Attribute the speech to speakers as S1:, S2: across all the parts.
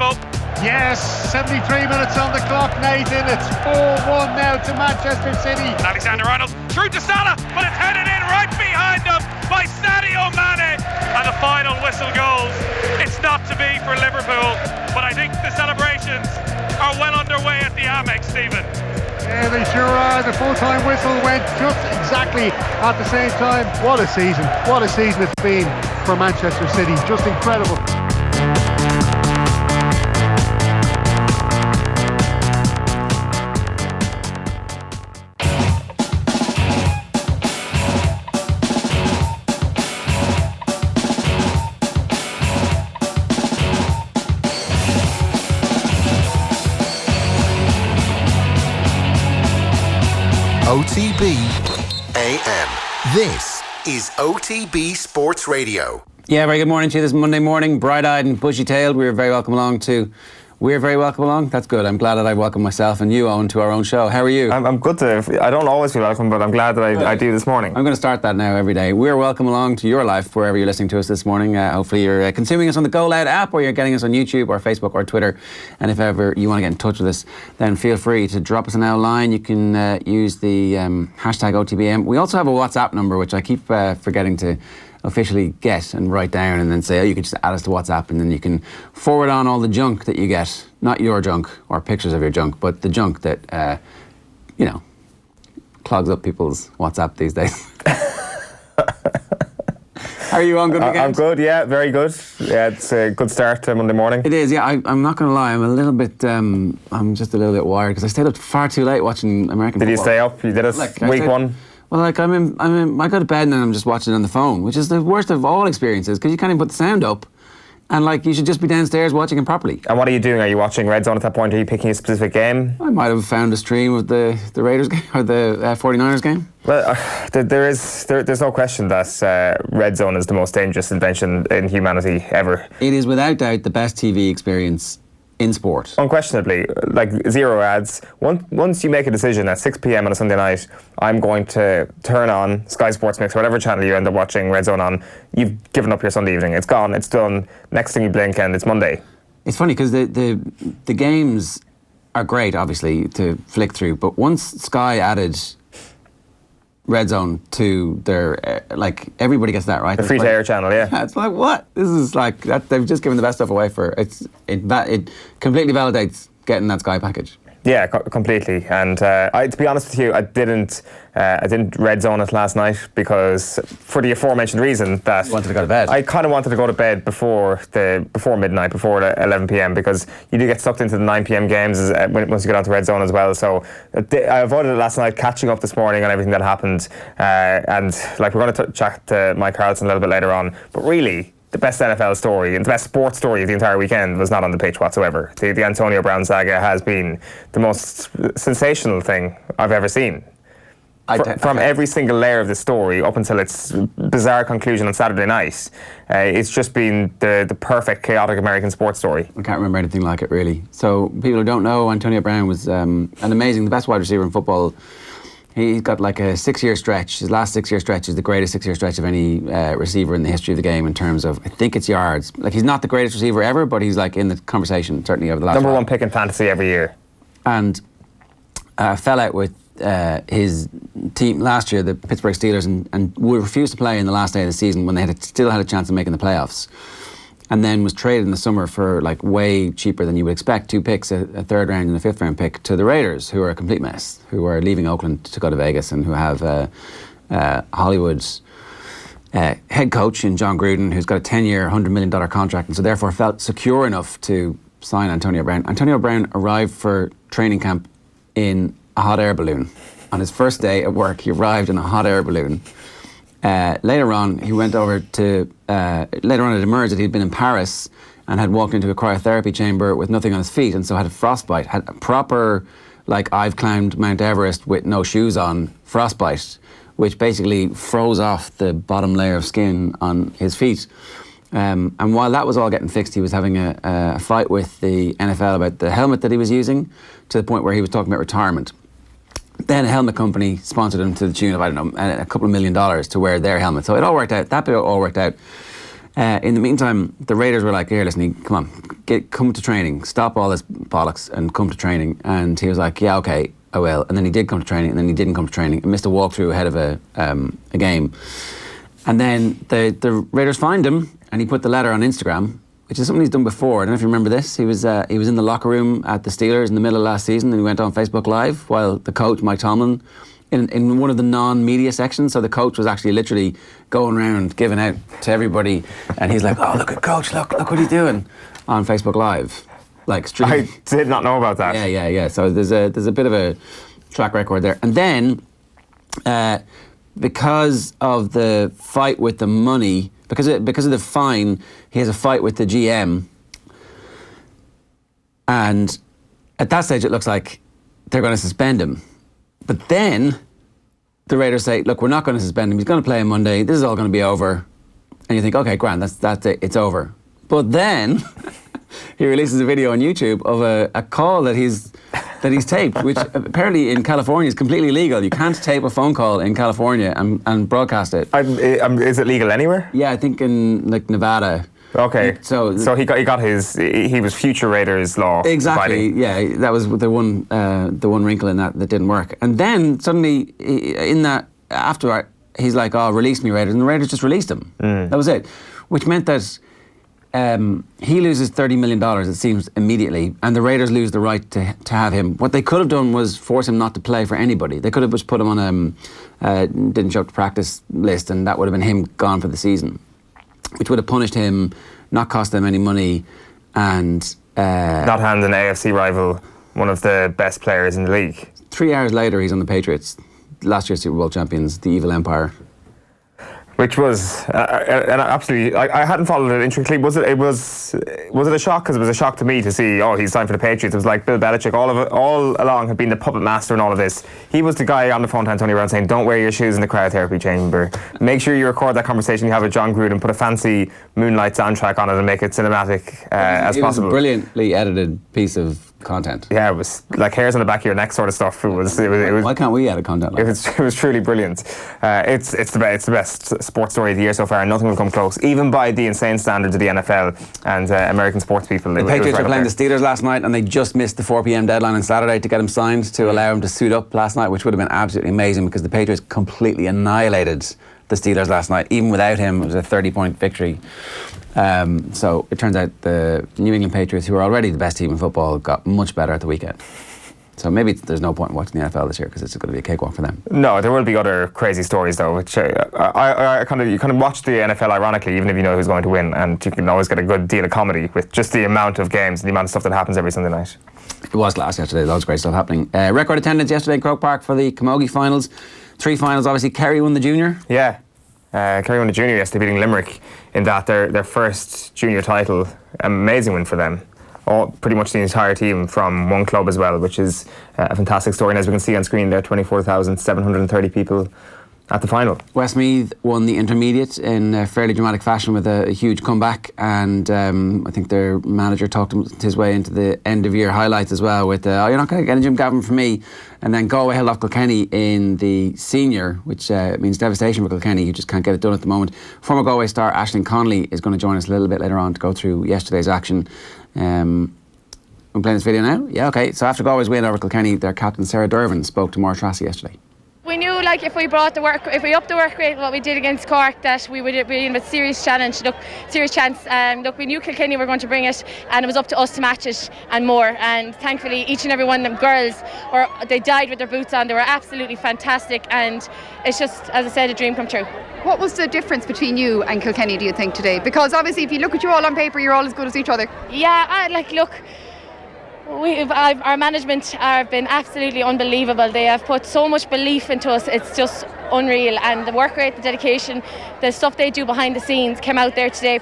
S1: table.
S2: Yes, 73 minutes on the clock, Nathan. It's 4-1 now to Manchester City.
S1: Alexander-Arnold through to Salah, but it's headed in right behind him by Sadio Mane. And the final whistle goes. It's not to be for Liverpool, but I think the celebrations are well underway at the Amex, Stephen.
S2: Yeah, they sure are. The full-time whistle went just exactly at the same time. What a season. What a season it's been for Manchester City. Just incredible.
S3: OTB AM. This is OTB Sports Radio.
S4: Yeah, very good morning to you this Monday morning. Bright-eyed and bushy-tailed. We're very welcome along. That's good. I'm glad that I welcome myself and you, Eoin, to our own show. How are you?
S5: I'm good. I don't always feel welcome, but I'm glad that I do this morning.
S4: I'm going to start that now every day. We're welcome along to your life wherever you're listening to us this morning. Hopefully you're consuming us on the Go Loud app, or you're getting us on YouTube or Facebook or Twitter. And if ever you want to get in touch with us, then feel free to drop us an line. You can use the hashtag OTBM. We also have a WhatsApp number, which I keep forgetting to officially get and write down, and then say, oh, you can just add us to WhatsApp, and then you can forward on all the junk that you get. Not your junk or pictures of your junk, but the junk that, clogs up people's WhatsApp these days. How are you on? Good weekend?
S5: I'm good, yeah, very good. Yeah, it's a good start to Monday morning.
S4: It is, yeah. I'm not going to lie, I'm just a little bit wired, because I stayed up far too late watching American football.
S5: Did you stay up? You did it week one?
S4: Well, I go to bed and then I'm just watching it on the phone, which is the worst of all experiences, because you can't even put the sound up. And you should just be downstairs watching it properly. And
S5: what are you doing? Are you watching Red Zone at that point? Are you picking a specific game?
S4: I might have found a stream of the Raiders game or the 49ers game.
S5: Well, there's no question that Red Zone is the most dangerous invention in humanity ever.
S4: It is without doubt the best TV experience in sport.
S5: Unquestionably, zero ads. Once you make a decision at 6 p.m. on a Sunday night, I'm going to turn on Sky Sports Mix, whatever channel you end up watching Red Zone on, you've given up your Sunday evening. It's gone, it's done. Next thing you blink and it's Monday.
S4: It's funny because the games are great, obviously, to flick through, but once Sky added Red Zone to their, everybody gets that, right?
S5: The free-to-air channel, yeah.
S4: It's like, what? This is that they've just given the best stuff away for it completely validates getting that Sky package.
S5: Yeah, completely. And to be honest with you, I didn't Red Zone it last night because, for the aforementioned reason that
S4: you wanted to go to bed.
S5: I kind of wanted to go to bed before midnight, before 11 p.m. because you do get sucked into the 9 p.m. games once you get onto Red Zone as well. So I avoided it last night, catching up this morning on everything that happened. And we're going to chat to Mike Carlson a little bit later on. But really, the best NFL story and the best sports story of the entire weekend was not on the pitch whatsoever. The Antonio Brown saga has been the most sensational thing I've ever seen. From every single layer of the story up until its bizarre conclusion on Saturday night, it's just been the perfect chaotic American sports story.
S4: I can't remember anything like it, really. So people who don't know, Antonio Brown was the best wide receiver in football. He's got a 6-year stretch. His last 6-year stretch is the greatest 6-year stretch of any receiver in the history of the game in terms of, I think it's yards. He's not the greatest receiver ever, but he's in the conversation, certainly over the last
S5: Number one pick in fantasy every year.
S4: And fell out with his team last year, the Pittsburgh Steelers, and refused to play in the last day of the season when they still had a chance of making the playoffs. And then was traded in the summer for way cheaper than you would expect. 2 picks, a 3rd round and a 5th round pick, to the Raiders, who are a complete mess, who are leaving Oakland to go to Vegas, and who have Hollywood's head coach in John Gruden, who's got a 10-year, $100 million contract, and so therefore felt secure enough to sign Antonio Brown. Antonio Brown arrived for training camp in a hot air balloon. On his first day at work, he arrived in a hot air balloon. Later on, he went over to. Later on, it emerged that he'd been in Paris and had walked into a cryotherapy chamber with nothing on his feet, and so had a frostbite. Had a proper, I've climbed Mount Everest with no shoes on frostbite, which basically froze off the bottom layer of skin on his feet. And while that was all getting fixed, he was having a fight with the NFL about the helmet that he was using, to the point where he was talking about retirement. Then a helmet company sponsored him to the tune of, a couple of $1 million to wear their helmet. So it all worked out. That bit all worked out. In the meantime, the Raiders were like, here, listen, come on, come to training, stop all this bollocks and come to training. And he was like, yeah, okay, I will. And then he did come to training, and then he didn't come to training and missed a walkthrough ahead of a game. And then the Raiders fined him, and he put the letter on Instagram, which is something he's done before. I don't know if you remember this. He was in the locker room at the Steelers in the middle of last season, and he went on Facebook Live while the coach, Mike Tomlin, in one of the non-media sections. So the coach was actually literally going around giving out to everybody, and he's like, "Oh, look at coach! Look what he's doing on Facebook Live." Like streaming.
S5: I did not know about that.
S4: Yeah. So there's a bit of a track record there, and then because of the fight with the money, because of the fine, he has a fight with the GM, and at that stage it looks like they're going to suspend him. But then the Raiders say, look, we're not going to suspend him. He's going to play on Monday. This is all going to be over. And you think, okay, grand, that's it. It's over. But then he releases a video on YouTube of a call that he's taped, which apparently in California is completely illegal. You can't tape a phone call in California and broadcast it.
S5: Is it legal anywhere?
S4: Yeah, I think in like Nevada.
S5: Okay, so he was future Raiders law.
S4: Exactly,
S5: fighting.
S4: Yeah, that was the one wrinkle in that didn't work. And then suddenly, in that after he's like, "Oh, release me, Raiders," and the Raiders just released him. That was it, which meant that he loses $30 million, it seems, immediately, and the Raiders lose the right to have him. What they could have done was force him not to play for anybody. They could have just put him on didn't show up to practice list, and that would have been him gone for the season, which would have punished him, not cost them any money, and
S5: not hand an AFC rival one of the best players in the league.
S4: 3 hours later, he's on the Patriots, last year's Super Bowl champions, the Evil Empire.
S5: Which was absolutely. I hadn't followed it intricately. Was it a shock? Because it was a shock to me to see. Oh, he's signed for the Patriots. It was like Bill Belichick all along had been the puppet master in all of this. He was the guy on the phone to Antonio Brown saying, "Don't wear your shoes in the cryotherapy chamber. Make sure you record that conversation you have with John Gruden. Put a fancy Moonlight soundtrack on it and make it cinematic as possible."
S4: It was a brilliantly edited piece of content.
S5: Yeah, it was like hairs on the back of your neck sort of stuff. It was.
S4: Why can't we edit content like
S5: it was truly brilliant. It's the best sports story of the year so far, and nothing will come close, even by the insane standards of the NFL and American sports people.
S4: The Patriots were playing the Steelers last night, and they just missed the 4 p.m. deadline on Saturday to get him signed to allow him to suit up last night, which would have been absolutely amazing because the Patriots completely annihilated the Steelers last night. Even without him, it was a 30-point victory. So it turns out the New England Patriots, who were already the best team in football, got much better at the weekend. So maybe there's no point in watching the NFL this year because it's going to be a cakewalk for them.
S5: No, there will be other crazy stories though. Which you kind of watch the NFL ironically, even if you know who's going to win, and you can always get a good deal of comedy with just the amount of games and the amount of stuff that happens every Sunday night.
S4: It was class yesterday. Loads of great stuff happening. Record attendance yesterday in Croke Park for the Camogie finals. 3 finals. Obviously, Kerry won the junior.
S5: Yeah. Kerry won the junior yesterday, beating Limerick in that their first junior title. Amazing win for them. Pretty much the entire team from one club as well, which is a fantastic story. And as we can see on screen there, 24,730 people at the final.
S4: Westmeath won the intermediate in a fairly dramatic fashion with a huge comeback, and I think their manager talked his way into the end of year highlights as well with you're not going to get a Jim Gavin for me. And then Galway held off Kilkenny in the senior, which means devastation for Kilkenny. You just can't get it done at the moment. Former Galway star Aislinn Connolly is going to join us a little bit later on to go through yesterday's action. I'm playing this video now? Yeah, okay. So after Galway's win over Kilkenny, their captain Sarah Dervin spoke to Maura Tracy yesterday.
S6: We knew, like, if we upped the work rate, what we did against Cork, that we would be in a serious challenge. Serious chance. We knew Kilkenny were going to bring it, and it was up to us to match it and more. And thankfully, each and every one of them girls, they died with their boots on. They were absolutely fantastic, and it's just, as I said, a dream come true.
S7: What was the difference between you and Kilkenny, do you think, today? Because obviously, if you look at you all on paper, you're all as good as each other.
S6: Yeah, our management have been absolutely unbelievable. They have put so much belief into us. It's just unreal. And the work rate, the dedication, the stuff they do behind the scenes came out there today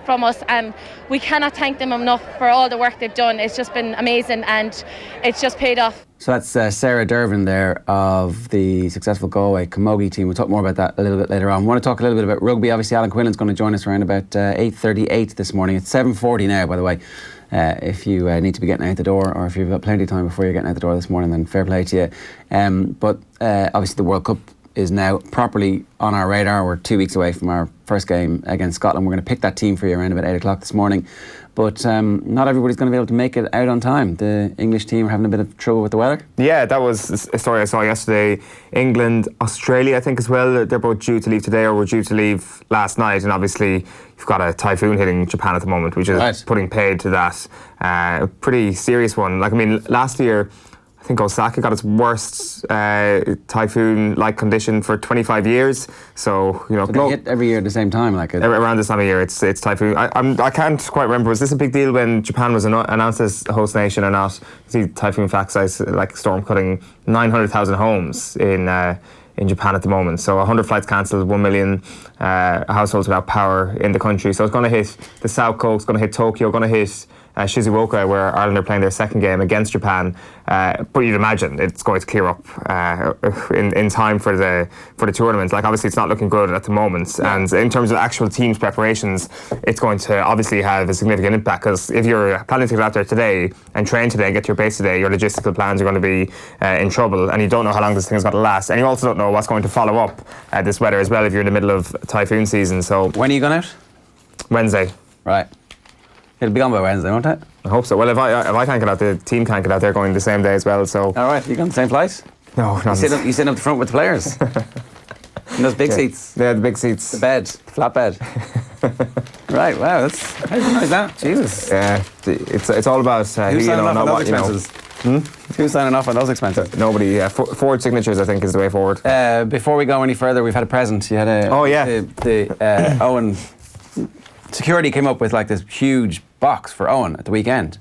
S6: from us, and we cannot thank them enough for all the work they've done. It's just been amazing, and it's just paid off. So
S4: that's Sarah Dervin there of the successful Galway Camogie team. We'll talk more about that a little bit later on. I want to talk a little bit about rugby. Obviously, Alan Quinlan's going to join us around about 8:38 this morning. It's 7:40 now, by the way. If you need to be getting out the door, or if you've got plenty of time before you're getting out the door this morning, then fair play to you. But obviously the World Cup is now properly on our radar. We're 2 weeks away from our first game against Scotland. We're going to pick that team for you around about 8 o'clock this morning. But not everybody's going to be able to make it out on time. The English team are having a bit of trouble with the weather.
S5: Yeah, that was a story I saw yesterday. England, Australia, I think as well. They're both due to leave today or were due to leave last night. And obviously, you've got a typhoon hitting Japan at the moment, which is putting paid to that. A pretty serious one. Like, I mean, last year, I think Osaka got its worst typhoon-like condition for 25 years. So, you know,
S4: they hit every year at the same time, like
S5: around this time of year, it's typhoon. I can't quite remember. Was this a big deal when Japan was announced as a host nation or not? See, typhoon facts, like storm cutting 900,000 homes in Japan at the moment. So 100 flights cancelled, 1 million households without power in the country. So it's going to hit the South Coast, going to hit Tokyo, going to hit Shizuoka, where Ireland are playing their second game against Japan. But you'd imagine it's going to clear up in time for the tournament. Like, obviously it's not looking good at the moment. Yeah. And in terms of actual teams' preparations, it's going to obviously have a significant impact, because if you're planning to get out there today and train today and get to your base today, your logistical plans are going to be in trouble, and you don't know how long this thing's going to last, and you also don't know what's going to follow up this weather as well if you're in the middle of typhoon season. So
S4: when are you going out?
S5: Wednesday.
S4: Right. It'll be gone by Wednesday, won't it?
S5: I hope so. Well, if I can't get out, the team can't get out there going the same day as well. So. All
S4: right, you going the same flight?
S5: No, not.
S4: You sit up the front with the players. And those big seats.
S5: Yeah, the big seats.
S4: The bed, the flat bed. Right. Wow, that's how do you know that? Jesus.
S5: Yeah, it's all about who you know, not what you know.
S4: Who's signing off on those expenses?
S5: Nobody. Forward signatures, I think, is the way forward.
S4: Before we go any further, we've had a present. You had a.
S5: Oh yeah.
S4: The Eoin. Security came up with like this huge box for Eoin at the weekend,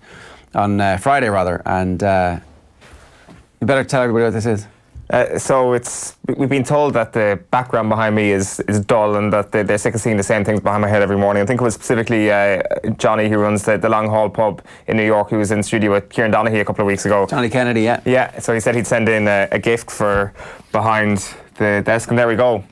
S4: on Friday rather, and you better tell everybody what this is.
S5: So we've been told that the background behind me is dull, and that they're sick of seeing the same things behind my head every morning. I think it was specifically Johnny, who runs the Long Hall pub in New York, who was in studio with Kieran Donaghy a couple of weeks ago.
S4: Johnny Kennedy, yeah.
S5: Yeah, so he said he'd send in a gift for behind the desk, and there we go.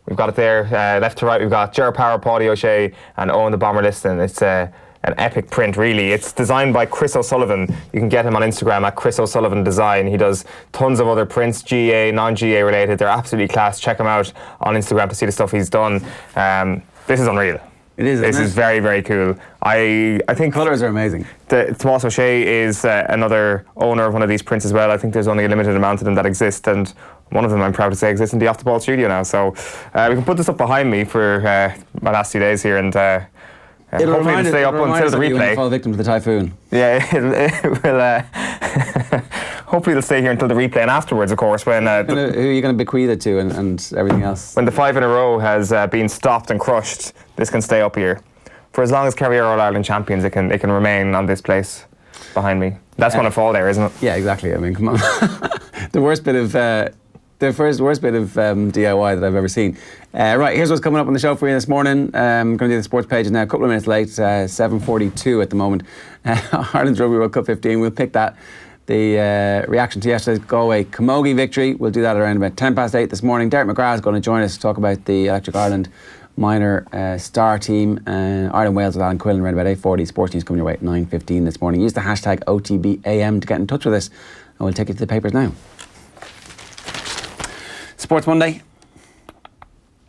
S5: We've got it there, left to right. We've got Ger Power, Paddy O'Shea, and Eoin the Bomber Liston. It's an epic print, really. It's designed by Chris O'Sullivan. You can get him on Instagram at Chris O'Sullivan Design. He does tons of other prints, GA, non-GA related. They're absolutely class. Check him out on Instagram to see the stuff he's done. This is unreal.
S4: It is.
S5: This is very, very cool. I think
S4: colours are amazing.
S5: Tomas O'Shea is another owner of one of these prints as well. I think there's only a limited amount of them that exist, and one of them, I'm proud to say, exists in the Off the Ball studio now. So we can put this up behind me for my last 2 days here, and hopefully it'll stay up until the replay.
S4: You fall victim to the typhoon.
S5: Yeah, it will. Hopefully it'll stay here until the replay, and afterwards, of course, when
S4: who are you going to bequeath it to, and everything else?
S5: When the 5 in a row has been stopped and crushed, this can stay up here for as long as Kerry are All-Ireland champions. It can remain on this place behind me. That's going to fall there, isn't it?
S4: Yeah, exactly. I mean, come on. The worst bit of DIY that I've ever seen. Right, here's what's coming up on the show for you this morning. I'm going to do the sports pages now. A couple of minutes late, 7:42 at the moment. Ireland's Rugby World Cup 15. We'll pick that. The reaction to yesterday's Galway Camogie victory. We'll do that around about 8:10 this morning. Derek McGrath is going to join us to talk about the Electric Ireland minor star team. Ireland Wales with Alan Quinlan around about 8:40. Sports news coming your way at 9:15 this morning. Use the hashtag OTBAM to get in touch with us, and we'll take you to the papers now. Sports Monday.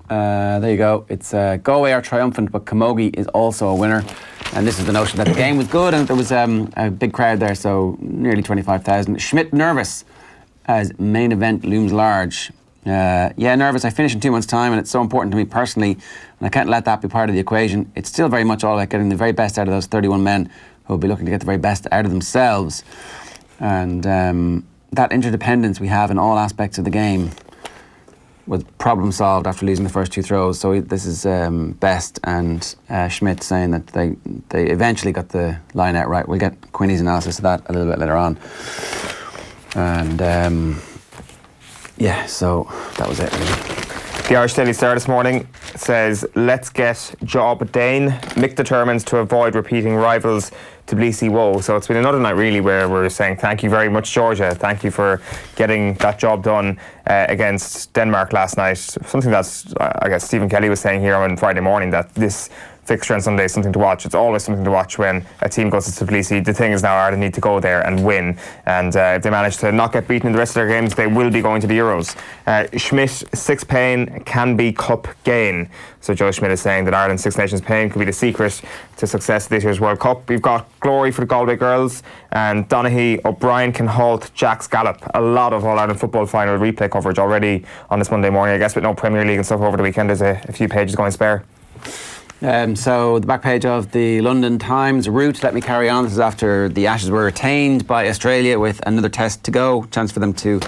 S4: There you go. It's Galway are triumphant, but Camogie is also a winner. And this is the notion that the game was good and there was a big crowd there, so nearly 25,000. Schmidt nervous as main event looms large. Yeah, nervous. I finish in 2 months' time, and it's so important to me personally, and I can't let that be part of the equation. It's still very much all about getting the very best out of those 31 men who will be looking to get the very best out of themselves. And that interdependence we have in all aspects of the game was problem solved after losing the first 2 throws. So this is Best and Schmidt saying that they eventually got the line out right. We'll get Quinny's analysis of that a little bit later on. And yeah, so that was it really.
S5: The Irish Daily Star this morning says, let's get job done. Mick determines to avoid repeating rivals Tbilisi woe. So it's been another night really where we're saying thank you very much, Georgia. Thank you for getting that job done against Denmark last night. Something that's, I guess, Stephen Kelly was saying here on Friday morning, that this fixture on Sunday is something to watch. It's always something to watch when a team goes to Tbilisi. The thing is now Ireland need to go there and win, and if they manage to not get beaten in the rest of their games, they will be going to the Euros. Schmidt, 6 pain can be cup gain. So Joe Schmidt is saying that Ireland's Six Nations pain could be the secret to success this year's World Cup. We've got glory for the Galway girls, and Donaghy, O'Brien can halt Jack's gallop. A lot of All-Ireland football final replay coverage already on this Monday morning. I guess with no Premier League and stuff over the weekend, there's a few pages going spare.
S4: So the back page of the London Times route, let me carry on. This is after the Ashes were retained by Australia with another test to go, chance for them to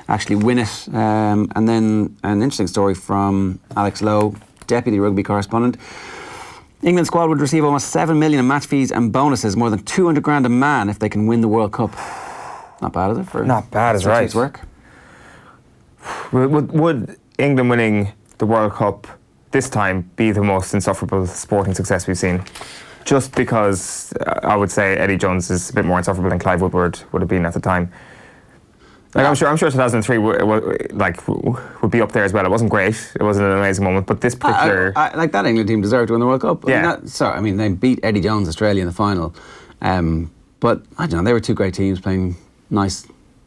S4: actually win it. And then an interesting story from Alex Lowe, Deputy Rugby Correspondent. England squad would receive almost 7 million in match fees and bonuses, more than 200 grand a man if they can win the World Cup. Not bad, is it? For
S5: not bad, is right.
S4: Work.
S5: Would England winning the World Cup this time be the most insufferable sporting success we've seen? Just because I would say Eddie Jones is a bit more insufferable than Clive Woodward would have been at the time. Like, I'm sure 2003 would be up there as well. It wasn't great. It wasn't an amazing moment, but this particular...
S4: like that England team deserved to win the World Cup.
S5: Yeah.
S4: I mean, they beat Eddie Jones, Australia, in the final. But I don't know, they were two great teams playing nice...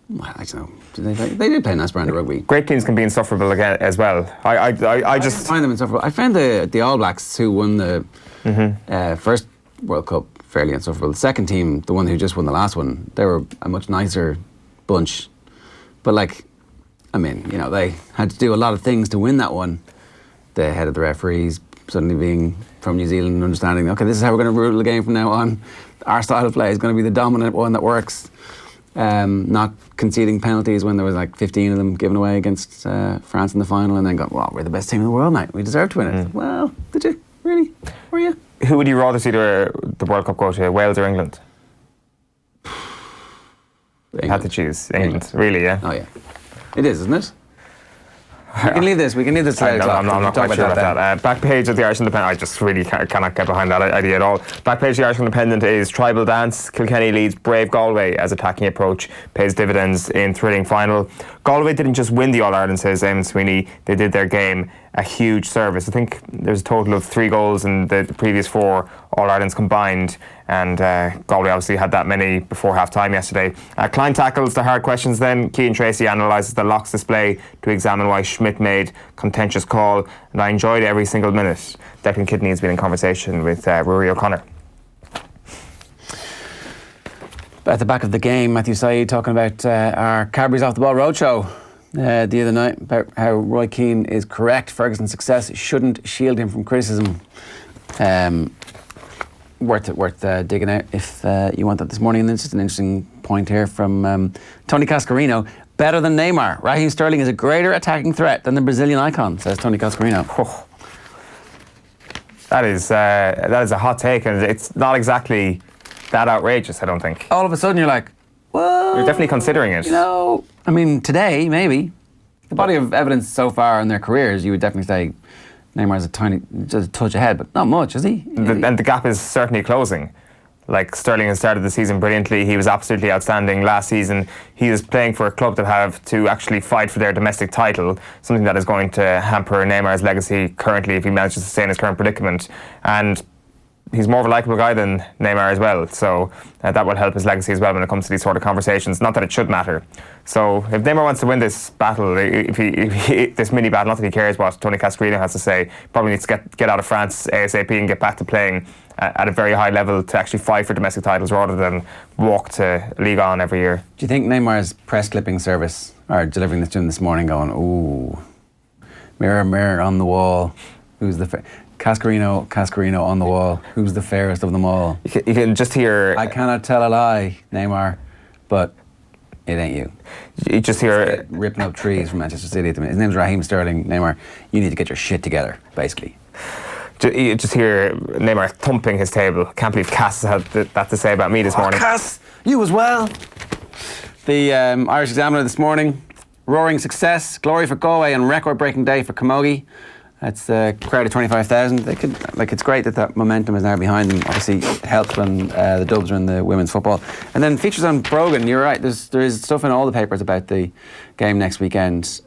S4: Well, I don't know. They did play a nice brand of rugby.
S5: Great teams can be insufferable again as well. I just
S4: find them insufferable. I found the All Blacks, who won the first World Cup, fairly insufferable. The second team, the one who just won the last one, they were a much nicer bunch. But they had to do a lot of things to win that one. The head of the referees suddenly being from New Zealand and understanding, okay, this is how we're going to rule the game from now on. Our style of play is going to be the dominant one that works. Not conceding penalties when there was like 15 of them given away against France in the final, and then got, well, we're the best team in the world now. We deserve to win it. Well, did you? Really? Were you?
S5: Who would you rather see the World Cup go to, Wales or England?
S4: England.
S5: Had to choose England. Really, yeah?
S4: Oh, yeah. It is, isn't it? We can leave this. We can leave this.
S5: I'm not quite sure about that. Back page of the Irish Independent. I just really cannot get behind that idea at all. Back page of the Irish Independent is tribal dance. Kilkenny leads brave Galway as attacking approach pays dividends in thrilling final. Galway didn't just win the All-Ireland, says Eamon Sweeney. They did their game a huge service. I think there's a total of 3 goals in the previous 4 All-Irelands combined, and Galway obviously had that many before half-time yesterday. Klein tackles the hard questions then. Keane Tracy analyses the locks display to examine why Schmidt made contentious call, and I enjoyed every single minute. Declan Kidney has been in conversation with Rory O'Connor.
S4: At the back of the game, Matthew Said talking about our Cadbury's Off the Ball Roadshow the other night, about how Roy Keane is correct. Ferguson's success shouldn't shield him from criticism. Worth digging out if you want that this morning. And it's just an interesting point here from Tony Cascarino. Better than Neymar. Raheem Sterling is a greater attacking threat than the Brazilian icon, says Tony Cascarino.
S5: Oh. That is a hot take, and it's not exactly that outrageous, I don't think.
S4: All of a sudden you're like, whoa.
S5: You're definitely considering it.
S4: You know, I mean, today, maybe. The body of evidence so far in their careers, you would definitely say Neymar's just a touch ahead, but not much, is he?
S5: And the gap is certainly closing. Like, Sterling has started the season brilliantly. He was absolutely outstanding last season. He is playing for a club that have to actually fight for their domestic title, something that is going to hamper Neymar's legacy currently if he manages to stay in his current predicament. And he's more of a likeable guy than Neymar as well, so that will help his legacy as well when it comes to these sort of conversations. Not that it should matter. So if Neymar wants to win this battle, this mini battle, not that he cares what Tony Cascarino has to say, probably needs to get out of France ASAP and get back to playing at a very high level to actually fight for domestic titles rather than walk to Ligue 1 every year.
S4: Do you think Neymar's press clipping service are delivering this to him this morning going, ooh, mirror, mirror on the wall, who's the Cascarino on the wall, who's the fairest of them all?
S5: You can just hear...
S4: I cannot tell a lie, Neymar, but it ain't you.
S5: You just hear...
S4: ripping up trees from Manchester City. His name's Raheem Sterling. Neymar, you need to get your shit together, basically.
S5: You just hear Neymar thumping his table. Can't believe Cass had that to say about me this morning.
S4: Cass, you as well. The Irish Examiner this morning, roaring success, glory for Galway and record-breaking day for Camogie. That's a crowd of 25,000. It's great that momentum is now behind them. Obviously, it helps when the Dubs are in the women's football. And then features on Brogan. You're right. There is stuff in all the papers about the game next weekend.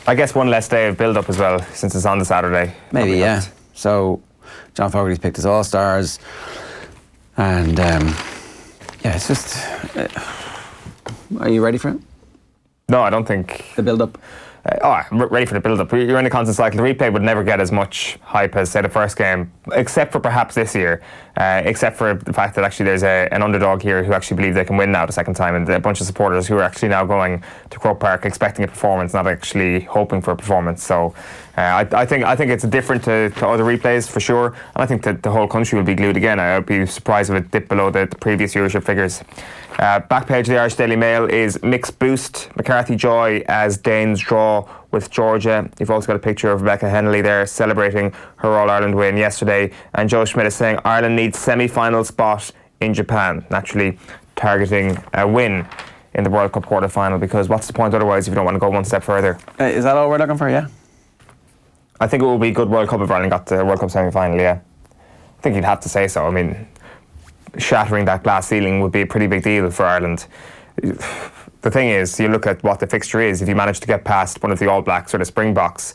S5: I guess one less day of build-up as well, since it's on the Saturday.
S4: Maybe, yeah. So John Fogarty's picked his all-stars, and it's just. Are you ready for it?
S5: No, I don't think.
S4: The build-up?
S5: I'm ready for the build-up. You're in a constant cycle. The replay would never get as much hype as, say, the first game, except for perhaps this year, except for the fact that actually there's an underdog here who actually believe they can win now the second time, and a bunch of supporters who are actually now going to Croke Park expecting a performance, not actually hoping for a performance. So I think it's different to other replays for sure, and I think that the whole country will be glued again. I would be surprised if it dipped below the previous viewership figures. Back page of the Irish Daily Mail is mixed boost. McCarthy joy as Danes draw with Georgia. You've also got a picture of Rebecca Henley there celebrating her All-Ireland win yesterday. And Joe Schmidt is saying Ireland needs semi-final spot in Japan. Naturally targeting a win in the World Cup quarter-final, because what's the point otherwise if you don't want to go one step further?
S4: Is that all we're looking for, yeah?
S5: I think it will be a good World Cup if Ireland got to the World Cup semi-final, yeah. I think you'd have to say so. I mean, shattering that glass ceiling would be a pretty big deal for Ireland. The thing is, you look at what the fixture is. If you manage to get past one of the All Blacks or the Springboks,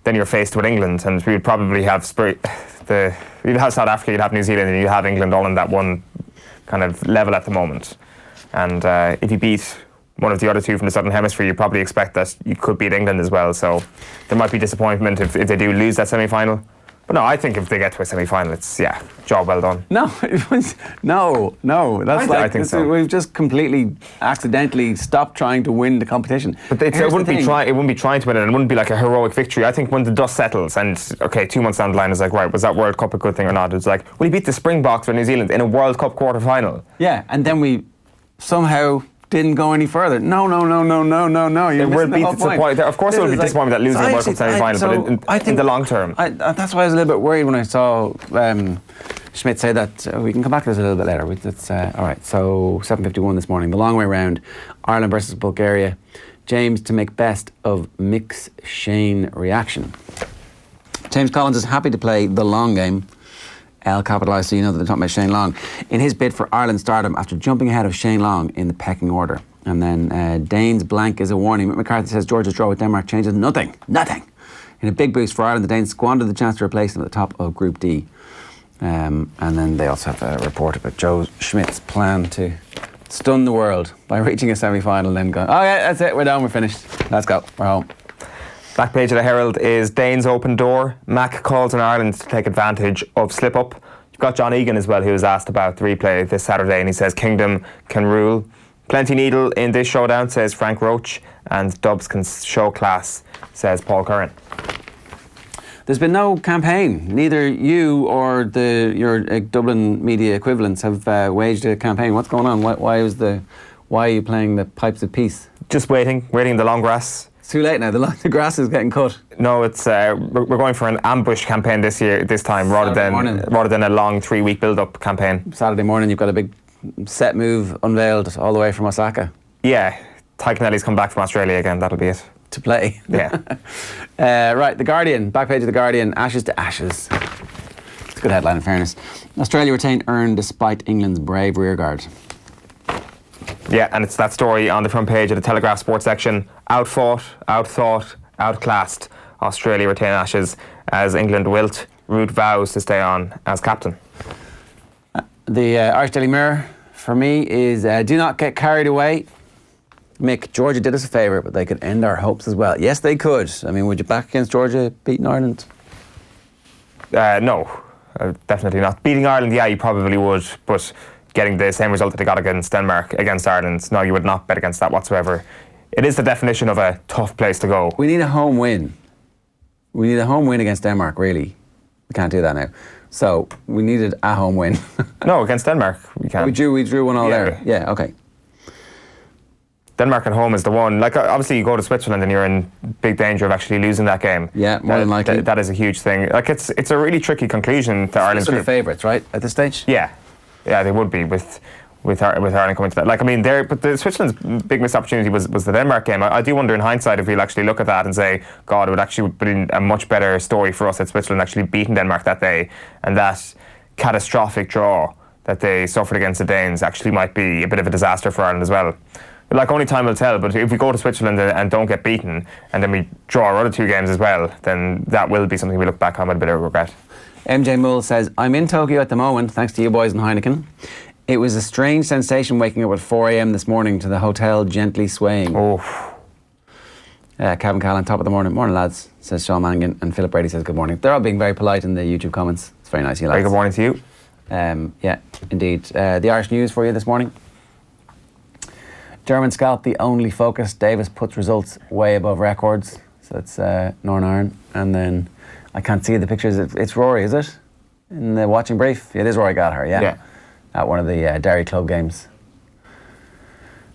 S5: then you're faced with England, and we would probably have you'd have South Africa, you'd have New Zealand, and you'd have England all in that one kind of level at the moment. And if you beat one of the other two from the Southern Hemisphere, you probably expect that you could beat England as well. So there might be disappointment if they do lose that semi-final. But no, I think if they get to a semi-final, it's, job well done.
S4: No, no.
S5: I think so.
S4: We've just completely accidentally stopped trying to win the competition.
S5: But it wouldn't be trying to win it, and it wouldn't be like a heroic victory. I think when the dust settles, and okay, 2 months down the line, it's like, right, was that World Cup a good thing or not? It's like, well, he beat the Springboks or New Zealand in a World Cup quarter-final.
S4: Yeah, and then we somehow didn't go any further. No. You're missing the whole point.
S5: Of course, it would be disappointing that losing a World Cup semi-final, but in the long term.
S4: That's why I was a little bit worried when I saw Schmidt say that. We can come back to this a little bit later. All right, so 7:51 this morning. The long way round. Ireland versus Bulgaria. James to make best of Mick's Sheahan reaction. James Collins is happy to play the long game. L capitalised, so you know that they're talking about Shane Long, in his bid for Ireland stardom after jumping ahead of Shane Long in the pecking order. And then Danes blank is a warning. Mick McCarthy says Georgia's draw with Denmark changes nothing. In a big boost for Ireland, the Danes squandered the chance to replace them at the top of Group D. And then they also have a report about Joe Schmidt's plan to stun the world by reaching a semi-final, then going, oh yeah, that's it, we're done, we're finished. Let's go, we're home.
S5: Back page of the Herald is Danes open door. Mac calls on Ireland to take advantage of slip up. You've got John Egan as well, who was asked about the replay this Saturday, and he says Kingdom can rule. Plenty needle in this showdown, says Frank Roach, and Dubs can show class, says Paul Curran.
S4: There's been no campaign. Neither you or your Dublin media equivalents have waged a campaign. What's going on? Why are you playing the pipes of peace?
S5: Just waiting in the long grass.
S4: It's too late now. The grass is getting cut.
S5: No, it's we're going for an ambush campaign this time rather than a long 3-week build-up campaign.
S4: Saturday morning, you've got a big set move unveiled all the way from Osaka.
S5: Yeah, Ty Kennelly's come back from Australia again. That'll be it.
S4: To play.
S5: Yeah.
S4: Right, The Guardian, back page of The Guardian, ashes to ashes. It's a good headline, in fairness. Australia retained earn despite England's brave rearguard.
S5: Yeah, and it's that story on the front page of the Telegraph sports section. Outfought, outthought, outclassed. Australia retain ashes as England wilt. Root vows to stay on as captain.
S4: The Irish Daily Mirror, for me, is do not get carried away. Mick, Georgia did us a favour, but they could end our hopes as well. Yes, they could. I mean, would you back against Georgia beating Ireland?
S5: No, definitely not. Beating Ireland, yeah, you probably would, but getting the same result that they got against Denmark, against Ireland, no, you would not bet against that whatsoever. It is the definition of a tough place to go.
S4: We need a home win. We need a home win against Denmark, really. We can't do that now. So, we needed a home win.
S5: No, against Denmark, we can't.
S4: We drew 1-1 there. Yeah, okay.
S5: Denmark at home is the one. Like, obviously, you go to Switzerland and you're in big danger of actually losing that game.
S4: Yeah, more than likely.
S5: That is a huge thing. Like, it's a really tricky conclusion to Ireland's
S4: group. They're the favourites, right, at this stage?
S5: Yeah, they would be with Ireland coming to that. Like, I mean, but the Switzerland's big missed opportunity was the Denmark game. I do wonder in hindsight if we'll actually look at that and say, God, it would actually be a much better story for us at Switzerland actually beating Denmark that day, and that catastrophic draw that they suffered against the Danes actually might be a bit of a disaster for Ireland as well. Like, only time will tell, but if we go to Switzerland and don't get beaten, and then we draw our other 2 games as well, then that will be something we look back on with a bit of regret.
S4: MJ Mull says, I'm in Tokyo at the moment, thanks to you boys and Heineken. It was a strange sensation waking up at 4 a.m. this morning to the hotel gently swaying.
S5: Oh.
S4: Kevin Callan, top of the morning. Morning, lads, says Sean Mannigan. And Philip Brady says, good morning. They're all being very polite in the YouTube comments. It's very nice of you, lads.
S5: Very good morning to you.
S4: Yeah, indeed. The Irish news for you this morning. German scalp, the only focus. Davis puts results way above records. So it's Northern Ireland. And then, I can't see the pictures. It's Rory, is it? In the watching brief? It is Rory Gallagher, yeah. At one of the Derry Club games.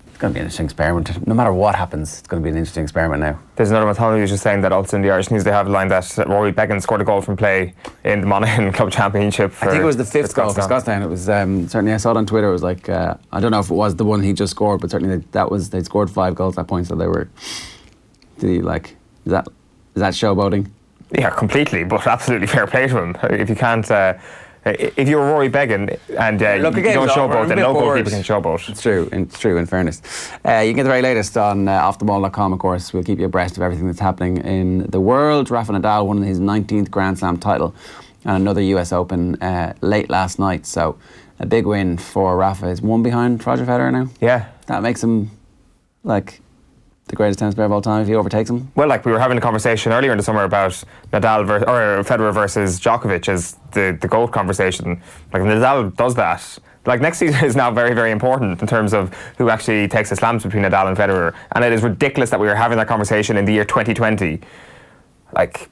S4: It's going to be an interesting experiment. No matter what happens, it's going to be an interesting experiment now.
S5: There's another one who was just saying that also in the Irish news they have a line that Rory Began scored a goal from play in the Monaghan Club Championship.
S4: I think it was the fifth goal for Scottstown. It was certainly, I saw it on Twitter. It was like I don't know if it was the one he just scored, but certainly they'd scored 5 goals at that point. So they were. Did he like? Is that showboating?
S5: Yeah, completely. But absolutely fair play to him. If you can't. If you're Rory Began and you don't showboat, then no goalkeeper can showboat. It's true, in fairness.
S4: You can get the very latest on offtheball.com, of course. We'll keep you abreast of everything that's happening in the world. Rafa Nadal won his 19th Grand Slam title and another US Open late last night. So a big win for Rafa. Is one behind Roger Federer now?
S5: Yeah.
S4: That makes him like the greatest tennis player of all time if he overtakes him?
S5: Well, like we were having a conversation earlier in the summer about Federer versus Djokovic as the GOAT conversation. Like Nadal does that. Like next season is now very, very important in terms of who actually takes the slams between Nadal and Federer. And it is ridiculous that we were having that conversation in the year 2020. Like,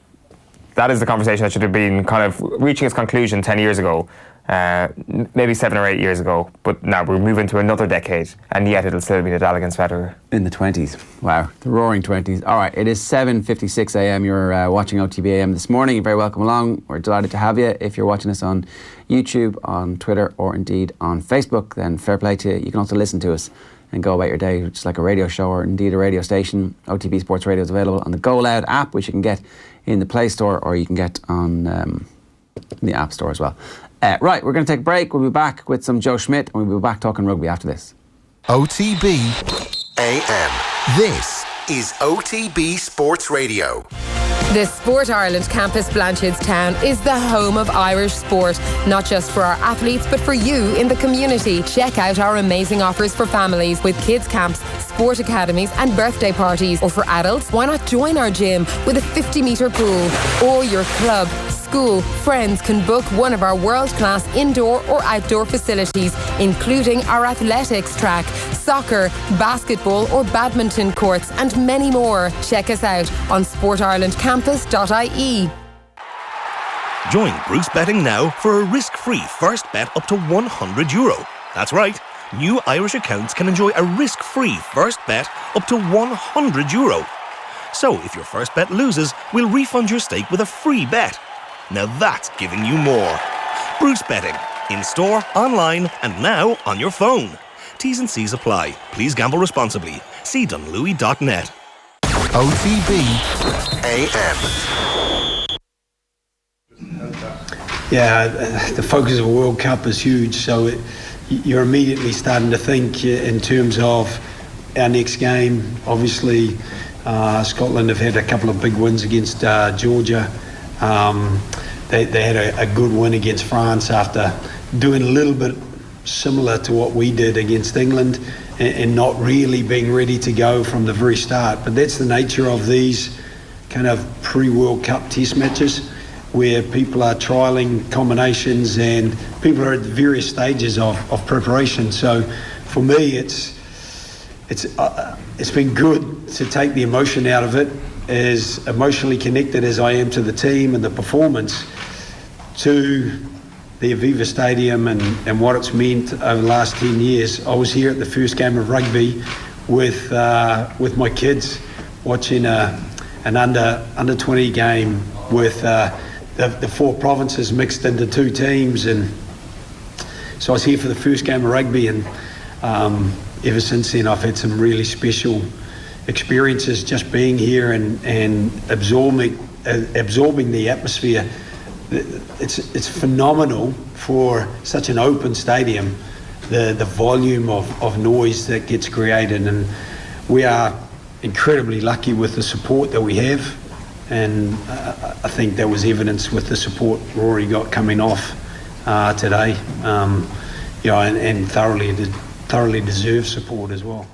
S5: that is the conversation that should have been kind of reaching its conclusion 10 years ago. Maybe 7 or 8 years ago, but now we're moving to another decade, and yet it'll still be Nadal against Federer.
S4: In the 20s. Wow, the roaring 20s. All right, it is 7:56 a.m. You're watching OTBAM this morning. You're very welcome along. We're delighted to have you. If you're watching us on YouTube, on Twitter, or indeed on Facebook, then fair play to you. You can also listen to us and go about your day, which is like a radio show or indeed a radio station. OTB Sports Radio is available on the Go Loud app, which you can get in the Play Store, or you can get on the App Store as well. Right, we're going to take a break. We'll be back with some Joe Schmidt, and we'll be back talking rugby after this.
S3: OTB AM. This is OTB Sports Radio.
S8: The Sport Ireland campus Blanchardstown is the home of Irish sport, not just for our athletes but for you in the community. Check out our amazing offers for families with kids camps, sport academies and birthday parties. Or for adults, why not join our gym with a 50-metre pool? Or your club, school, friends can book one of our world-class indoor or outdoor facilities, including our athletics track, soccer, basketball or badminton courts and many more. Check us out on sportirelandcampus.ie.
S9: Join Bruce Betting now for a risk-free first bet up to €100. That's right. New Irish accounts can enjoy a risk-free first bet up to €100. So if your first bet loses, we'll refund your stake with a free bet. Now that's giving you more. Bruce Betting. In store, online and now on your phone. T's and C's apply. Please gamble responsibly. See dunlewy.net.
S3: OTB AM.
S10: Yeah, the focus of a World Cup is huge, so you're immediately starting to think in terms of our next game. Obviously, Scotland have had a couple of big wins against Georgia. They had a good win against France after doing a little bit similar to what we did against England and not really being ready to go from the very start. But that's the nature of these kind of pre-World Cup test matches, where people are trialling combinations and people are at various stages of preparation. So for me, it's been good to take the emotion out of it, as emotionally connected as I am to the team and the performance, to the Aviva Stadium and what it's meant over the last 10 years. I was here at the first game of rugby with my kids, watching an under 20 game with the 4 provinces mixed into 2 teams, and so I was here for the first game of rugby, and ever since then I've had some really special experiences just being here and absorbing the atmosphere. It's phenomenal for such an open stadium, the volume of noise that gets created, and we are incredibly lucky with the support that we have. and I think that was evidence with the support Rory got coming off today. And thoroughly deserved support as well.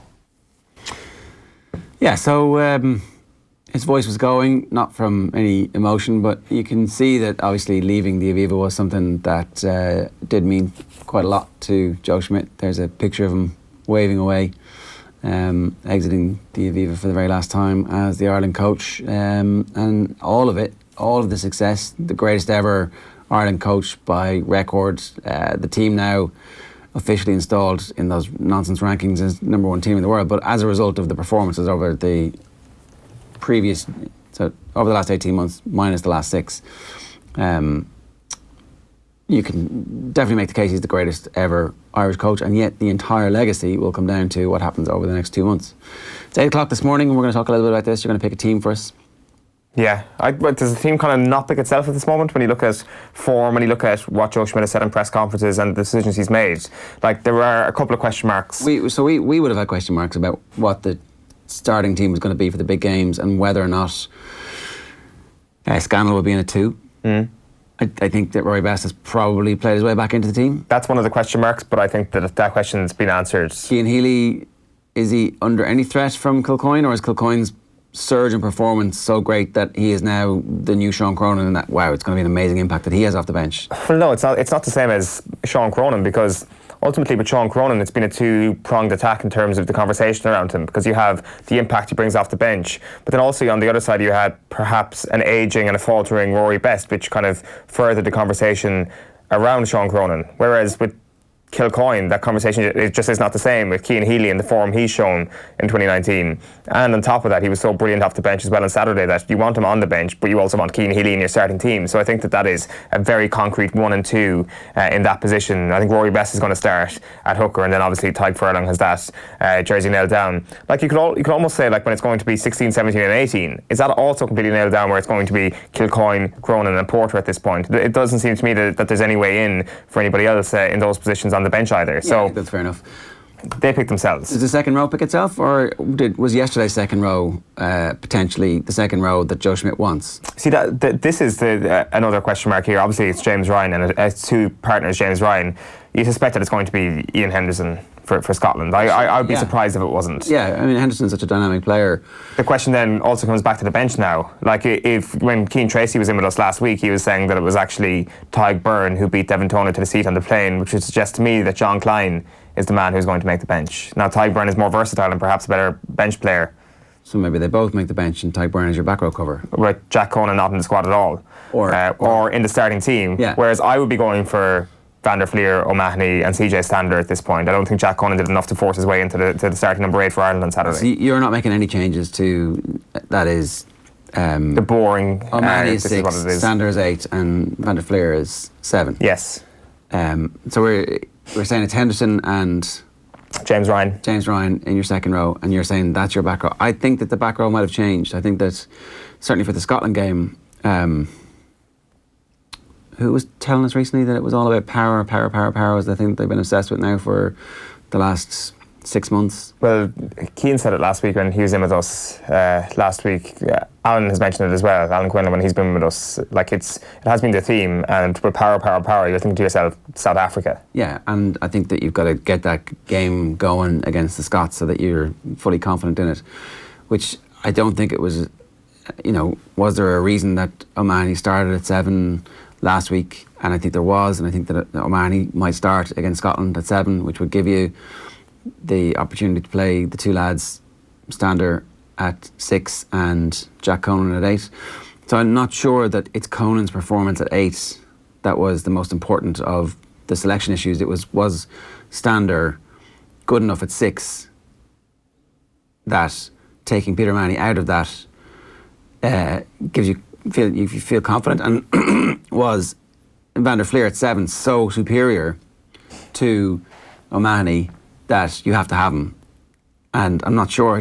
S4: Yeah, so his voice was going, not from any emotion, but you can see that obviously leaving the Aviva was something that did mean quite a lot to Joe Schmidt. There's a picture of him waving away, exiting the Aviva for the very last time as the Ireland coach, and all of the success, the greatest ever Ireland coach by record, the team now officially installed in those nonsense rankings as number one team in the world, but as a result of the performances over the last 18 months minus the last 6, you can definitely make the case he's the greatest ever Irish coach, and yet the entire legacy will come down to what happens over the next 2 months. It's 8 o'clock this morning and we're going to talk a little bit about this. You're going to pick a team for us.
S5: Yeah, does the team kind of not pick itself at this moment when you look at form, when you look at what Joe Schmidt has said in press conferences and the decisions he's made? Like, there are a couple of question marks.
S4: We would have had question marks about what the starting team was going to be for the big games and whether or not Scannell would be in it too. I think that Rory Best has probably played his way back into the team.
S5: That's one of the question marks, but I think that question's been answered.
S4: Cian Healy, is he under any threat from Kilcoyne, or is Kilcoyne's surge in performance so great that he is now the new Sean Cronin, and that, wow, it's going to be an amazing impact that he has off the bench?
S5: Well, no, it's not the same as Sean Cronin, because ultimately with Sean Cronin it's been a two-pronged attack in terms of the conversation around him, because you have the impact he brings off the bench, but then also on the other side you had perhaps an ageing and a faltering Rory Best, which kind of furthered the conversation around Sean Cronin, whereas with Kilcoyne, that conversation, it just is not the same with Cian Healy and the form he's shown in 2019. And on top of that, he was so brilliant off the bench as well on Saturday that you want him on the bench, but you also want Cian Healy in your starting team. So I think that is a very concrete 1 and 2 in that position. I think Rory Best is going to start at hooker, and then obviously Tyke Furlong has that jersey nailed down. Like, you could almost say, like, when it's going to be 16, 17 and 18, is that also completely nailed down, where it's going to be Kilcoyne, Cronin and Porter at this point? It doesn't seem to me that there's any way in for anybody else in those positions on the bench either.
S4: Yeah,
S5: so
S4: that's fair enough.
S5: They pick themselves.
S4: Does the second row pick itself, or was yesterday's second row potentially the second row that Joe Schmidt wants?
S5: See, this is another question mark here. Obviously it's James Ryan, and it's 2 partners, James Ryan. You suspect that it's going to be Ian Henderson for Scotland. I would be surprised if it wasn't.
S4: Yeah, I mean, Henderson's such a dynamic player.
S5: The question then also comes back to the bench now. Like, when Keane Tracy was in with us last week, he was saying that it was actually Tyg Byrne who beat Devin Toner to the seat on the plane, which would suggest to me that John Klein is the man who's going to make the bench. Now, Tyg Byrne is more versatile and perhaps a better bench player.
S4: So maybe they both make the bench and Tyg Byrne is your back row cover.
S5: With Jack Conan not in the squad at all. Or in the starting team.
S4: Yeah.
S5: Whereas I would be going for Van der Fleer, O'Mahony and CJ Stander at this point. I don't think Jack Conan did enough to force his way into the starting number 8 for Ireland on Saturday.
S4: So you're not making any changes to, that is...
S5: the boring...
S4: O'Mahony is 6, Stander is 8 and Van der Fleer is 7.
S5: Yes.
S4: So we're saying it's Henderson and...
S5: James Ryan
S4: in your second row, and you're saying that's your back row. I think that the back row might have changed. I think that certainly for the Scotland game, who was telling us recently that it was all about power is the thing that they've been obsessed with now for the last 6 months.
S5: Well, Keane said it last week when he was in with us last week. Alan has mentioned it as well, Alan Quinlan, when he's been with us. Like, it has been the theme, and with power, you're thinking to yourself, South Africa.
S4: Yeah, and I think that you've got to get that game going against the Scots so that you're fully confident in it, which I don't think it was, was there a reason that O'Mahony started at 7 last week? And I think there was, and I think that O'Mahony might start against Scotland at 7, which would give you the opportunity to play the 2 lads, Stander at 6 and Jack Conan at 8. So I'm not sure that it's Conan's performance at 8 that was the most important of the selection issues. It was Stander good enough at 6 that taking Peter O'Mahony out of that gives you feel confident, and was Van der Fleer at 7 so superior to O'Mahony that you have to have him. And I'm not sure,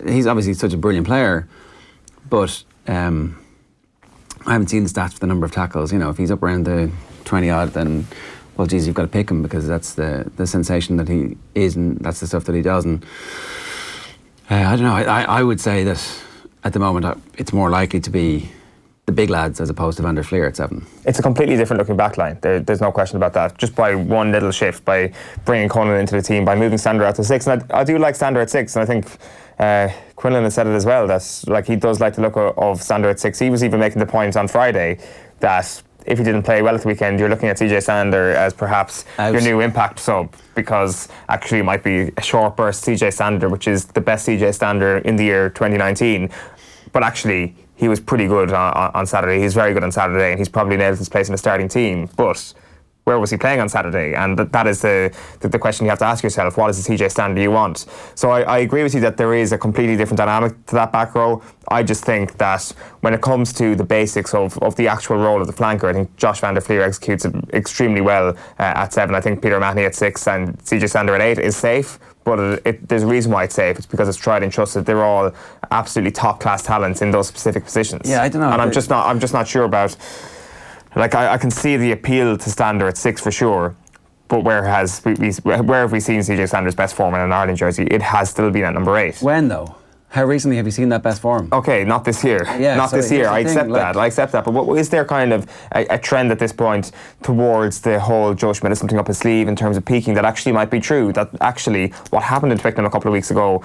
S4: he's obviously such a brilliant player, but I haven't seen the stats for the number of tackles. If he's up around the 20 odd, then, well, geez, you've got to pick him, because that's the sensation that he is, and that's the stuff that he does. And I don't know, I would say that at the moment, it's more likely to be the big lads as opposed to Van der Fleer at 7.
S5: It's a completely different looking backline. There's no question about that. Just by one little shift, by bringing Conan into the team, by moving Standard out to 6. And I do like Standard at 6, and I think Quinlan has said it as well, that like he does like the look of Standard at 6. He was even making the point on Friday that if he didn't play well at the weekend, you're looking at CJ Stander as perhaps your new impact sub, because actually it might be a short burst CJ Stander, which is the best CJ Stander in the year 2019. But actually, he was pretty good on Saturday. He's very good on Saturday, and he's probably nailed his place in the starting team. But where was he playing on Saturday? And that is the question you have to ask yourself. What is the CJ Stander you want? So I agree with you that there is a completely different dynamic to that back row. I just think that when it comes to the basics of the actual role of the flanker, I think Josh Van der Fleer executes it extremely well at 7. I think Peter O'Mahony at 6 and CJ Stander at 8 is safe. But there's a reason why it's safe. It's because it's tried and trusted. They're all absolutely top-class talents in those specific positions.
S4: Yeah, I don't know.
S5: And I'm just not sure about. Like I can see the appeal to Stander at 6 for sure, but where have we seen CJ Stander's best form in an Ireland jersey? It has still been at number 8.
S4: When though? How recently have you seen that best form?
S5: Okay, not this year.
S4: Yeah,
S5: not this year. I accept that. But is there kind of a trend at this point towards the whole Joe Schmidt has something up his sleeve in terms of peaking that actually might be true? That actually what happened in Twickenham a couple of weeks ago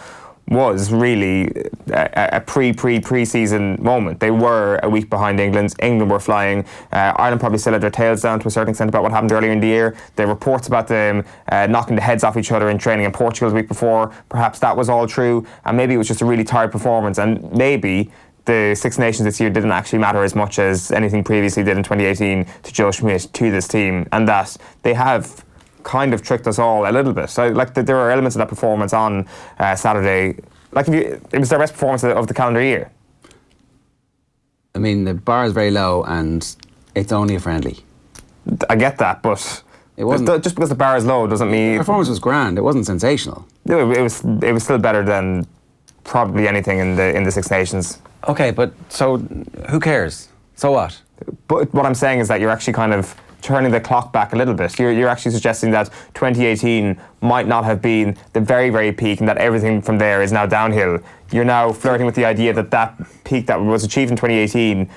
S5: was really a pre-season moment. They were a week behind England. England were flying. Ireland probably still had their tails down to a certain extent about what happened earlier in the year. There were reports about them knocking the heads off each other in training in Portugal the week before. Perhaps that was all true, and maybe it was just a really tired performance, and maybe the Six Nations this year didn't actually matter as much as anything previously did in 2018 to Joe Schmidt, to this team, and that they have kind of tricked us all a little bit. So, like, there are elements of that performance on Saturday. Like, it was their best performance of the calendar year.
S4: I mean, the bar is very low, and it's only a friendly.
S5: I get that, but
S4: it wasn't
S5: just because the bar is low doesn't mean
S4: the performance was grand. It wasn't sensational.
S5: It was still better than probably anything in the Six Nations.
S4: Okay, but so who cares? So what?
S5: But what I'm saying is that you're actually kind of turning the clock back a little bit. You're actually suggesting that 2018 might not have been the very, very peak and that everything from there is now downhill. You're now flirting with the idea that peak that was achieved in 2018,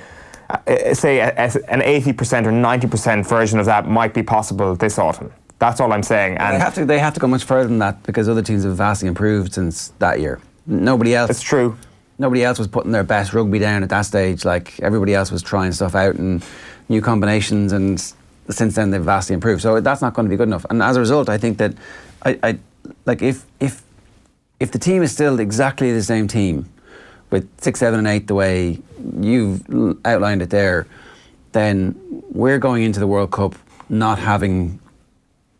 S5: say an 80% or 90% version of that might be possible this autumn. That's all I'm saying. And
S4: they have to go much further than that, because other teams have vastly improved since that year. Nobody else.
S5: It's true.
S4: Nobody else was putting their best rugby down at that stage. Like, everybody else was trying stuff out and new combinations, and since then they've vastly improved. So that's not going to be good enough. And as a result, I think that I like if the team is still exactly the same team with 6, 7 and 8 the way you've outlined it there, then we're going into the World Cup not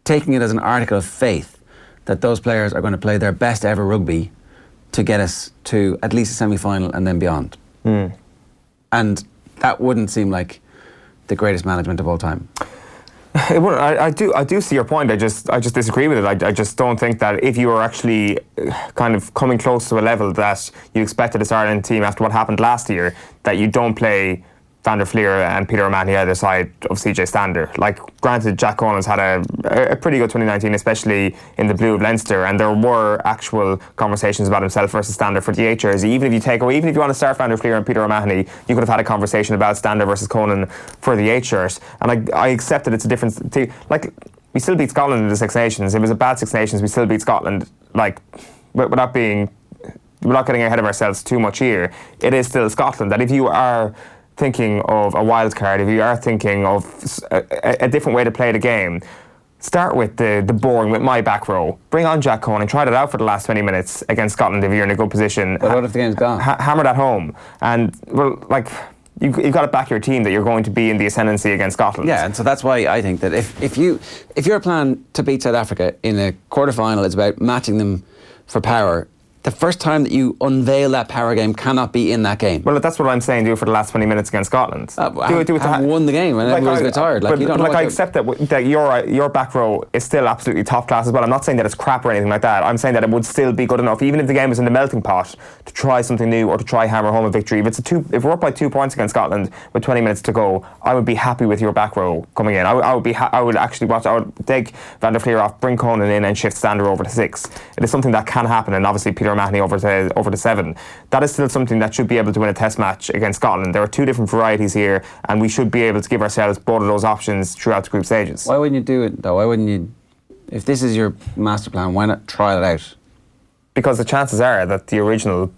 S4: taking it as an article of faith that those players are going to play their best ever rugby to get us to at least a semi-final and then beyond. And that wouldn't seem like the greatest management of all time.
S5: I do see your point. I just disagree with it. I just don't think that if you are actually kind of coming close to a level that you expected this Ireland team after what happened last year, that you don't play Van der Fleer and Peter O'Mahony either side of CJ Stander. Like, granted, Jack Conan's had a pretty good 2019, especially in the blue of Leinster, and there were actual conversations about himself versus Stander for the 8 jersey. Even if you want to start Van der Fleer and Peter O'Mahony, you could have had a conversation about Stander versus Conan for the 8 shirt. And I accept that it's a different team. Like, we still beat Scotland in the Six Nations. It was a bad Six Nations. We still beat Scotland. Like, without getting ahead of ourselves too much here, it is still Scotland. That if you are thinking of a wild card, if you are thinking of a different way to play the game, start with the boring, with my back row. Bring on Jack Conan, try it out for the last 20 minutes against Scotland if you're in a good position.
S4: But what if the game's gone?
S5: Hammer that home. And, well, like, you've got to back your team that you're going to be in the ascendancy against Scotland.
S4: Yeah, and so that's why I think that if your plan to beat South Africa in a quarter-final is about matching them for power, the first time that you unveil that power game cannot be in that game.
S5: Well, that's what I'm saying. Do it for the last 20 minutes against Scotland.
S4: Do it won the game, and everyone's a bit tired.
S5: I accept that your back row is still absolutely top class as well. I'm not saying that it's crap or anything like that. I'm saying that it would still be good enough, even if the game was in the melting pot, to try something new or to try hammer home a victory. If we're up by 2 points against Scotland with 20 minutes to go, I would be happy with your back row coming in. I would take Van der Fleer off, bring Conan in, and shift Stander over to 6. It is something that can happen, and obviously Peter O'Mahony over to 7. That is still something that should be able to win a test match against Scotland. There are two different varieties here, and we should be able to give ourselves both of those options throughout the group stages.
S4: Why wouldn't you do it though? Why wouldn't you, if this is your master plan, why not try it out?
S5: Because the chances are that the original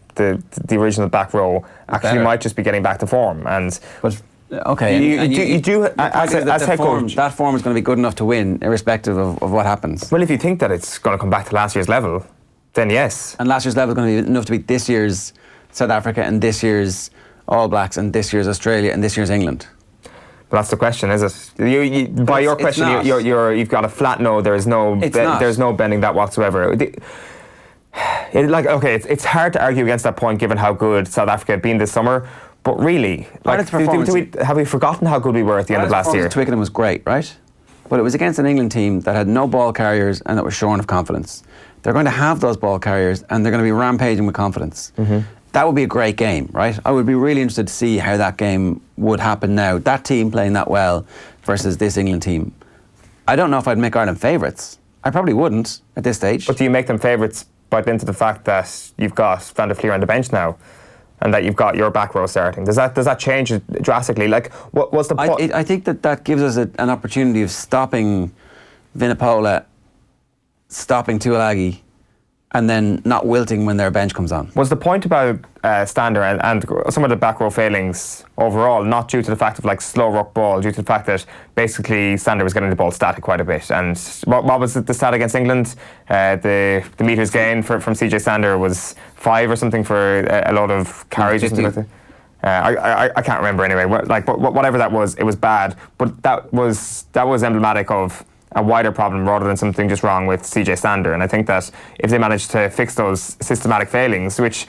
S5: back row actually might just be getting back to form.
S4: But okay, you do as head coach, that form is going to be good enough to win, irrespective of what happens.
S5: Well, if you think that it's going to come back to last year's level, then yes.
S4: And last year's level is going to be enough to beat this year's South Africa and this year's All Blacks and this year's Australia and this year's England.
S5: But that's the question, is it? By your question, you've got a flat no. There's no bending that whatsoever. It's hard to argue against that point given how good South Africa had been this summer. But really, have we forgotten how good we were at the end of last year?
S4: Twickenham was great, right? But it was against an England team that had no ball carriers and that was shorn of confidence. They're going to have those ball carriers and they're going to be rampaging with confidence. Mm-hmm. That would be a great game, right? I would be really interested to see how that game would happen now. That team playing that well versus this England team. I don't know if I'd make Ireland favourites. I probably wouldn't at this stage.
S5: But do you make them favourites by into the fact that you've got Van der Fleer on the bench now? And that you've got your back row starting. Does that change it drastically? Like, what's the point?
S4: I think that gives us an opportunity of stopping Vinipola, stopping Tuilagi, and then not wilting when their bench comes on.
S5: Was the point about Stander and some of the back row failings overall not due to the fact of like slow ruck ball, due to the fact that basically Stander was getting the ball static quite a bit? And what was the stat against England? The metres gain from CJ Stander was 5 or something for a lot of carries or something like that. I can't remember anyway. But whatever that was, it was bad. But that was emblematic of a wider problem rather than something just wrong with CJ Stander. And I think that if they managed to fix those systematic failings, which,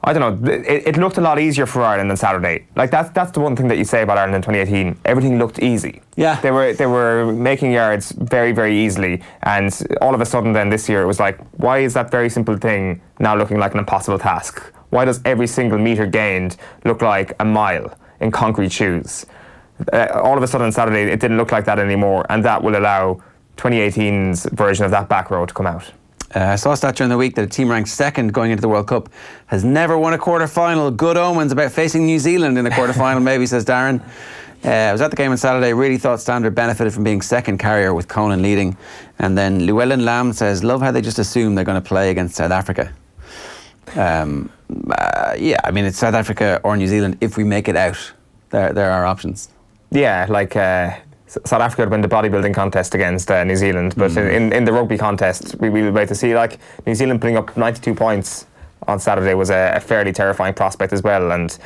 S5: I don't know, it looked a lot easier for Ireland than Saturday. Like, that's the one thing that you say about Ireland in 2018. Everything looked easy.
S4: Yeah.
S5: They were making yards very, very easily. And all of a sudden then this year it was like, why is that very simple thing now looking like an impossible task? Why does every single metre gained look like a mile in concrete shoes? All of a sudden on Saturday it didn't look like that anymore, and that will allow 2018's version of that back row to come out.
S4: I saw a stat during the week that a team ranked second going into the World Cup has never won a quarter-final. Good omens about facing New Zealand in the quarter-final, maybe, says Darren. I was at the game on Saturday, really thought Standard benefited from being second carrier with Conan leading. And then Llewellyn Lamb says, love how they just assume they're going to play against South Africa. Yeah, I mean, it's South Africa or New Zealand. If we make it out, there are options.
S5: Yeah, like South Africa would win the bodybuilding contest against New Zealand, but in the rugby contest, we will wait to see. Like, New Zealand putting up 92 points on Saturday was a fairly terrifying prospect as well. And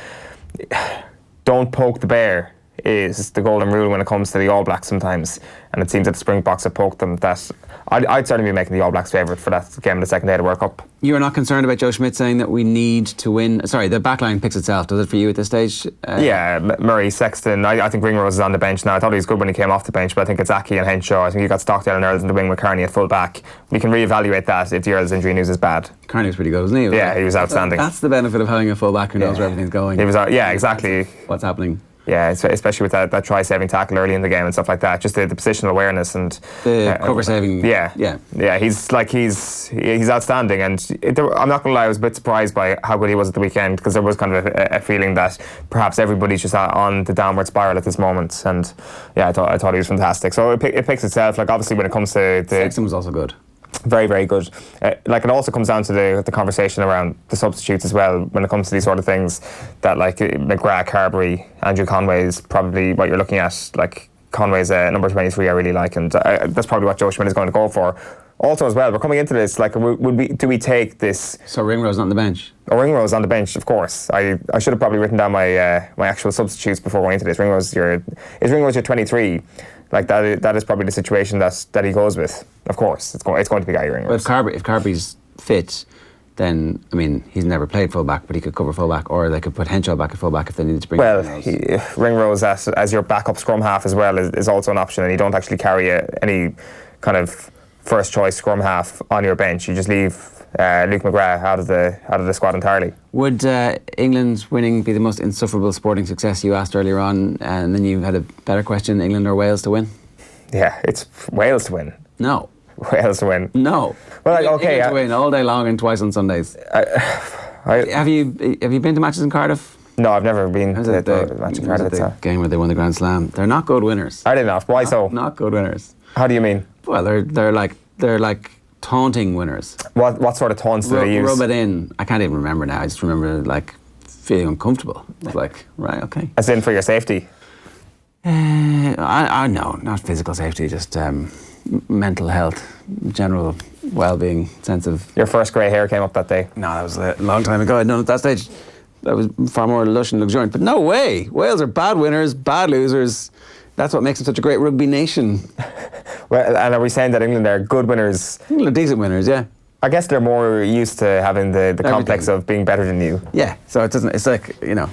S5: don't poke the bear is the golden rule when it comes to the All Blacks sometimes. And it seems that the Springboks have poked them. That I'd certainly be making the All Blacks favourite for that game in the second day of the World Cup.
S4: You are not concerned about Joe Schmidt saying that we need to win? Sorry, the backline picks itself, does it for you at this stage?
S5: Yeah, Murray, Sexton. I think Ringrose is on the bench now. I thought he was good when he came off the bench, but I think it's Aki and Henshaw. I think you got Stockdale and Earls in the wing with Kearney at full back. We can reevaluate that if the Earls injury news is bad.
S4: Kearney was pretty good, wasn't he?
S5: Yeah, he was outstanding.
S4: That's the benefit of having a full back who knows where everything's going.
S5: He was, yeah, exactly.
S4: What's happening.
S5: Yeah, especially with that try-saving tackle early in the game and stuff like that. Just the positional awareness and
S4: the cover-saving.
S5: Yeah. He's outstanding, and I'm not going to lie, I was a bit surprised by how good he was at the weekend, because there was kind of a feeling that perhaps everybody's just on the downward spiral at this moment. And yeah, I thought he was fantastic. So it picks itself. Like, obviously, when it comes to
S4: Sexton was also good.
S5: Very, very good. Like, it also comes down to the conversation around the substitutes as well when it comes to these sort of things, that like McGrath, Carberry, Andrew Conway is probably what you're looking at. Like, Conway's number 23 I really like, and that's probably what Joe Schmidt is going to go for. Also as well, we're coming into this, like, do we take this...
S4: So Ringrose on the bench?
S5: Oh, Ringrose on the bench, of course. I should have probably written down my my actual substitutes before going into this. Ringrose your 23. Like, that is probably the situation that he goes with. Of course, it's going to be Gary Ringrose.
S4: But if Carberry's fit, then, I mean, he's never played fullback, but he could cover fullback, or they could put Henshaw back at fullback if they needed to bring
S5: Ringrose as your backup scrum half as well is also an option, and you don't actually carry any kind of first choice scrum half on your bench. You just leave Luke McGrath out of the squad entirely.
S4: Would England's winning be the most insufferable sporting success? You asked earlier on, and then you had a better question: England or Wales to win?
S5: Yeah, it's Wales to win.
S4: No.
S5: Wales to win.
S4: No.
S5: Well, okay.
S4: England to win all day long and twice on Sundays. Have you been to matches in Cardiff?
S5: No, I've never been to the match in Cardiff.
S4: The game where they won the Grand Slam. They're not good winners.
S5: Are they not? Why so?
S4: Not good winners.
S5: How do you mean?
S4: Well, they're like taunting winners.
S5: What sort of taunts do they use?
S4: Rub it in. I can't even remember now. I just remember like feeling uncomfortable. It's like, right, okay.
S5: As in for your safety?
S4: I no, not physical safety, just mental health, general well-being, sense of...
S5: Your first grey hair came up that day?
S4: No, that was a long time ago. I'd known at that stage that was far more lush and luxuriant. But no way! Wales are bad winners, bad losers. That's what makes them such a great rugby nation.
S5: Well, and are we saying that England are good winners?
S4: England are decent winners, yeah.
S5: I guess they're more used to having the complex of being better than you.
S4: Yeah, so it's like, you know,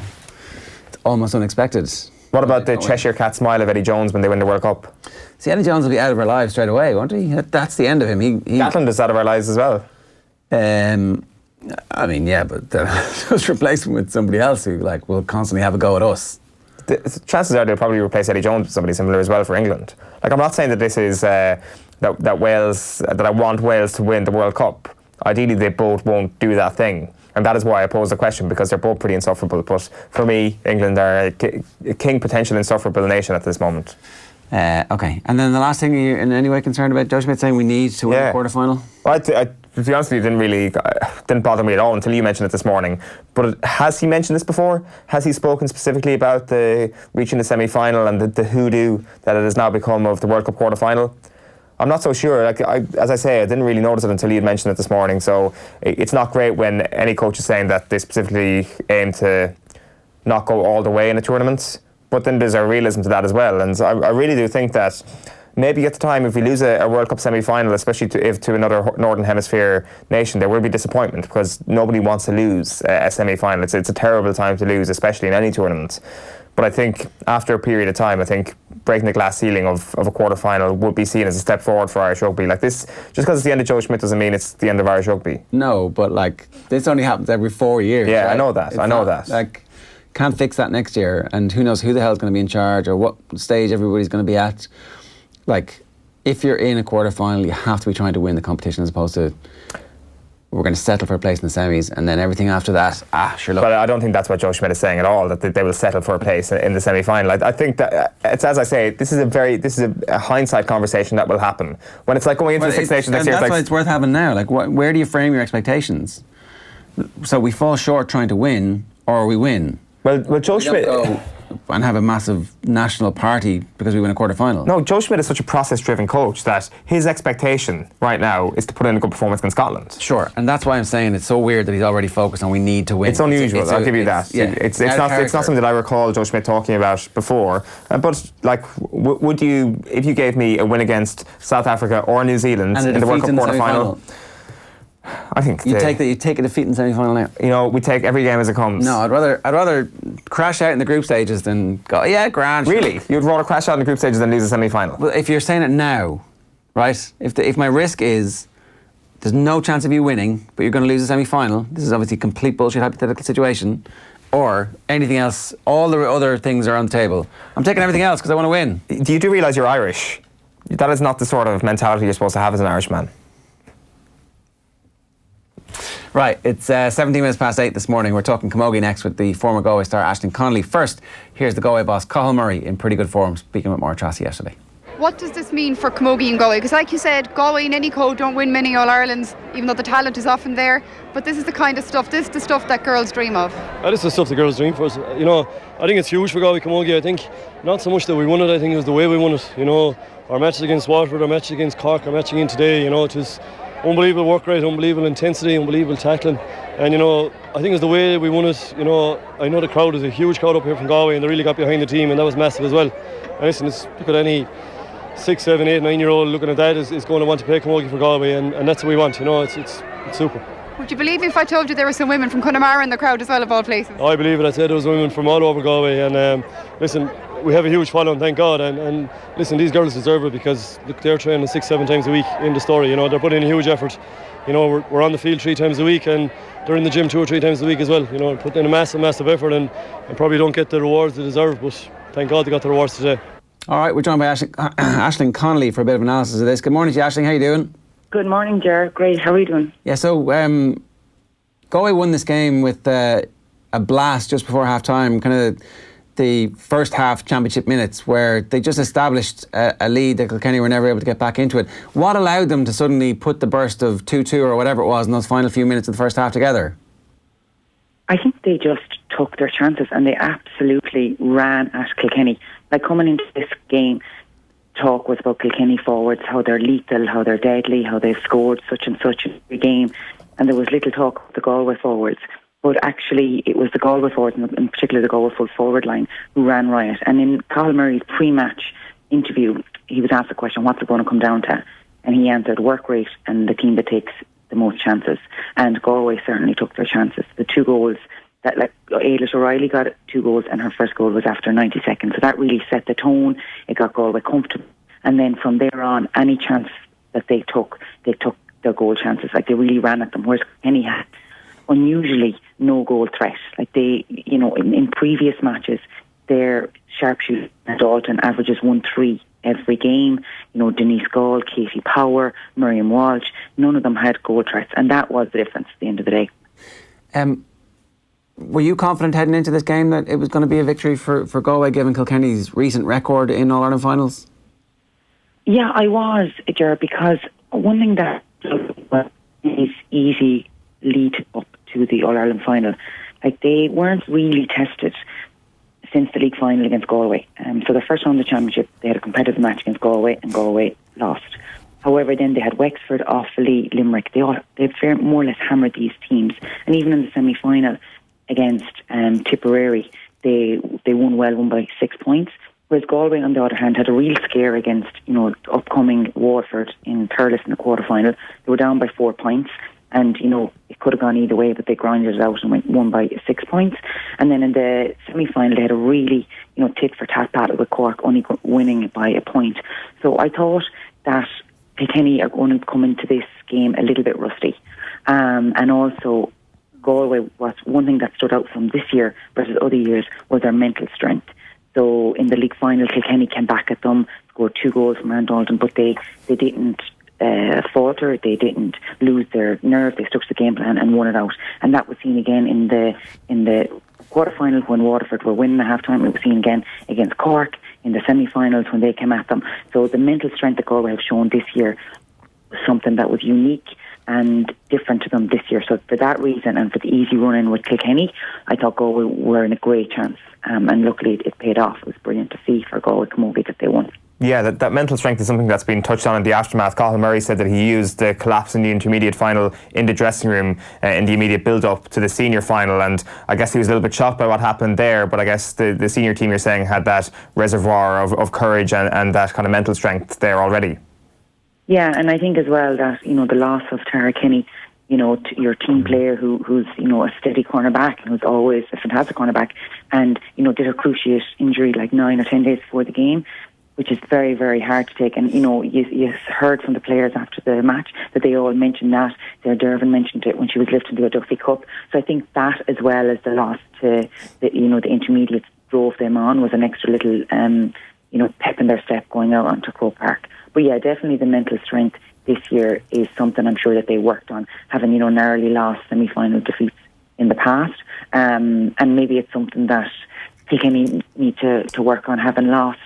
S4: it's almost unexpected.
S5: What about the Cheshire Cat smile of Eddie Jones when they win the World Cup?
S4: See, Eddie Jones will be out of our lives straight away, won't he? That's the end of him.
S5: Gatland is out of our lives as well.
S4: I mean, yeah, but just replace him with somebody else who will constantly have a go at us.
S5: The chances are they'll probably replace Eddie Jones with somebody similar as well for England. Like, I'm not saying that this is that I want Wales to win the World Cup. Ideally, they both won't do that thing. And that is why I pose the question, because they're both pretty insufferable. But for me, England are a king potential insufferable nation at this moment.
S4: Okay. And then the last thing, are you in any way concerned about Joe Schmidt saying we need to win the quarter-final?
S5: Well, to be honest with you, didn't bother me at all until you mentioned it this morning. But has he mentioned this before? Has he spoken specifically about reaching the semi-final and the hoodoo that it has now become of the World Cup quarter-final? I'm not so sure. As I say, I didn't really notice it until you had mentioned it this morning. So it's not great when any coach is saying that they specifically aim to not go all the way in a tournament. But then there's a realism to that as well. And I really do think that maybe at the time, if we lose a World Cup semi-final, especially to another Northern Hemisphere nation, there will be disappointment because nobody wants to lose a semi-final. It's a terrible time to lose, especially in any tournament. But I think after a period of time, I think breaking the glass ceiling of a quarter-final would be seen as a step forward for Irish rugby. Like this, just because it's the end of Joe Schmidt doesn't mean it's the end of Irish rugby.
S4: No, but this only happens every 4 years.
S5: Yeah,
S4: right?
S5: I know that.
S4: Can't fix that next year, and who knows who the hell is going to be in charge or what stage everybody's going to be at. If you're in a quarter-final, you have to be trying to win the competition as opposed to we're going to settle for a place in the semis, and then everything after that, sure luck.
S5: But I don't think that's what Joe Schmidt is saying at all, that they will settle for a place in the semi-final. I think that, it's as I say, this is a hindsight conversation that will happen. When it's like going into the Six Nations next year.
S4: That's why it's worth having now. Where do you frame your expectations? So we fall short trying to win, or we win.
S5: Well, Joe Schmidt...
S4: go and have a massive national party because we win a quarter-final.
S5: No, Joe Schmidt is such a process-driven coach that his expectation right now is to put in a good performance against Scotland.
S4: Sure, and that's why I'm saying it's so weird that he's already focused on we need to win.
S5: It's unusual, I'll give you that.
S4: Yeah,
S5: it's not something that I recall Joe Schmidt talking about before. But would you, if you gave me a win against South Africa or New Zealand in the World Cup quarter-final, I think
S4: you take a defeat in the semi-final now.
S5: You know, we take every game as it comes.
S4: No, I'd rather crash out in the group stages than go. Yeah, grand.
S5: Really, you'd rather crash out in the group stages than lose a semi-final?
S4: Well, if you're saying it now, right? If my risk is there's no chance of you winning, but you're going to lose a semi-final. This is obviously a complete bullshit hypothetical situation. Or anything else, all the other things are on the table. I'm taking everything else because I want to win.
S5: Do you realise you're Irish? That is not the sort of mentality you're supposed to have as an Irishman.
S4: Right, it's 17 minutes past 8 this morning. We're talking Camogie next with the former Galway star Aislinn Connolly. First, here's the Galway boss, Cathal Murray, in pretty good form, speaking with Maura Tracy yesterday.
S7: What does this mean for Camogie and Galway? Because like you said, Galway in any code don't win many All-Irelands, even though the talent is often there. But this is the kind of stuff, this is the stuff that girls dream of.
S11: This is the stuff the girls dream for us. You know, I think it's huge for Galway Camogie. I think not so much that we won it, I think it was the way we won it. You know, our matches against Waterford, our matches against Cork, our match again today, you know, it was unbelievable work rate, unbelievable intensity, unbelievable tackling. And, you know, I think it was the way we won it. You know, I know the crowd is a huge crowd up here from Galway and they really got behind the team and that was massive as well. And listen, look at any 6, 7, 8, 9-year-old looking at that is going to want to play Camogie for Galway and that's what we want, you know, it's super.
S7: Would you believe if I told you there were some women from Connemara in the crowd as well, of all places?
S11: I believe it. I said there was women from all over Galway and listen, we have a huge following, thank God, and listen, these girls deserve it because look, they're training 6, 7 times a week in the story, you know, they're putting in a huge effort. You know, we're on the field 3 times a week and they're in the gym 2 or 3 times a week as well, you know, putting in a massive effort and probably don't get the rewards they deserve, but thank God they got the rewards today.
S4: All right, we're joined by Aislinn Connolly for a bit of analysis of this. Good morning to you, Aisling. How are you doing?
S12: Good morning, Ger. Great. How are you doing?
S4: Yeah, so Galway won this game with a blast just before half-time, kind of the first half championship minutes, where they just established a lead that Kilkenny were never able to get back into it. What allowed them to suddenly put the burst of 2-2 or whatever it was in those final few minutes of the first half together?
S12: I think they just took their chances and they absolutely ran at Kilkenny. Like, coming into this game, talk was about Kilkenny forwards, how they're lethal, how they're deadly, how they've scored such and such in the game, and there was little talk of the Galway forwards. But actually, it was the Galway forwards, and in particular the Galway full forward line, who ran riot. And in Cathal Murray's pre-match interview, he was asked the question, what's it going to come down to? And he answered, work rate and the team that takes the most chances. And Galway certainly took their chances. The 2 goals, that, like, Ailish O'Reilly got 2 goals, and her first goal was after 90 seconds. So that really set the tone. It got Galway comfortable. And then from there on, any chance that they took their goal chances. Like, they really ran at them. Whereas Kenny had unusually no goal threat. Like, they, in previous matches, their sharpshooter and Dalton averages 1-3 every game. Denise Gall, Katie Power, Miriam Walsh, none of them had goal threats, and that was the difference at the end of the day.
S4: Were you confident heading into this game that it was going to be a victory for Galway, given Kilkenny's recent record in All-Ireland finals?
S12: Yeah, I was, Ger, because one thing that is easy lead up to the All-Ireland final, like, they weren't really tested since the league final against Galway. So the first round of the championship, they had a competitive match against Galway, and Galway lost. However, then they had Wexford, Offaly, Limerick. They more or less hammered these teams. And even in the semi-final against Tipperary, they won by 6 points. Whereas Galway, on the other hand, had a real scare against, upcoming Waterford in Thurles in the quarter-final. They were down by 4 points. And, it could have gone either way, but they grinded it out and won by 6 points. And then in the semi-final, they had a really, tit-for-tat battle with Cork, only winning by a point. So I thought that Kilkenny are going to come into this game a little bit rusty. And also, Galway, was one thing that stood out from this year versus other years was their mental strength. So in the league final, Kilkenny came back at them, scored 2 goals from Dalton, but they didn't falter, they didn't lose their nerve, they stuck to the game plan and won it out. And that was seen again in the quarterfinals when Waterford were winning at half-time. It was seen again against Cork in the semi-finals when they came at them. So the mental strength that Galway have shown this year was something that was unique and different to them this year. So for that reason, and for the easy run-in with Kilkenny, I thought Galway were in a great chance. And luckily it paid off. It was brilliant to see for Galway Camogie that they won.
S5: Yeah, that mental strength is something that's been touched on in the aftermath. Cathal Murray said that he used the collapse in the intermediate final in the dressing room in the immediate build-up to the senior final, and I guess he was a little bit shocked by what happened there, but I guess the senior team, you're saying, had that reservoir of courage and that kind of mental strength there already.
S12: Yeah, and I think as well that, the loss of Tara Kenny, your team player who's, a steady cornerback and who's always a fantastic cornerback, and, did a cruciate injury like 9 or 10 days before the game, which is very, very hard to take. And, you heard from the players after the match that they all mentioned that. Sarah Dervin mentioned it when she was lifting the Duffy Cup. So I think that, as well as the loss to the intermediates, drove them on, was an extra little, pep in their step going out onto Croke Park. But yeah, definitely the mental strength this year is something I'm sure that they worked on, having, narrowly lost semi-final defeats in the past. And maybe it's something that Kilkenny need to work on, having lost,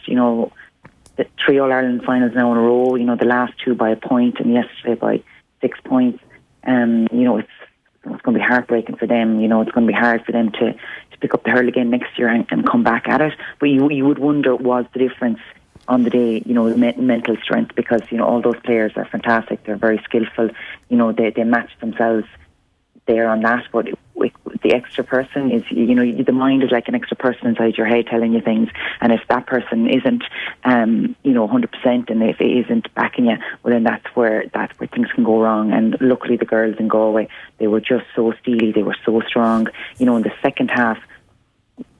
S12: the 3 All-Ireland finals now in a row, the last 2 by a point and yesterday by 6 points. It's going to be heartbreaking for them. It's going to be hard for them to pick up the hurl again next year and come back at it. But you would wonder, was the difference on the day, the mental strength, because, all those players are fantastic. They're very skillful. They match themselves there on that, but the extra person is, the mind is like an extra person inside your head telling you things, and if that person isn't 100%, and if it isn't backing you, well, then that's where things can go wrong. And luckily the girls in Galway, they were just so steely, they were so strong. In the second half,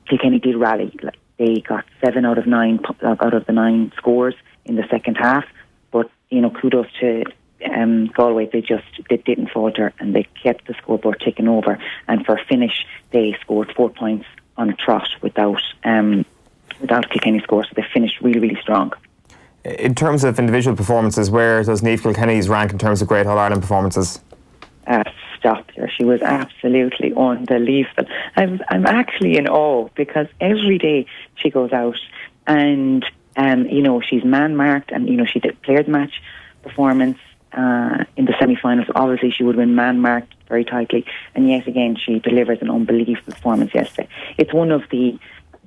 S12: Kilkenny did rally. Like, they got 7 out of the 9 scores in the second half, but kudos to Galway. They didn't falter, and they kept the scoreboard ticking over. And for a finish, they scored 4 points on a trot without without Kilkenny score, so they finished really, really strong.
S5: In terms of individual performances, where does Niamh Kilkenny's rank in terms of Great All-Ireland performances?
S12: Stop there. She was absolutely unbelievable. I'm actually in awe because every day she goes out and she's man-marked, and she did player match performance in the semi-finals. Obviously she would win man-marked very tightly, and yet again she delivers an unbelievable performance yesterday. It's one of the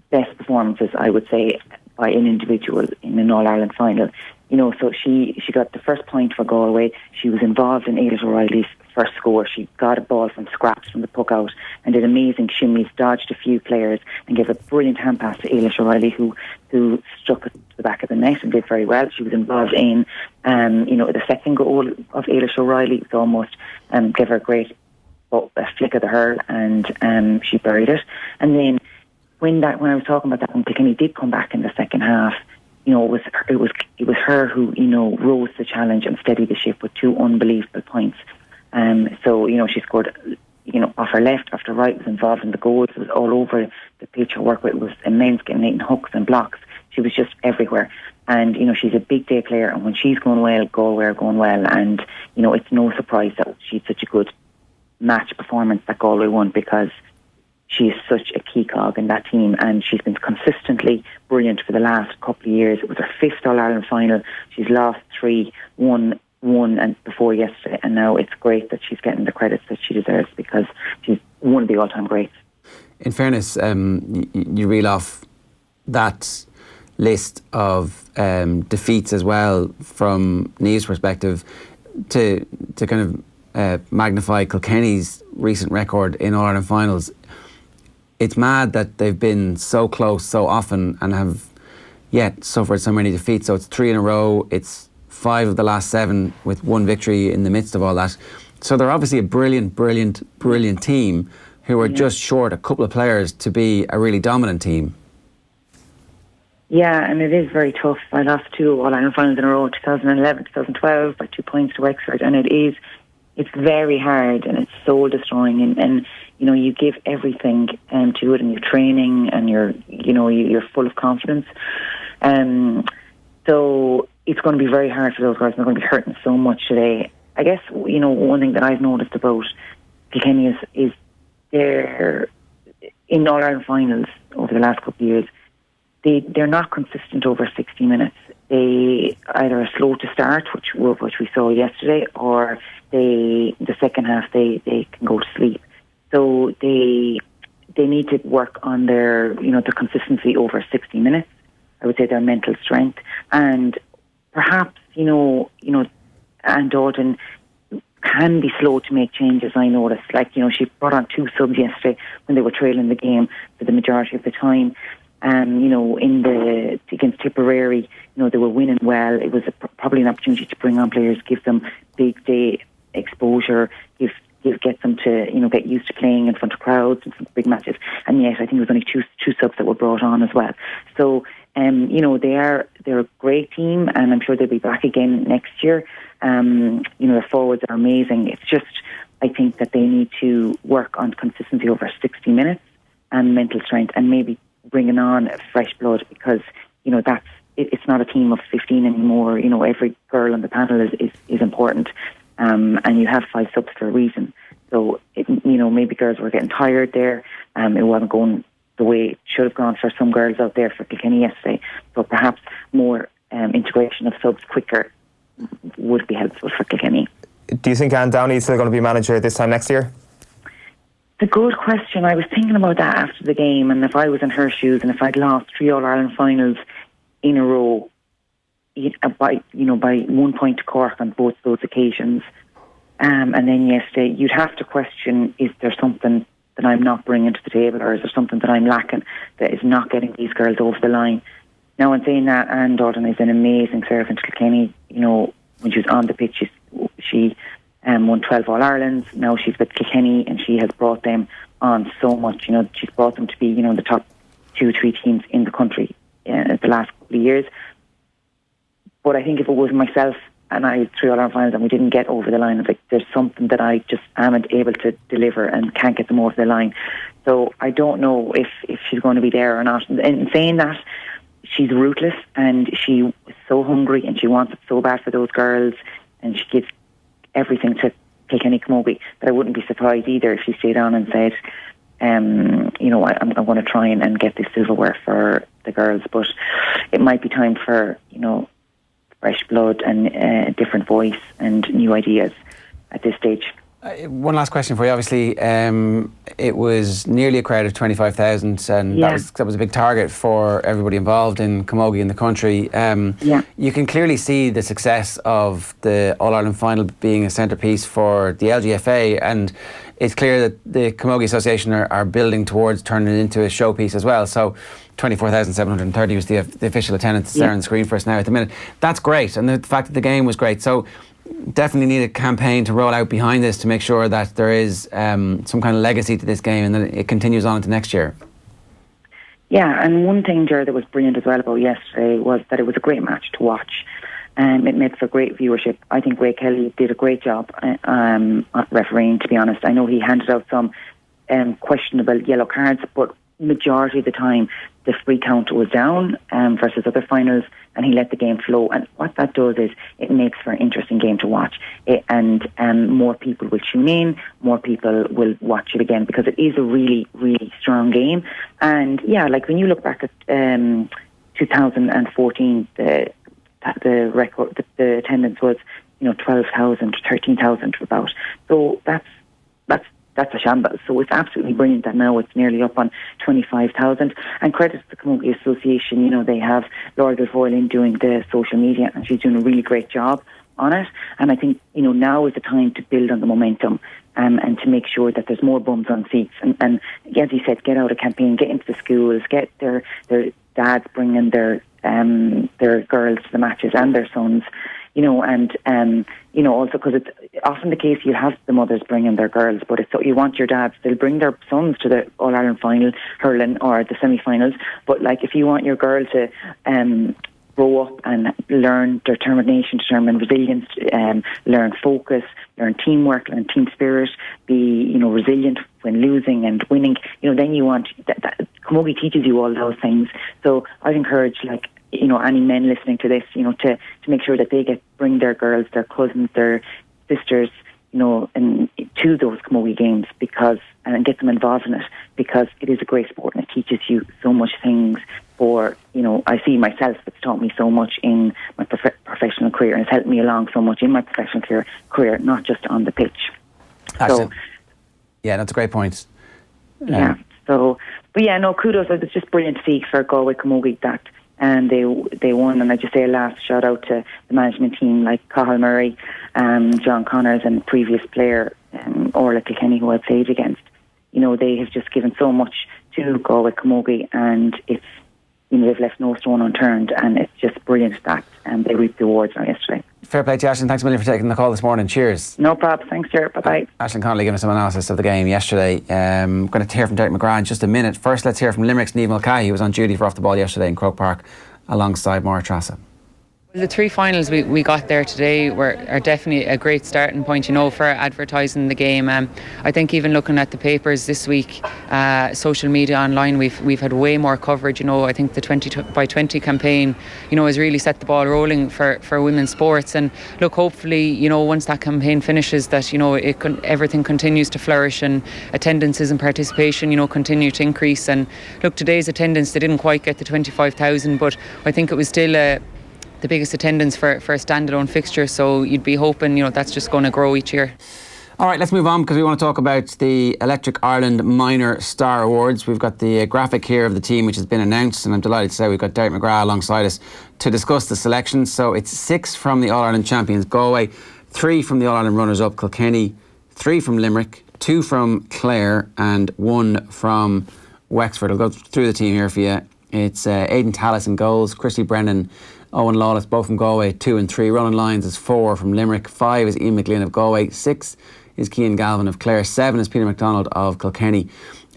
S12: best performances, I would say, by an individual in an All-Ireland final. So she got the first point for Galway. She was involved in Aislinn O'Reilly's first score. She got a ball from scraps from the puck out and did amazing shimmies, dodged a few players and gave a brilliant hand pass to Aislinn O'Reilly, who struck it to the back of the net and did very well. She was involved in the second goal of Aislinn O'Reilly. It was almost gave her a great a flick of the hurl, and she buried it. And then when I was talking about that, when Kilkenny did come back in the second half, it was her who rose the challenge and steadied the ship with 2 unbelievable points. So she scored off her left, off her right, was involved in the goals. It was all over the pitch. Her work rate was immense, getting hooks and blocks. She was just everywhere. And she's a big day player, and when she's going well, Galway are going well. And it's no surprise that she's such a good match performance that Galway won, because she's such a key cog in that team, and she's been consistently brilliant for the last couple of years. It was her 5th All-Ireland final. She's lost 3, won and before yesterday, and now it's great that she's getting the credits that she deserves, because she's one of the all-time greats.
S4: In fairness, you reel off that list of defeats as well from Niamh's perspective to kind of magnify Kilkenny's recent record in All-Ireland finals. It's mad that they've been so close so often and have yet suffered so many defeats. So it's 3 in a row. It's 5 of the last 7 with 1 victory in the midst of all that. So they're obviously a brilliant team who are just short a couple of players to be a really dominant team.
S12: Yeah, and it is very tough. I lost 2 All-Ireland finals in a row, 2011, 2012, by 2 points to Wexford, and it's very hard and it's soul destroying, and you give everything to it, and your training, and you're full of confidence. So it's going to be very hard for those guys. They're going to be hurting so much today. I guess one thing that I've noticed about Kilkenny is they're in All-Ireland finals over the last couple of years. They're not consistent over 60 minutes. They either are slow to start, which we saw yesterday, or the second half they can go to sleep. So they need to work on their the consistency over 60 minutes. I would say their mental strength, and perhaps Anne Dalton can be slow to make changes. I noticed, she brought on 2 subs yesterday when they were trailing the game for the majority of the time. Against Tipperary, they were winning well. It was probably an opportunity to bring on players, give them big day exposure, get them to get used to playing in front of crowds and some big matches. And yet, I think it was only two subs that were brought on as well. So they're a great team, and I'm sure they'll be back again next year. Their forwards are amazing. It's just, I think that they need to work on consistency over 60 minutes and mental strength, and maybe bringing on fresh blood, because it's not a team of 15 anymore. Every girl on the panel is important, and you have 5 subs for a reason. So maybe girls were getting tired there. It wasn't going the way it should have gone for some girls out there for Kilkenny yesterday. So perhaps more integration of subs quicker would be helpful for Kilkenny.
S5: Do you think Anne Downey is still going to be manager this time next year?
S12: It's a good question. I was thinking about that after the game, and if I was in her shoes, and if I'd lost 3 All-Ireland finals in a row, by 1 point to Cork on both those occasions, and then yesterday, you'd have to question: is there something that I'm not bringing to the table, or is there something that I'm lacking that is not getting these girls over the line? Now, in saying that, Anne Dalton is an amazing servant to Kilkenny. When she was on the pitch, she won 12 All-Irelands. Now she's with Kilkenny, and she has brought them on so much. She's brought them to be, the top 2-3 teams in the country the last couple of years. But I think if it was myself and I had 3 All-Ireland finals and we didn't get over the line. I was like, there's something that I just amn't able to deliver and can't get them over the line. So I don't know if she's going to be there or not. And in saying that, she's ruthless and she is so hungry and she wants it so bad for those girls, and she gives everything to Kilkenny Camogie, that I wouldn't be surprised either if she stayed on and said, I'm going to try and get this silverware for the girls. But it might be time for, fresh blood and a different voice and new ideas at this stage.
S4: One last question for you. Obviously, it was nearly a crowd of 25,000, and that was a big target for everybody involved in camogie in the country. You can clearly see the success of the All-Ireland final being a centrepiece for the LGFA, and it's clear that the Camogie Association are building towards turning it into a showpiece as well. So 24,730 was the official attendance there on the screen for us now at the minute. That's great, and the fact that the game was great. So definitely need a campaign to roll out behind this to make sure that there is some kind of legacy to this game and that it continues on into next year.
S12: Yeah, and one thing, Ger, that was brilliant as well about yesterday was that it was a great match to watch. It made for great viewership. I think Ray Kelly did a great job refereeing, to be honest. I know he handed out some questionable yellow cards, but majority of the time the free count was down versus other finals, and he let the game flow. And what that does is it makes for an interesting game to watch, and more people will tune in, more people will watch it again, because it is a really, really strong game. And yeah, like when you look back at 2014, the record, the attendance was 12,000, 13,000 about. So that's a shambles. So it's absolutely brilliant that now it's nearly up on 25,000. And credit to the Camogie Association, they have Laura Gilroy doing the social media, and she's doing a really great job on it. And I think, now is the time to build on the momentum and to make sure that there's more bums on seats. And as you said, get out a campaign, get into the schools, get their dads bringing their girls to the matches and their sons, also because it's often the case you have the mothers bringing their girls, but it's so you want your dads, they'll bring their sons to the All-Ireland final hurling or the semi-finals, but like if you want your girl to grow up and learn determination, determine resilience, learn focus, learn teamwork, learn team spirit, be resilient when losing and winning, then you want that Camogie teaches you all those things. So I'd encourage any men listening to this, to make sure that they bring their girls, their cousins, their sisters, and to those Camogie games, and get them involved in it, because it is a great sport and it teaches you so much things for, I see myself, it's taught me so much in my professional career, and it's helped me along so much in my professional career, not just on the pitch.
S4: Actually, yeah, that's a great point.
S12: Kudos. It was just brilliant to see for Galway Camogie that and they won. And I just say a last shout out to the management team like Cathal Murray, John Connors, and previous player Orla Kilkenny, who I played against. They have just given so much to Galway Camogie, and it's they've left no stone unturned, and it's just brilliant that they reaped the awards now yesterday.
S4: Fair play to Aislinn. Thanks a million for taking the call this morning. Cheers.
S12: No problem. Thanks, Jared. Bye-bye.
S4: Aislinn Connolly giving us some analysis of the game yesterday. Going to hear from Derek McGrath in just a minute. First, let's hear from Limerick's Niamh Mulcahy, who was on duty for Off the Ball yesterday in Croke Park alongside Maura Trassa.
S13: The 3 finals we got there today are definitely a great starting point, for advertising the game. I think even looking at the papers this week, social media online, we've had way more coverage. I think the 20 by 20 campaign, has really set the ball rolling for women's sports. And look, hopefully, once that campaign finishes, that everything continues to flourish and attendances and participation, continue to increase. And look, today's attendance, they didn't quite get the 25,000, but I think it was still the biggest attendance for a standalone fixture, so you'd be hoping that's just going to grow each year.
S4: All right, let's move on, because we want to talk about the Electric Ireland Minor Star Awards. We've got the graphic here of the team which has been announced, and I'm delighted to say we've got Derek McGrath alongside us to discuss the selections. So it's 6 from the All-Ireland champions Galway, 3 from the All-Ireland runners-up Kilkenny, 3 from Limerick, 2 from Clare, and 1 from Wexford. I'll go through the team here for you. It's Aidan Tallis in goals, Christy Brennan, Owen Lawless, both from Galway, 2 and 3. Ronan Lyons is 4 from Limerick. 5 is Ian McGlynn of Galway. 6 is Cian Galvin of Clare. 7 is Peter MacDonald of Kilkenny.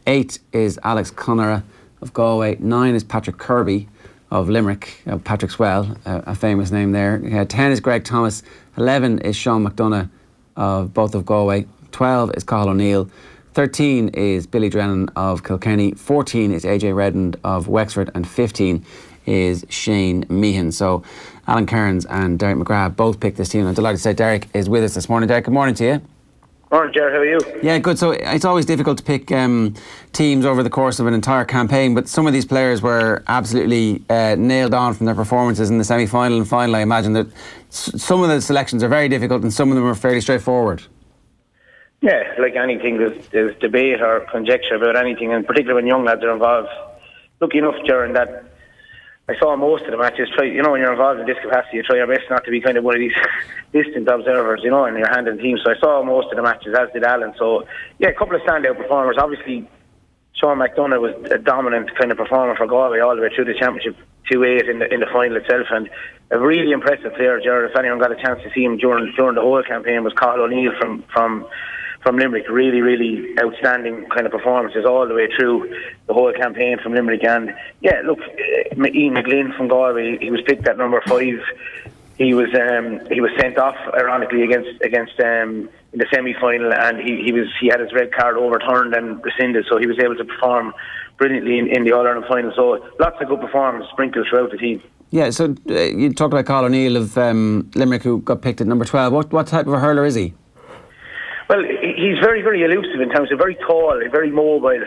S4: 8 is Alex Conara of Galway. 9 is Patrick Kirby of Limerick, Patrick Swell, a famous name there. 10 is Greg Thomas, 11 is Sean McDonough of both of Galway, 12 is Cathal O'Neill, 13 is Billy Drennan of Kilkenny, 14 is AJ Redmond of Wexford, and 15 is Shane Meehan. So Alan Cairns and Derek McGrath both picked this team. I'm delighted to say Derek is with us this morning. Derek, good morning to you.
S14: Morning, Jared. How are you?
S4: Yeah, good. So it's always difficult to pick teams over the course of an entire campaign, but some of these players were absolutely nailed on from their performances in the semi-final and final. I imagine that some of the selections are very difficult and some of them are fairly straightforward.
S14: Yeah, like anything, there's debate or conjecture about anything, and particularly when young lads are involved. Lucky enough, Jared, that I saw most of the matches. When you're involved in this capacity, you try your best not to be kind of one of these distant observers, in your hand in the team. So I saw most of the matches, as did Alan. So, yeah, a couple of standout performers. Obviously, Sean McDonough was a dominant kind of performer for Galway all the way through the championship 2-8 in the final itself. And a really impressive player, Jared. If anyone got a chance to see him during the whole campaign, was Cathal O'Neill from Limerick. Really, really outstanding kind of performances all the way through the whole campaign from Limerick. And yeah, look, Ian McGlynn from Galway, he was picked at number 5. He was sent off ironically against in the semi-final, and he had his red card overturned and rescinded, so he was able to perform brilliantly in the All-Ireland final. So lots of good performances sprinkled throughout the team. Yeah, so
S4: you talked about Cathal O'Neill of Limerick, who got picked at number 12. What type of a hurler is he?
S14: Well, he's very, very elusive in terms of very tall, very mobile,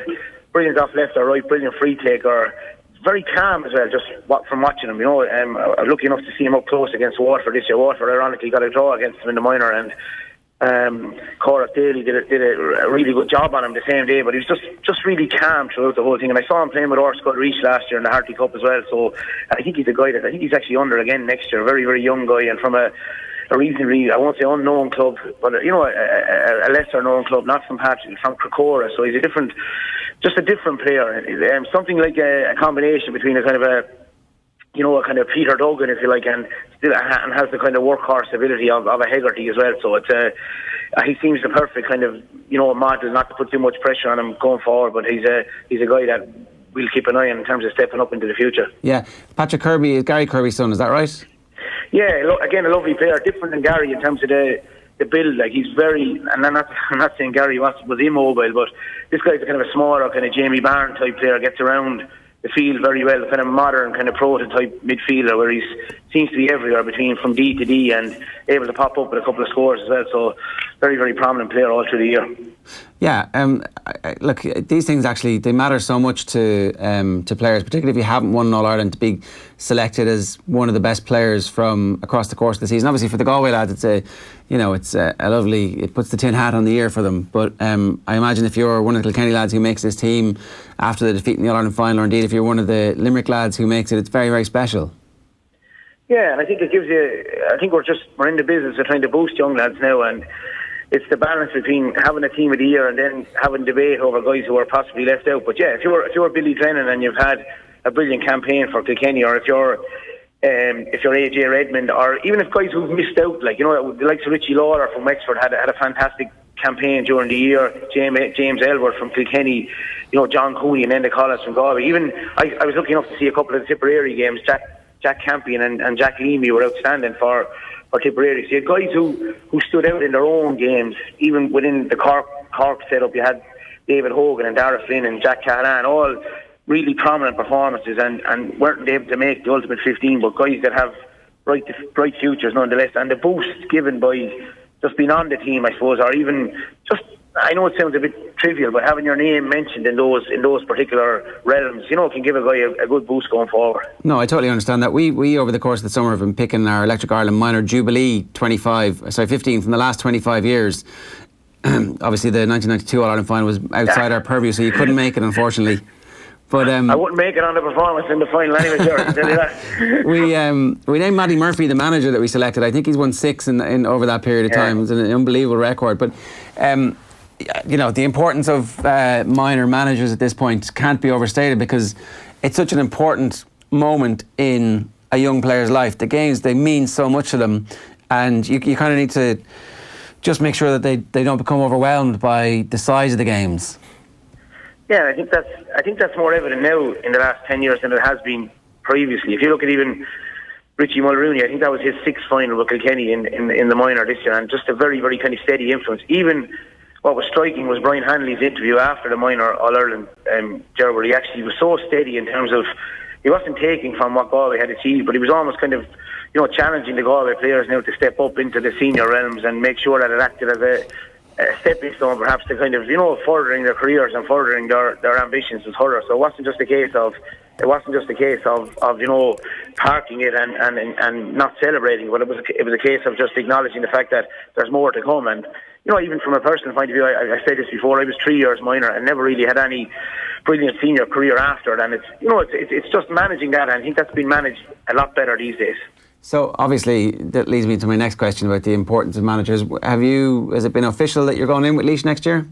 S14: brilliant off left or right, brilliant free taker, very calm as well, just from watching him. I'm lucky enough to see him up close against Waterford this year. Waterford ironically got a draw against him in the minor, and Corach Daly did a really good job on him the same day, but he was just really calm throughout the whole thing. And I saw him playing with Scott Reach last year in the Harty Cup as well, so I think he's a guy that I think he's actually under again next year. A very, very young guy, and from a reasonably, I won't say unknown club, but a lesser known club, not from Patrick, from Crocora. So he's a different player. Something like a combination between a kind of Peter Duggan, if you like, and has the kind of workhorse ability of a Hegarty as well. So he seems the perfect kind of model, not to put too much pressure on him going forward. But he's a guy that we'll keep an eye on in terms of stepping up into the future.
S4: Yeah, Patrick Kirby is Gary Kirby's son, is that right?
S14: Yeah, again, a lovely player, different than Gary in terms of the build. Like, he's very, and I'm not saying Gary was immobile, but this guy's a kind of a smaller, kind of Jamie Barron type player, gets around the field very well, kind of modern, kind of prototype midfielder, where he seems to be everywhere from D to D and able to pop up with a couple of scores as well. So very, very prominent player all through the year.
S4: Yeah, look, these things actually, they matter so much to players, particularly if you haven't won an All-Ireland, to be selected as one of the best players from across the course of the season. Obviously for the Galway lads, it's a lovely, it puts the tin hat on the ear for them. But I imagine if you're one of the Kilkenny lads who makes this team after the defeat in the All-Ireland final, or indeed if you're one of the Limerick lads who makes it, it's very, very special.
S14: Yeah, and I think it gives you, I think we're in the business of trying to boost young lads now, and it's the balance between having a team of the year and then having debate over guys who are possibly left out. But yeah, if you're Billy Drennan and you've had a brilliant campaign for Kilkenny, or if you're AJ Redmond, or even if guys who've missed out, like the likes of Richie Lawler from Wexford had a fantastic campaign during the year, James Elwood from Kilkenny, John Cooney and Enda Collins from Galway. Even I was lucky enough to see a couple of the Tipperary games. Jack Campion and Jack Leamy were outstanding for Tipperary. So you had guys who stood out in their own games, even within the Cork setup. You had David Hogan and Dara Flynn and Jack Callahan, all really prominent performances, and weren't able to make the ultimate 15, but guys that have bright futures nonetheless. And the boost given by just being on the team, I suppose, or even just, I know it sounds a bit trivial, but having your name mentioned in those particular realms, can give a guy a good boost going forward.
S4: No, I totally understand that. We over the course of the summer have been picking our Electric Ireland Minor Jubilee 15 from the last 25 years. Obviously the 1992 All-Ireland final was outside our purview, so you couldn't make it, unfortunately. But
S14: I wouldn't make it on the performance in the final anyway, Jared, I'll tell you that.
S4: We named Matty Murphy the manager that we selected. I think he's won 6 in over that period of time. It's an unbelievable record. But the importance of minor managers at this point can't be overstated, because it's such an important moment in a young player's life. The games, they mean so much to them, and you kind of need to just make sure that they don't become overwhelmed by the size of the games.
S14: Yeah, I think that's more evident now in the last 10 years than it has been previously. If you look at even Richie Mulrooney, I think that was his 6th final with Kilkenny in the minor this year, and just a very, very kind of steady influence. Even what was striking was Brian Hanley's interview after the minor All-Ireland Gilroy. He actually was so steady in terms of, he wasn't taking from what Galway had achieved, but he was almost kind of, challenging the Galway players now to step up into the senior realms and make sure that it acted as a stepping stone, perhaps, to kind of, furthering their careers and furthering their ambitions as hurlers. So it wasn't just a case of parking it and not celebrating, but it was a case of just acknowledging the fact that there's more to come. And even from a personal point of view, I said this before, I was 3 years minor and never really had any brilliant senior career after it. And it's just managing that, and I think that's been managed a lot better these days.
S4: So obviously that leads me to my next question about the importance of managers. Has it been official that you're going in with Laois next year?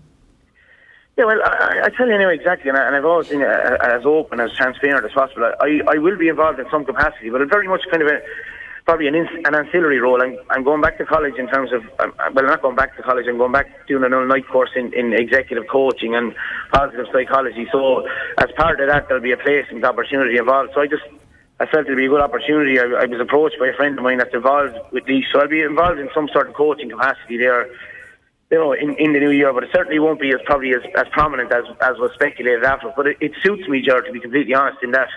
S14: Yeah, well, I tell you now exactly, and I've always been as open, as transparent as possible. I will be involved in some capacity, but it's very much kind of probably an ancillary role. I'm going back to college in terms of, I'm not going back to college, I'm going back doing an all-night course in executive coaching and positive psychology. So as part of that, there'll be a placement opportunity involved. So I felt it'd be a good opportunity. I was approached by a friend of mine that's involved with these, so I'll be involved in some sort of coaching capacity there, in the new year. But it certainly won't be as prominent as was speculated after. But it suits me, Ger, to be completely honest, in that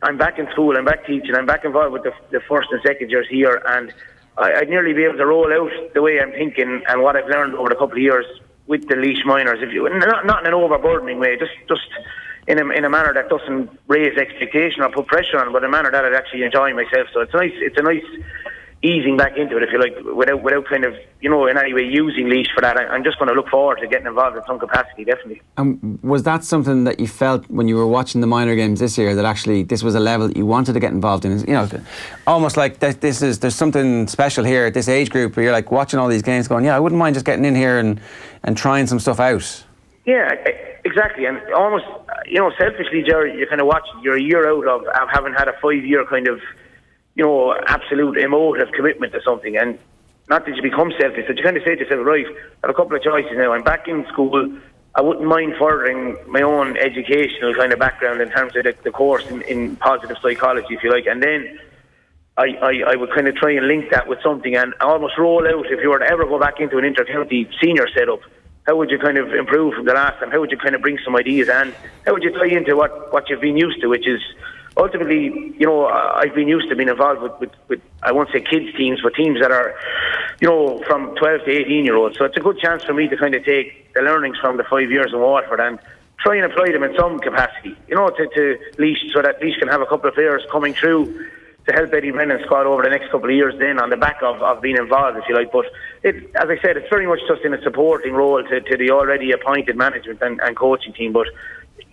S14: I'm back in school, I'm back teaching, I'm back involved with the first and second years here, and I'd nearly be able to roll out the way I'm thinking and what I've learned over the couple of years with the Laois minors, not in an overburdening way, just in a manner that doesn't raise expectation or put pressure on, but in a manner that I'd actually enjoy myself. So it's a nice easing back into it, if you like, without kind of, in any way using Laois for that. I'm just going to look forward to getting involved in some capacity, definitely.
S4: Was that something that you felt when you were watching the minor games this year, that actually this was a level that you wanted to get involved in? Almost like there's something special here at this age group where you're like watching all these games going, I wouldn't mind just getting in here and trying some stuff out.
S14: Yeah, exactly. And almost, selfishly, Jerry, you're kind of watching, you're a year out of having had a 5-year kind of, absolute emotive commitment to something. And not that you become selfish, but you kind of say to yourself, right, I have a couple of choices now. I'm back in school. I wouldn't mind furthering my own educational kind of background in terms of the course in positive psychology, if you like. And then I would kind of try and link that with something and almost roll out, if you were to ever go back into an inter-county senior setup, how would you kind of improve from the last time? How would you kind of bring some ideas, and how would you tie into what you've been used to, which is ultimately, I've been used to being involved with I won't say kids teams, but teams that are, from 12 to 18 year olds. So it's a good chance for me to kind of take the learnings from the 5 years in Waterford and try and apply them in some capacity, to Laois, so that Laois can have a couple of players coming through to help Eddie Brennan's squad over the next couple of years then on the back of being involved, if you like. But as I said, it's very much just in a supporting role to the already appointed management and coaching team. But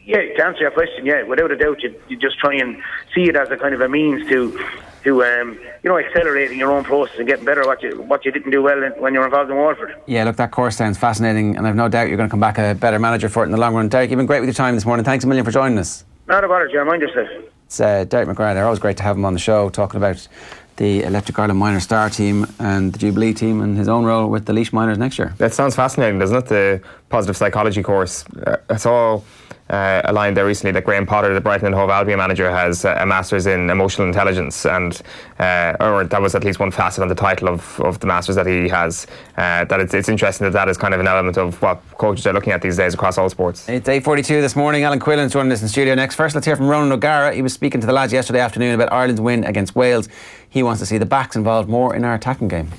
S14: yeah, to answer your question, without a doubt, you just try and see it as a kind of a means to accelerating your own process and getting better at what you didn't do well when you're involved in Waterford.
S4: Yeah, look, that course sounds fascinating, and I've no doubt you're going to come back a better manager for it in the long run. Derek, you've been great with your time this morning. Thanks a million for joining us.
S14: Not a bother, Jerry. Mind yourself.
S4: It's Derek McGrath there. Always great to have him on the show, talking about the Electric Ireland Minor Star team and the Jubilee team and his own role with the Laois Minors next year.
S5: That sounds fascinating, doesn't it? The positive psychology course. I saw a line there recently that Graham Potter, the Brighton and Hove Albion manager, has a Masters in Emotional Intelligence, and or that was at least one facet on the title of the Masters that he has. That it's interesting that is kind of an element of what coaches are looking at these days across all sports.
S4: It's 8:42 this morning. Alan Quinlan is joining us in studio next. First, let's hear from Ronan O'Gara. He was speaking to the lads yesterday afternoon about Ireland's win against Wales. He wants to see the backs involved more in our attacking game.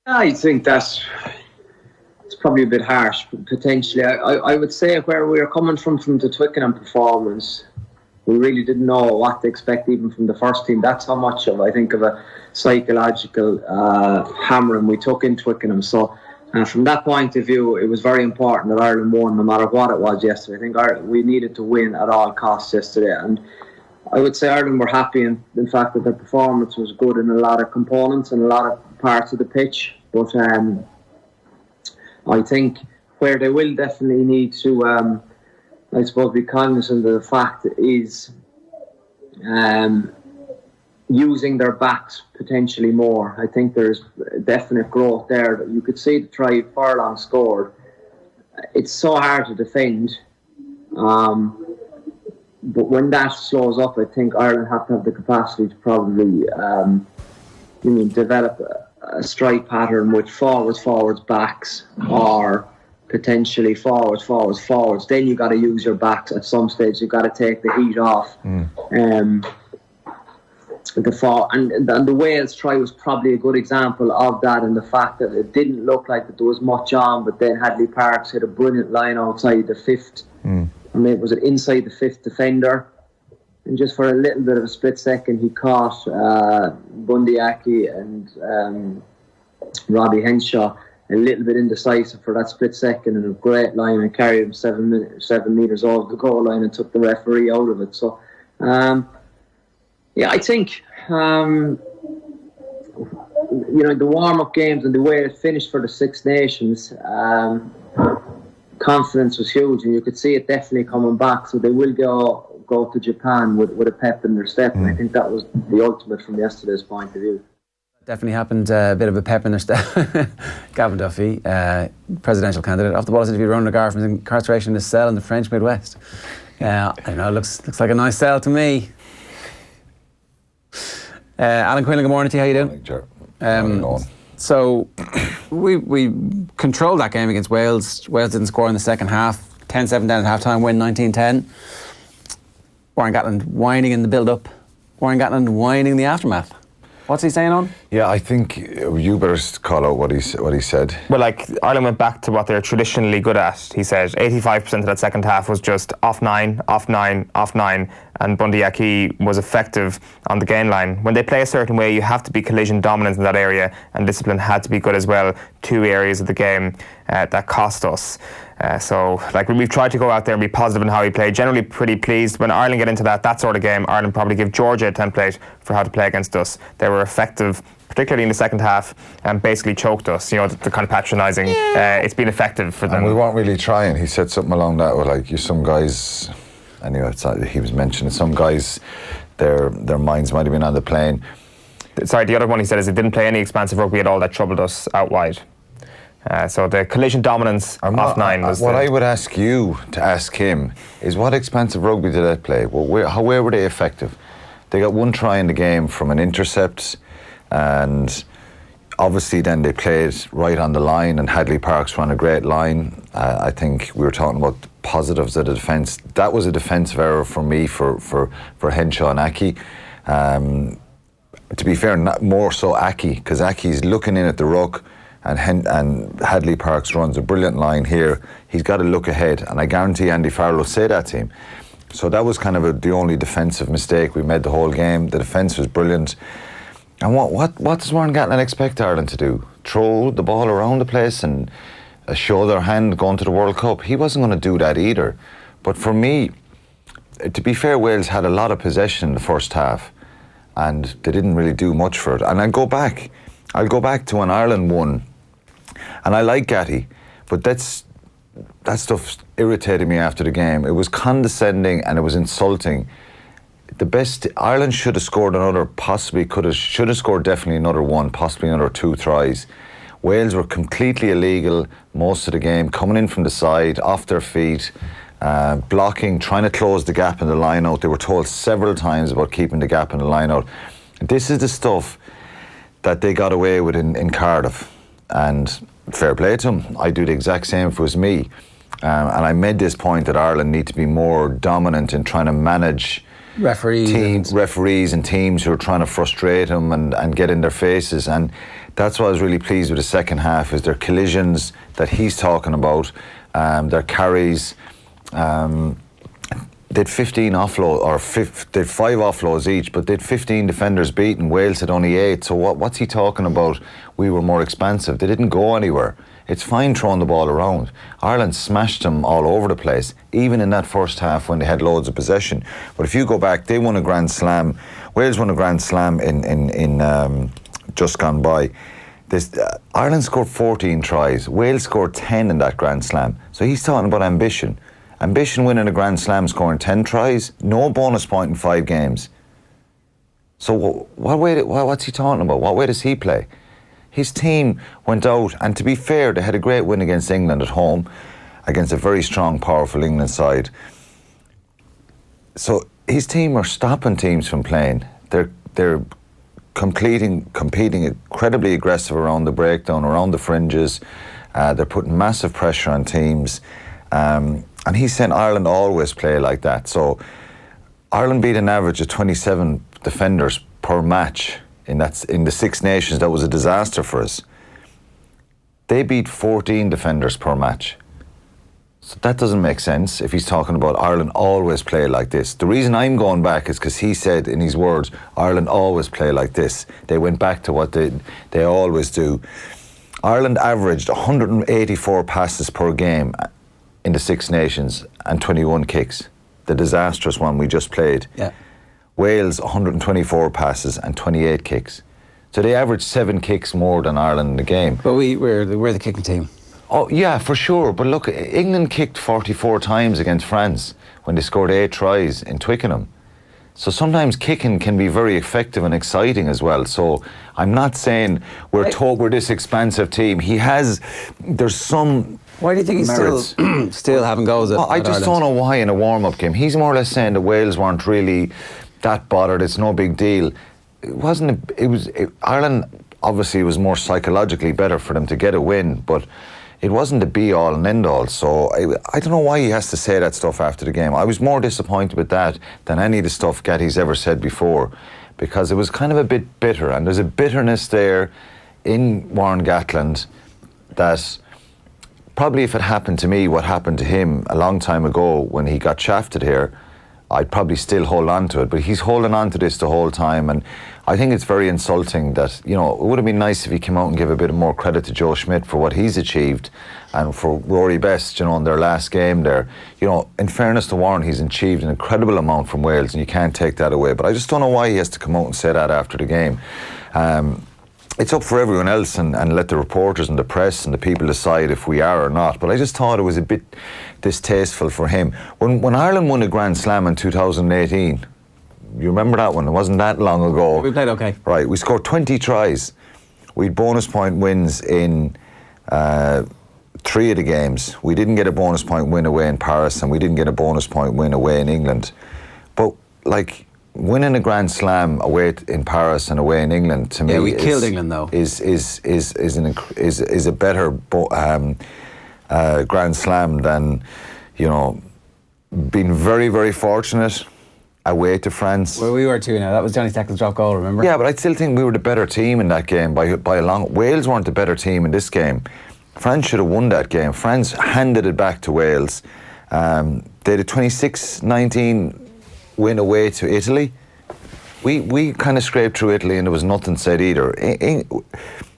S15: I think that's probably a bit harsh, potentially. I would say where we were coming from the Twickenham performance, we really didn't know what to expect even from the first team. That's how much of, I think, of a psychological hammering we took in Twickenham. So from that point of view, it was very important that Ireland won no matter what it was yesterday. I think we needed to win at all costs yesterday, and I would say Ireland were happy in fact that their performance was good in a lot of components and a lot of parts of the pitch. But I think where they will definitely need to, I suppose, be cognizant of the fact is using their backs potentially more. I think there's definite growth there. You could see the try Furlong scored. It's so hard to defend. but when that slows up, I think Ireland have to have the capacity to probably develop a strike pattern with forwards, backs, or potentially forwards. Then you got to use your backs at some stage. You got to take the heat off. And the Wales try was probably a good example of that, in the fact that it didn't look like that there was much on, but then Hadley Parks hit a brilliant line outside the fifth. I mean, was it inside the fifth defender? And just for a little bit of a split second, he caught Bundy Aki and Robbie Henshaw a little bit indecisive for that split second, and a great line, and carried him 7 metres over the goal line and took the referee out of it. So, I think the warm-up games and the way it finished for the Six Nations, confidence was huge, and you could see it definitely coming back. So they will go to Japan with a pep in their step, and I think that was the ultimate from yesterday's point of view.
S4: Definitely happened, a bit of a pep in their step. Gavin Duffy, presidential candidate, off the ball interview Ronan Lagarde from his incarceration in his cell in the French Midwest. I know, looks like a nice cell to me. Alan Quinlan, good morning to you. How you doing? So we controlled that game against Wales. Wales didn't score in the second half. 10-7 down at half-time, win 19-10. Warren Gatland whining in the build-up. Warren Gatland whining in the aftermath. What's he saying on?
S16: Yeah, I think you better call out what he said.
S5: Well, Ireland went back to what they're traditionally good at. He said 85% of that second half was just off nine, and Bundy Aki was effective on the gain line. When they play a certain way, you have to be collision dominant in that area, and discipline had to be good as well. 2 areas of the game that cost us. We've tried to go out there and be positive in how we play. Generally pretty pleased. When Ireland get into that sort of game, Ireland probably give Georgia a template for how to play against us. They were effective, particularly in the second half, and basically choked us. The kind of patronising. It's been effective for them.
S16: And we weren't really trying. He said something along that with some guys. Anyway, he was mentioning some guys, their minds might have been on the plane.
S5: Sorry, the other one he said is they didn't play any expansive rugby at all that troubled us out wide. So the collision dominance off nine was.
S16: What I would ask you to ask him is, what expansive rugby did they play? Well, where were they effective? They got 1 try in the game from an intercept, and obviously then they played right on the line, and Hadley Parks ran a great line. I think we were talking about positives of the defence. That was a defensive error for me for Henshaw and Aki. To be fair, not more so Aki, because Aki's looking in at the ruck, and Hadley Parks runs a brilliant line here. He's got to look ahead, and I guarantee Andy Farrell will say that to him. So that was kind of the only defensive mistake we made the whole game. The defence was brilliant. And what does Warren Gatland expect Ireland to do? Throw the ball around the place and show their hand going to the World Cup? He wasn't going to do that either. But for me, to be fair, Wales had a lot of possession in the first half, and they didn't really do much for it. And I'll go back to when Ireland won. And I like Gatty, but that stuff irritated me after the game. It was condescending and it was insulting. Ireland should have scored another, should have scored definitely another 1, possibly another 2 tries. Wales were completely illegal most of the game, coming in from the side, off their feet, blocking, trying to close the gap in the line out. They were told several times about keeping the gap in the line out. This is the stuff that they got away with in Cardiff. And fair play to them. I'd do the exact same if it was me. And I made this point that Ireland need to be more dominant in trying to manage referees and teams who are trying to frustrate them and get in their faces. And that's why I was really pleased with the second half, is their collisions that he's talking about, their carries. They'd 15 offload, they'd 5 offloads each, but they'd 15 defenders beaten. Wales had only 8. So what's he talking about? We were more expansive. They didn't go anywhere. It's fine throwing the ball around. Ireland smashed them all over the place, even in that first half when they had loads of possession. But if you go back, they won a Grand Slam. Wales won a Grand Slam in just gone by. Ireland scored 14 tries. Wales scored 10 in that Grand Slam. So he's talking about ambition. Ambition winning a Grand Slam, scoring 10 tries, no bonus point in 5 games. So what's he talking about? What way does he play? His team went out, and to be fair, they had a great win against England at home, against a very strong, powerful England side. So his team are stopping teams from playing. They're competing incredibly aggressive around the breakdown, around the fringes. They're putting massive pressure on teams. And he's saying Ireland always play like that. So Ireland beat an average of 27 defenders per match in the Six Nations. That was a disaster for us. They beat 14 defenders per match. So that doesn't make sense if he's talking about Ireland always play like this. The reason I'm going back is because he said in his words, Ireland always play like this. They went back to what they always do. Ireland averaged 184 passes per game in the Six Nations and 21 kicks. The disastrous one we just played.
S4: Yeah.
S16: Wales, 124 passes and 28 kicks. So they averaged 7 kicks more than Ireland in the game.
S4: But we're the kicking team.
S16: Oh, yeah, for sure. But look, England kicked 44 times against France when they scored 8 tries in Twickenham. So sometimes kicking can be very effective and exciting as well. So I'm not saying we're this expansive team. There's some
S4: Why do you think
S16: merits.
S4: He's still having goals at
S16: I just don't know why in a warm-up game. He's more or less saying the Wales weren't really that bothered. It's no big deal. Ireland obviously was more psychologically better for them to get a win, but it wasn't the be-all and end-all. So I don't know why he has to say that stuff after the game. I was more disappointed with that than any of the stuff Gatty's ever said before, because it was kind of a bit bitter, and there's a bitterness there in Warren Gatland that probably if it happened to me, what happened to him a long time ago when he got shafted here, I'd probably still hold on to it. But he's holding on to this the whole time, and I think it's very insulting that, it would have been nice if he came out and gave a bit more credit to Joe Schmidt for what he's achieved and for Rory Best, in their last game there. In fairness to Warren, he's achieved an incredible amount from Wales, and you can't take that away. But I just don't know why he has to come out and say that after the game. It's up for everyone else and let the reporters and the press and the people decide if we are or not. But I just thought it was a bit distasteful for him. When Ireland won a Grand Slam in 2018, you remember that one? It wasn't that long ago.
S4: We played okay.
S16: Right, we scored 20 tries. We had bonus point wins in 3 of the games. We didn't get a bonus point win away in Paris, and we didn't get a bonus point win away in England. But winning a Grand Slam away in Paris and away in England, to me,
S4: we killed England though.
S16: Is a better Grand Slam than being very, very fortunate away to France.
S4: Well, we were too now. That was Johnny Steckle's drop goal, remember?
S16: Yeah, but I still think we were the better team in that game by a long. Wales weren't the better team in this game. France should have won that game. France handed it back to Wales. They had a 26-19 win away to Italy. We kind of scraped through Italy and there was nothing said either.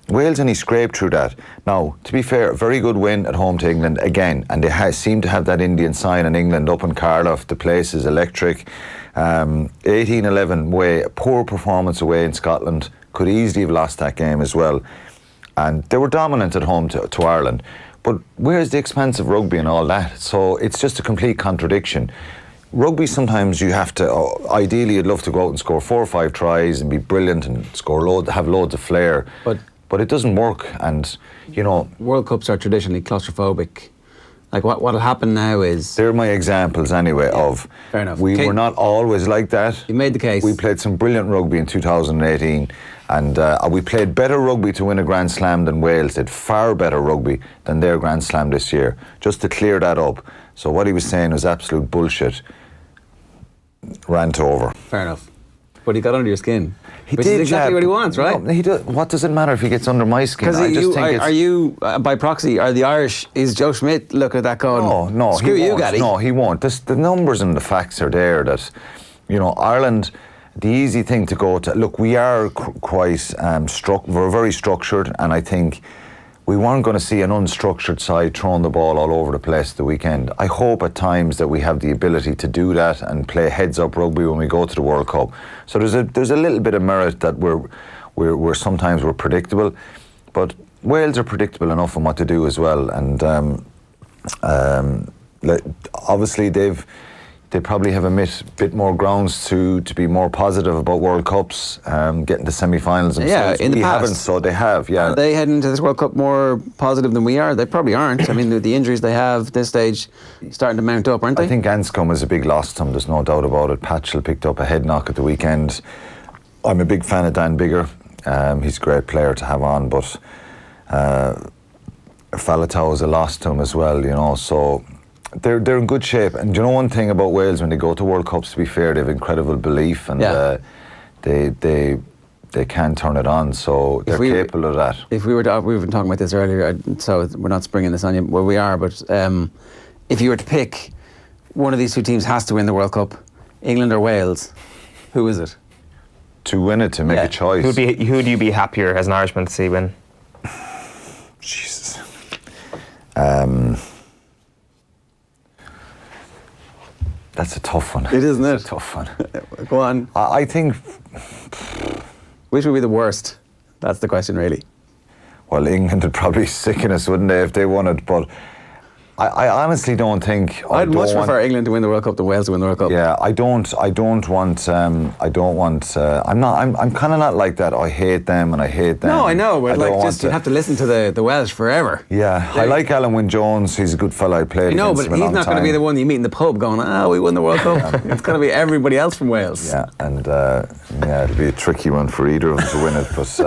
S16: Wales only scraped through that. Now, to be fair, a very good win at home to England again, and they seem to have that Indian sign in England up in Cardiff. The place is electric. 18-11 away, a poor performance away in Scotland. Could easily have lost that game as well. And they were dominant at home to Ireland. But where's the expansive rugby and all that? So it's just a complete contradiction. Rugby, sometimes you have to, ideally you'd love to go out and score 4 or 5 tries and be brilliant and have loads of flair. But it doesn't work, and
S4: World Cups are traditionally claustrophobic. Like what'll happen now is...
S16: They're my examples anyway of...
S4: Fair enough.
S16: We were not always like that.
S4: You made the case.
S16: We played some brilliant rugby in 2018, and we played better rugby to win a Grand Slam than Wales did. Far better rugby than their Grand Slam this year. Just to clear that up. So what he was saying was absolute bullshit. Rant over.
S4: Fair enough. But he got under your skin.
S16: Which
S4: is exactly what he wants, right?
S16: No, he does. What does it matter if he gets under my skin?
S4: Because by proxy, are the Irish, is Joe Schmidt looking at that going,
S16: no,
S4: screw
S16: he
S4: you,
S16: won't.
S4: Gaddy?
S16: No, he won't. The numbers and the facts are there that, Ireland, the easy thing to go to, look, we are quite, we're very structured, and I think we weren't going to see an unstructured side throwing the ball all over the place the weekend. I hope at times that we have the ability to do that and play heads-up rugby when we go to the World Cup. So there's a little bit of merit that we're sometimes we're predictable, but Wales are predictable enough on what to do as well. And obviously they've, they probably have a bit more grounds to be more positive about World Cups, getting to semi-finals themselves.
S4: Yeah, in the past.
S16: Haven't, so they have, yeah.
S4: Are they heading into this World Cup more positive than we are? They probably aren't. I mean, the injuries they have at this stage starting to mount up, aren't they?
S16: I think Anscombe is a big loss to them, there's no doubt about it. Patchell picked up a head knock at the weekend. I'm a big fan of Dan Bigger. He's a great player to have on, but Faletau is a loss to him as well, you know, so they're in good shape. And you know one thing about Wales, when they go to World Cups, to be fair, they have incredible belief, and they can turn it on, so they're capable of that.
S4: If we were we've been talking about this earlier, so we're not springing this on you, well, we are, but if you were to pick one of these two teams has to win the World Cup, England or Wales, who is it?
S16: To win it, to make a choice.
S5: Who do you be happier as an Irishman to see win?
S16: Jesus. That's a tough one.
S4: It isn't it?
S16: It's a tough one.
S4: Go on.
S16: I think...
S4: Which would be the worst? That's the question, really.
S16: Well, England would probably sicken us, wouldn't they, if they won it? But I honestly don't think...
S4: I'd much prefer England to win the World Cup than Wales to win the World Cup.
S16: Yeah, I'm kind of not like that. I hate them and I hate them.
S4: No, I know, but you have to listen to the Welsh forever.
S16: Yeah, I like Alan Wynne-Jones. He's a good fella. I played against him a long time.
S4: He's not going to be the one you meet in the pub going, we won the World Cup. It's going to be everybody else from Wales.
S16: Yeah, and it'll be a tricky one for either of them to win it, but...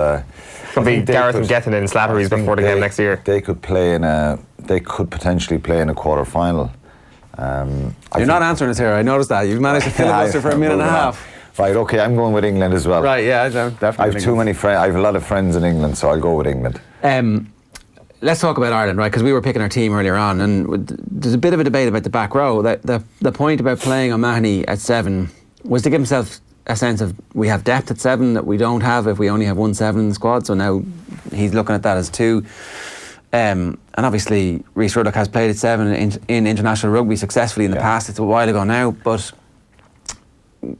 S5: It'll be Gareth and Gatland in Slattery's before the game next year.
S16: They could potentially play in a quarter-final.
S4: You're not answering us here, I noticed that. You've managed to filibuster for a minute and a half.
S16: Right, okay, I'm going with England as well.
S4: Right, yeah, definitely.
S16: I have too many friends. I have a lot of friends in England, so I'll go with England.
S4: Let's talk about Ireland, right? Because we were picking our team earlier on, and there's a bit of a debate about the back row. The point about playing O'Mahony at 7 was to give himself a sense of we have depth at 7 that we don't have if we only have 1 7 in the squad. So now he's looking at that as 2. And obviously Rhys Ruddock has played at 7 in international rugby successfully in the past. It's a while ago now, but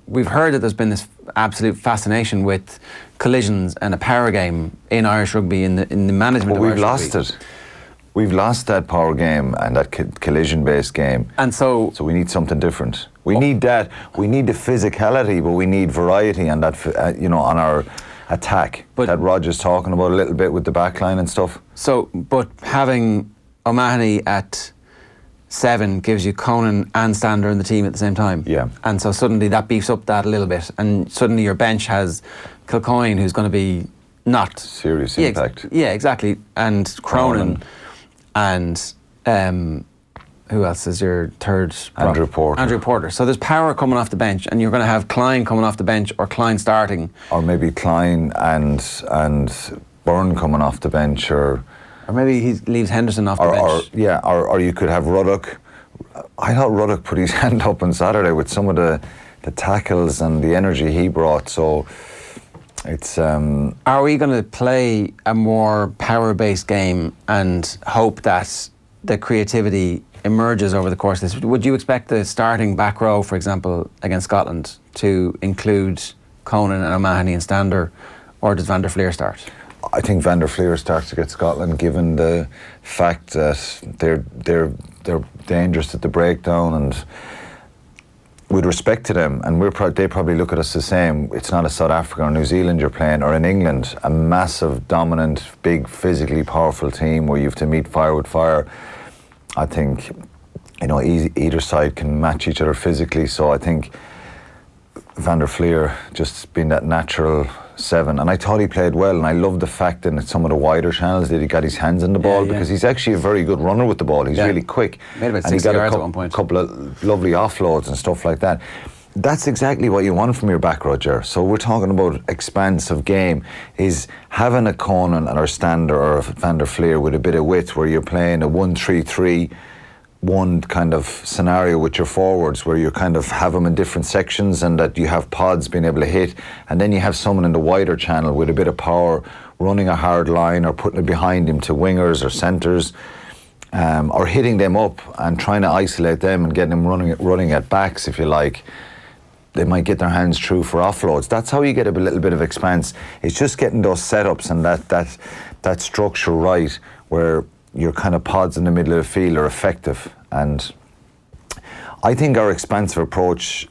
S4: we've heard that there's been this absolute fascination with collisions and a power game in Irish rugby in the management of Irish rugby.
S16: We've lost it. We've lost that power game and that collision-based game.
S4: And so
S16: we need something different. We need that. We need the physicality, but we need variety on that, on our attack that Roger's talking about a little bit with the backline and stuff.
S4: So, but having O'Mahony at 7 gives you Conan and Stander in the team at the same time.
S16: Yeah.
S4: And so suddenly that beefs up that a little bit, and suddenly your bench has Kilcoyne, who's going to be not
S16: serious impact.
S4: Yeah, exactly. And Cronin. And who else is your third?
S16: Andrew Porter.
S4: So there's power coming off the bench, and you're going to have Klein coming off the bench, or Klein starting,
S16: or maybe Klein and Byrne coming off the bench, or
S4: maybe he leaves Henderson off the bench.
S16: Or you could have Ruddock. I thought Ruddock put his hand up on Saturday with some of the tackles and the energy he brought. So. It's
S4: Are we going to play a more power-based game and hope that the creativity emerges over the course of this? Would you expect the starting back row, for example, against Scotland, to include Conan and O'Mahony and Stander, or does Van der Fleer start?
S16: I think Van der Fleer starts against Scotland, given the fact that they're dangerous at the breakdown, and with respect to them, and they probably look at us the same. It's not a South Africa or New Zealand you're playing, or in England, a massive, dominant, big, physically powerful team where you have to meet fire with fire. I think, either side can match each other physically. So I think Van der Fleer just being that natural 7, and I thought he played well, and I love the fact that in some of the wider channels that he got his hands on the ball, because he's actually a very good runner with the ball. He's really quick.
S4: Made about 60
S16: and he got
S4: yards at one point.
S16: A couple of lovely offloads and stuff like that. That's exactly what you want from your back row, Ger. So we're talking about expansive game, is having a Conan or Stander or a Van der Fleer with a bit of width, where you're playing a 1-3-3, one kind of scenario with your forwards, where you kind of have them in different sections, and that you have pods being able to hit, and then you have someone in the wider channel with a bit of power running a hard line, or putting it behind him to wingers or centres, or hitting them up and trying to isolate them and getting them running at backs, if you like. They might get their hands through for offloads. That's how you get a little bit of expanse. It's just getting those setups and that structure right, where your kind of pods in the middle of the field are effective. And I think our expansive approach,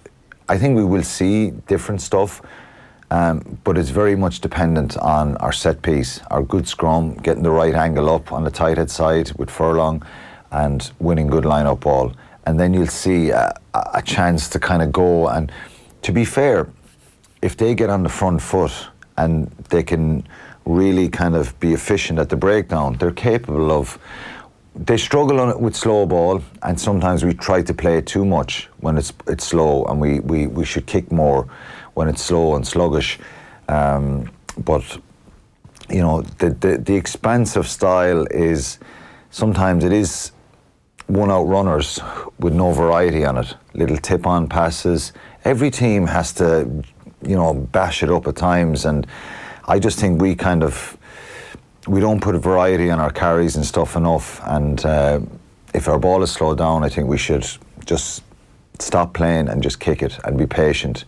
S16: I think we will see different stuff, but it's very much dependent on our set piece, our good scrum, getting the right angle up on the tight head side with furlong and winning good line-up ball. And then you'll see a chance to kind of go. And to be fair, if they get on the front foot and they can really kind of be efficient at the breakdown, they're capable of. They struggle on it with slow ball, and sometimes we try to play it too much when it's slow, and we should kick more when it's slow and sluggish. But you know, the expansive style is sometimes it is one-out runners with no variety on it. Little tip-on passes. Every team has to, you know, bash it up at times, and I just think we don't put a variety on our carries and stuff enough. And if our ball is slowed down, I think we should just stop playing and just kick it and be patient.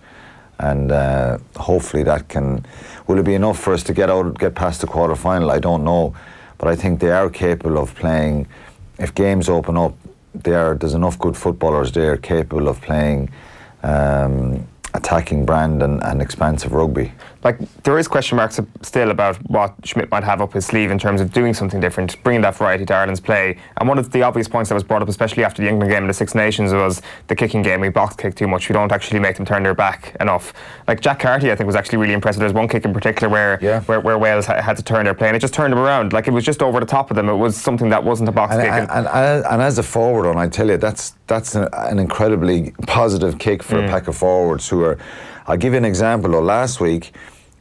S16: And hopefully that will it be enough for us to get past the quarter-final? I don't know, but I think they are capable of playing. If games open up, there's enough good footballers there capable of playing attacking brand and expansive rugby.
S5: Like, there is question marks still about what Schmidt might have up his sleeve in terms of doing something different, bringing that variety to Ireland's play. And one of the obvious points that was brought up, especially after the England game in the Six Nations, was the kicking game. We box kick too much. We don't actually make them turn their back enough. Like, Jack Carty, I think, was actually really impressive. There's one kick in particular where Wales had to turn their play, and it just turned them around. Like, it was just over the top of them. It was something that wasn't a box kick.
S16: And as a forward, and I tell you, that's an incredibly positive kick for a pack of forwards who are. I'll give you an example. Last week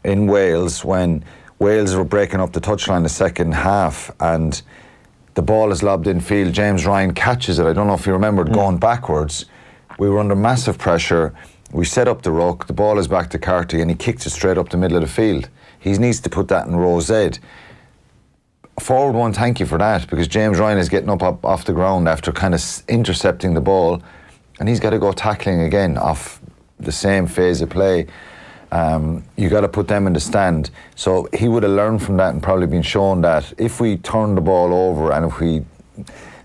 S16: in Wales, when Wales were breaking up the touchline the second half and the ball is lobbed in field, James Ryan catches it. I don't know if you remember going backwards. We were under massive pressure. We set up the ruck. The ball is back to Carty and he kicks it straight up the middle of the field. He needs to put that in row Z. Forward one, thank you for that, because James Ryan is getting up off the ground after kind of intercepting the ball, and he's got to go tackling again off the same phase of play. You got to put them in the stand. So he would have learned from that and probably been shown that if we turn the ball over and if we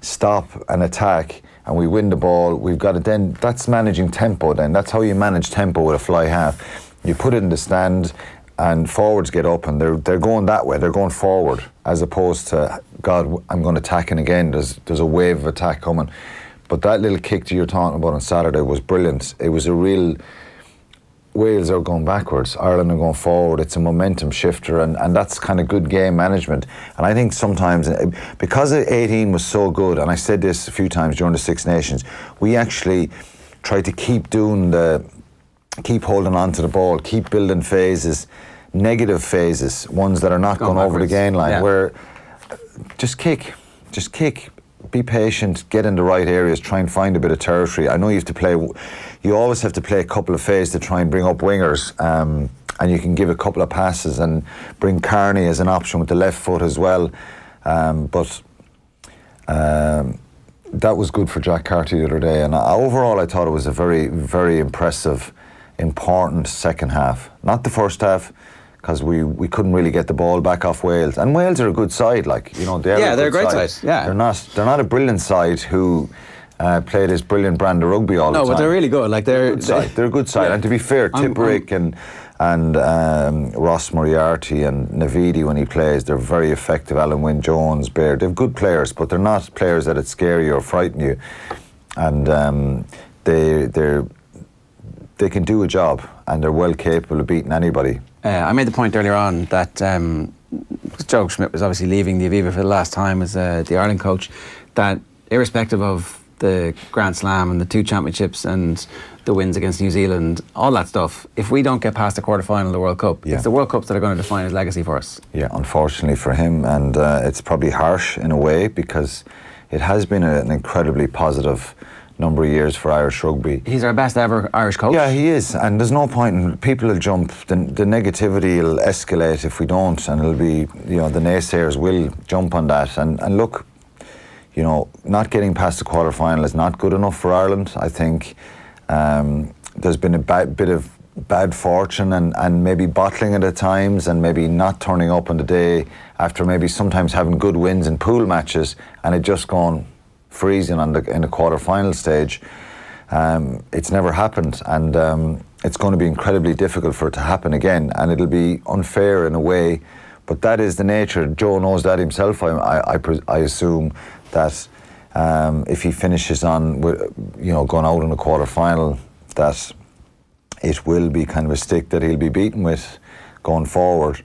S16: stop an attack and we win the ball, we've got to then, that's managing tempo then. That's how you manage tempo with a fly half. You put it in the stand and forwards get up and they're going that way, they're going forward, as opposed to, God, I'm going to attack it again, there's a wave of attack coming. But that little kick that you're talking about on Saturday was brilliant. It was a real, Wales are going backwards, Ireland are going forward. It's a momentum shifter, and that's kind of good game management. And I think sometimes, because 18 was so good, and I said this a few times during the Six Nations, we actually tried to keep holding on to the ball, keep building phases, negative phases, ones that are not going over the gain line, where just kick. Be patient, get in the right areas, try and find a bit of territory. I know you always have to play a couple of phases to try and bring up wingers, and you can give a couple of passes and bring Carney as an option with the left foot as well. But that was good for Jack Carty the other day, and overall I thought it was a very, very impressive, important second half. Not the first half, because we couldn't really get the ball back off Wales, and Wales are a good side, like, you know, they're a great side. Yeah, they're not a brilliant side who play this brilliant brand of rugby all the time.
S4: No, but they're really good. Like they're
S16: a good side, and to be fair, Tipperick and Ross Moriarty and Navidi, when he plays, they're very effective. Alan Wynne Jones, Baird, they're good players, but they're not players that scare you or frighten you, and they can do a job, and they're well capable of beating anybody.
S4: I made the point earlier on that Joe Schmidt was obviously leaving the Aviva for the last time as the Ireland coach, that irrespective of the Grand Slam and the 2 championships and the wins against New Zealand, all that stuff, if we don't get past the quarter-final of the World Cup, it's the World Cups that are going to define his legacy for us. Yeah,
S16: unfortunately for him, and it's probably harsh in a way, because it has been an incredibly positive number of years for Irish rugby.
S4: He's our best ever Irish coach.
S16: Yeah, he is, and there's no point in, people will jump, the negativity will escalate if we don't, and it'll be, you know, the naysayers will jump on that, and look, you know, not getting past the quarter-final is not good enough for Ireland. I think there's been a bit of bad fortune and maybe bottling it at times, and maybe not turning up on the day after maybe sometimes having good wins in pool matches and it just gone freezing in the quarter-final stage. It's never happened, and it's going to be incredibly difficult for it to happen again, and it'll be unfair in a way, but that is the nature. Joe knows that himself. I assume that if he finishes on, going out in a quarter-final, that it will be kind of a stick that he'll be beaten with going forward.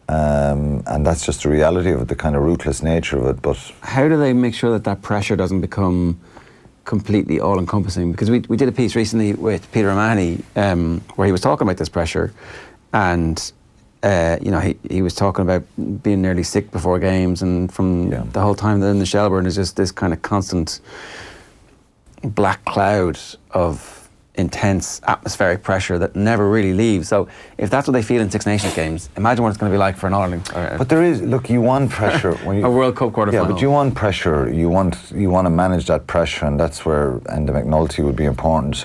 S16: And that's just the reality of it, the kind of ruthless nature of it. But
S4: how do they make sure that pressure doesn't become completely all-encompassing? Because we did a piece recently with Peter O'Mahony where he was talking about this pressure, and he was talking about being nearly sick before games, and from the whole time they're in the Shelbourne, there's just this kind of constant black cloud of intense atmospheric pressure that never really leaves. So if that's what they feel in Six Nations games, imagine what it's going to be like for an Ireland.
S16: But there is, look, you want pressure when you,
S4: a World Cup quarter-final.
S16: Yeah, but you want pressure. You want to manage that pressure, and that's where Enda McNulty would be important.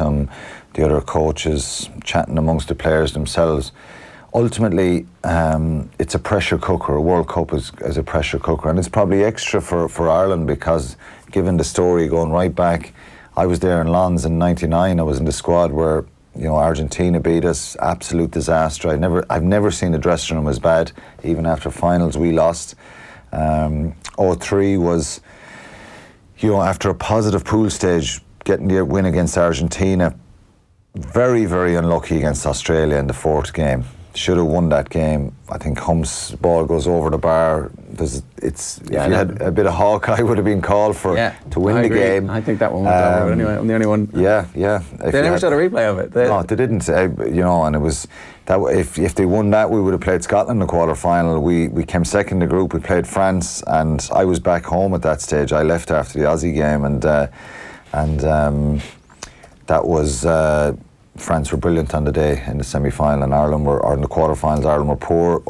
S16: The other coaches chatting amongst the players themselves. Ultimately, it's a pressure cooker. A World Cup is a pressure cooker, and it's probably extra for Ireland because, given the story going right back, I was there in Lons in '99. I was in the squad where Argentina beat us, absolute disaster. I've never seen a dressing room as bad. Even after finals, we lost. 2003 was, after a positive pool stage, getting the win against Argentina. Very, very unlucky against Australia in the fourth game. Should have won that game. I think Hump's ball goes over the bar. If you had a bit of Hawkeye, would have been called for to win the game.
S4: I think that one went over. Anyway, I'm the only one.
S16: Yeah.
S4: They never showed a replay of it.
S16: No, they didn't. And it was that if they won that, we would have played Scotland in the quarter-final. We came second in the group. We played France, and I was back home at that stage. I left after the Aussie game, and that was. France were brilliant on the day in the semi-final, and in the quarter-finals, Ireland were poor.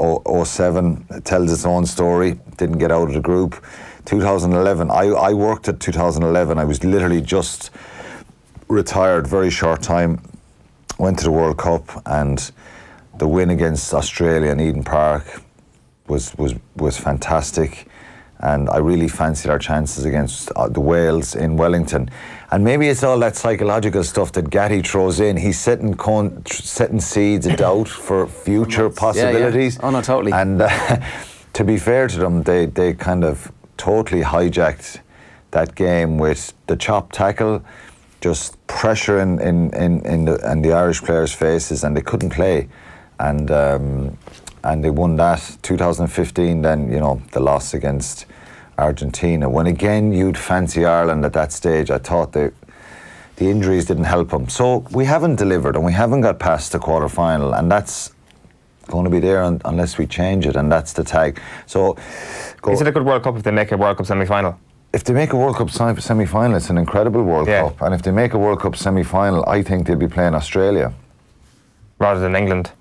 S16: 07 tells its own story, didn't get out of the group. 2011, I worked at 2011, I was literally just retired, very short time, went to the World Cup, and the win against Australia in Eden Park was fantastic, and I really fancied our chances against the Wales in Wellington. And maybe it's all that psychological stuff that Gatty throws in. He's setting seeds of doubt for future possibilities.
S4: Yeah. Oh no, totally.
S16: And to be fair to them, they kind of totally hijacked that game with the chop tackle, just pressure in the Irish players' faces, and they couldn't play. And they won that. 2015, then the loss against Argentina, when again you'd fancy Ireland at that stage. I thought the injuries didn't help them. So we haven't delivered, and we haven't got past the quarter-final, and that's going to be there unless we change it, and that's the tag. So,
S5: is it a good World Cup if they make a World Cup semi-final?
S16: If they make a World Cup semi-final, it's an incredible World Cup, and if they make a World Cup semi-final, I think they'll be playing Australia
S5: rather than England.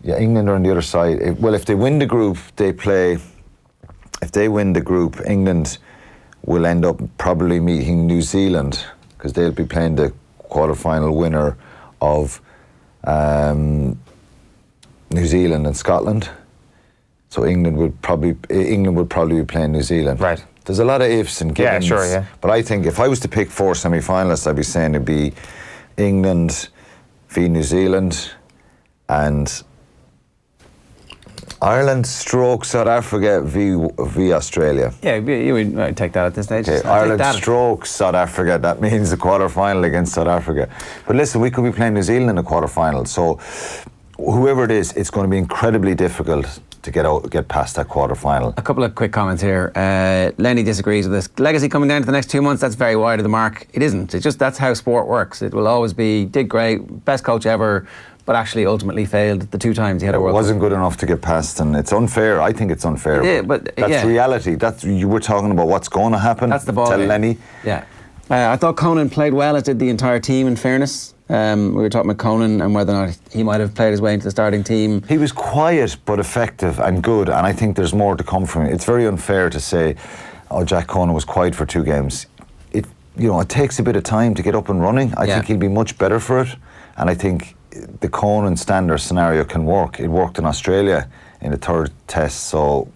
S16: Yeah, England are on the other side. If they win the group, they play. If they win the group, England will end up probably meeting New Zealand, because they'll be playing the quarter-final winner of New Zealand and Scotland. So England would probably be playing New Zealand.
S5: Right.
S16: There's a lot of ifs and givens.
S5: Yeah, sure.
S16: But I think if I was to pick 4 semi-finalists, I'd be saying it'd be England v New Zealand, and Ireland stroke South Africa v Australia.
S4: Yeah, you would take that at this stage.
S16: Okay, Ireland stroke South Africa, that means the quarter-final against South Africa. But listen, we could be playing New Zealand in the quarter-final, so whoever it is, it's going to be incredibly difficult to get past that quarter-final.
S4: A couple of quick comments here. Lenny disagrees with this. Legacy coming down to the next 2 months, that's very wide of the mark. It isn't. It's just that's how sport works. It will always be, did great, best coach ever, but actually ultimately failed the 2 times he had a World Cup.
S16: It wasn't good enough to get past, and it's unfair. I think it's unfair.
S4: Yeah, but
S16: that's reality. You were talking about what's going to happen.
S4: That's the ball.
S16: Tell Lenny.
S4: Yeah. I thought Conan played well, as did the entire team, in fairness. We were talking about Conan and whether or not he might have played his way into the starting team.
S16: He was quiet but effective and good, and I think there's more to come from him. It's very unfair to say, Jack Conan was quiet for 2 games. It takes a bit of time to get up and running. I think he'll be much better for it, and I think the Conan standard scenario can work. It worked in Australia in the 3rd test, so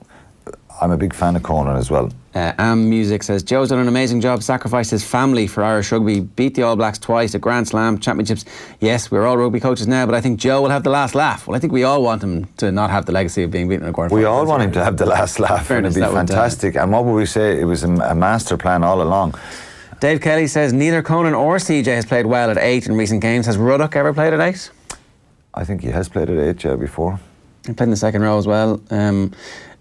S16: I'm a big fan of Conan as well.
S4: Music says, Joe's done an amazing job, sacrificed his family for Irish rugby, beat the All Blacks twice at Grand Slam championships. Yes, we're all rugby coaches now, but I think Joe will have the last laugh. Well, I think we all want him to not have the legacy of being beaten in a quarter-final.
S16: We all want him to have the last laugh, and it'd be fantastic. And what would we say? It was a master plan all along.
S4: Dave Kelly says, neither Conan or CJ has played well at 8 in recent games. Has Ruddock ever played at 8?
S16: I think he has played at 8, yeah, before.
S4: He played in the second row as well.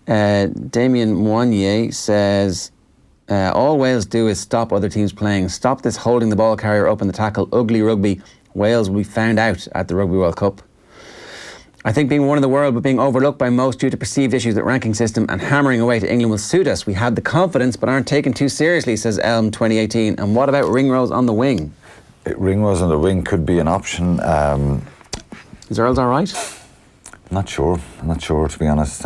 S4: Damien Moignier says, all Wales do is stop other teams playing. Stop this holding the ball carrier up in the tackle. Ugly rugby. Wales will be found out at the Rugby World Cup. I think being one in the world but being overlooked by most due to perceived issues with ranking system and hammering away to England will suit us. We had the confidence but aren't taken too seriously, says Elm 2018. And what about Ringrose on the wing?
S16: Ringrose on the wing could be an option.
S4: Is Earls all right?
S16: I'm not sure, to be honest.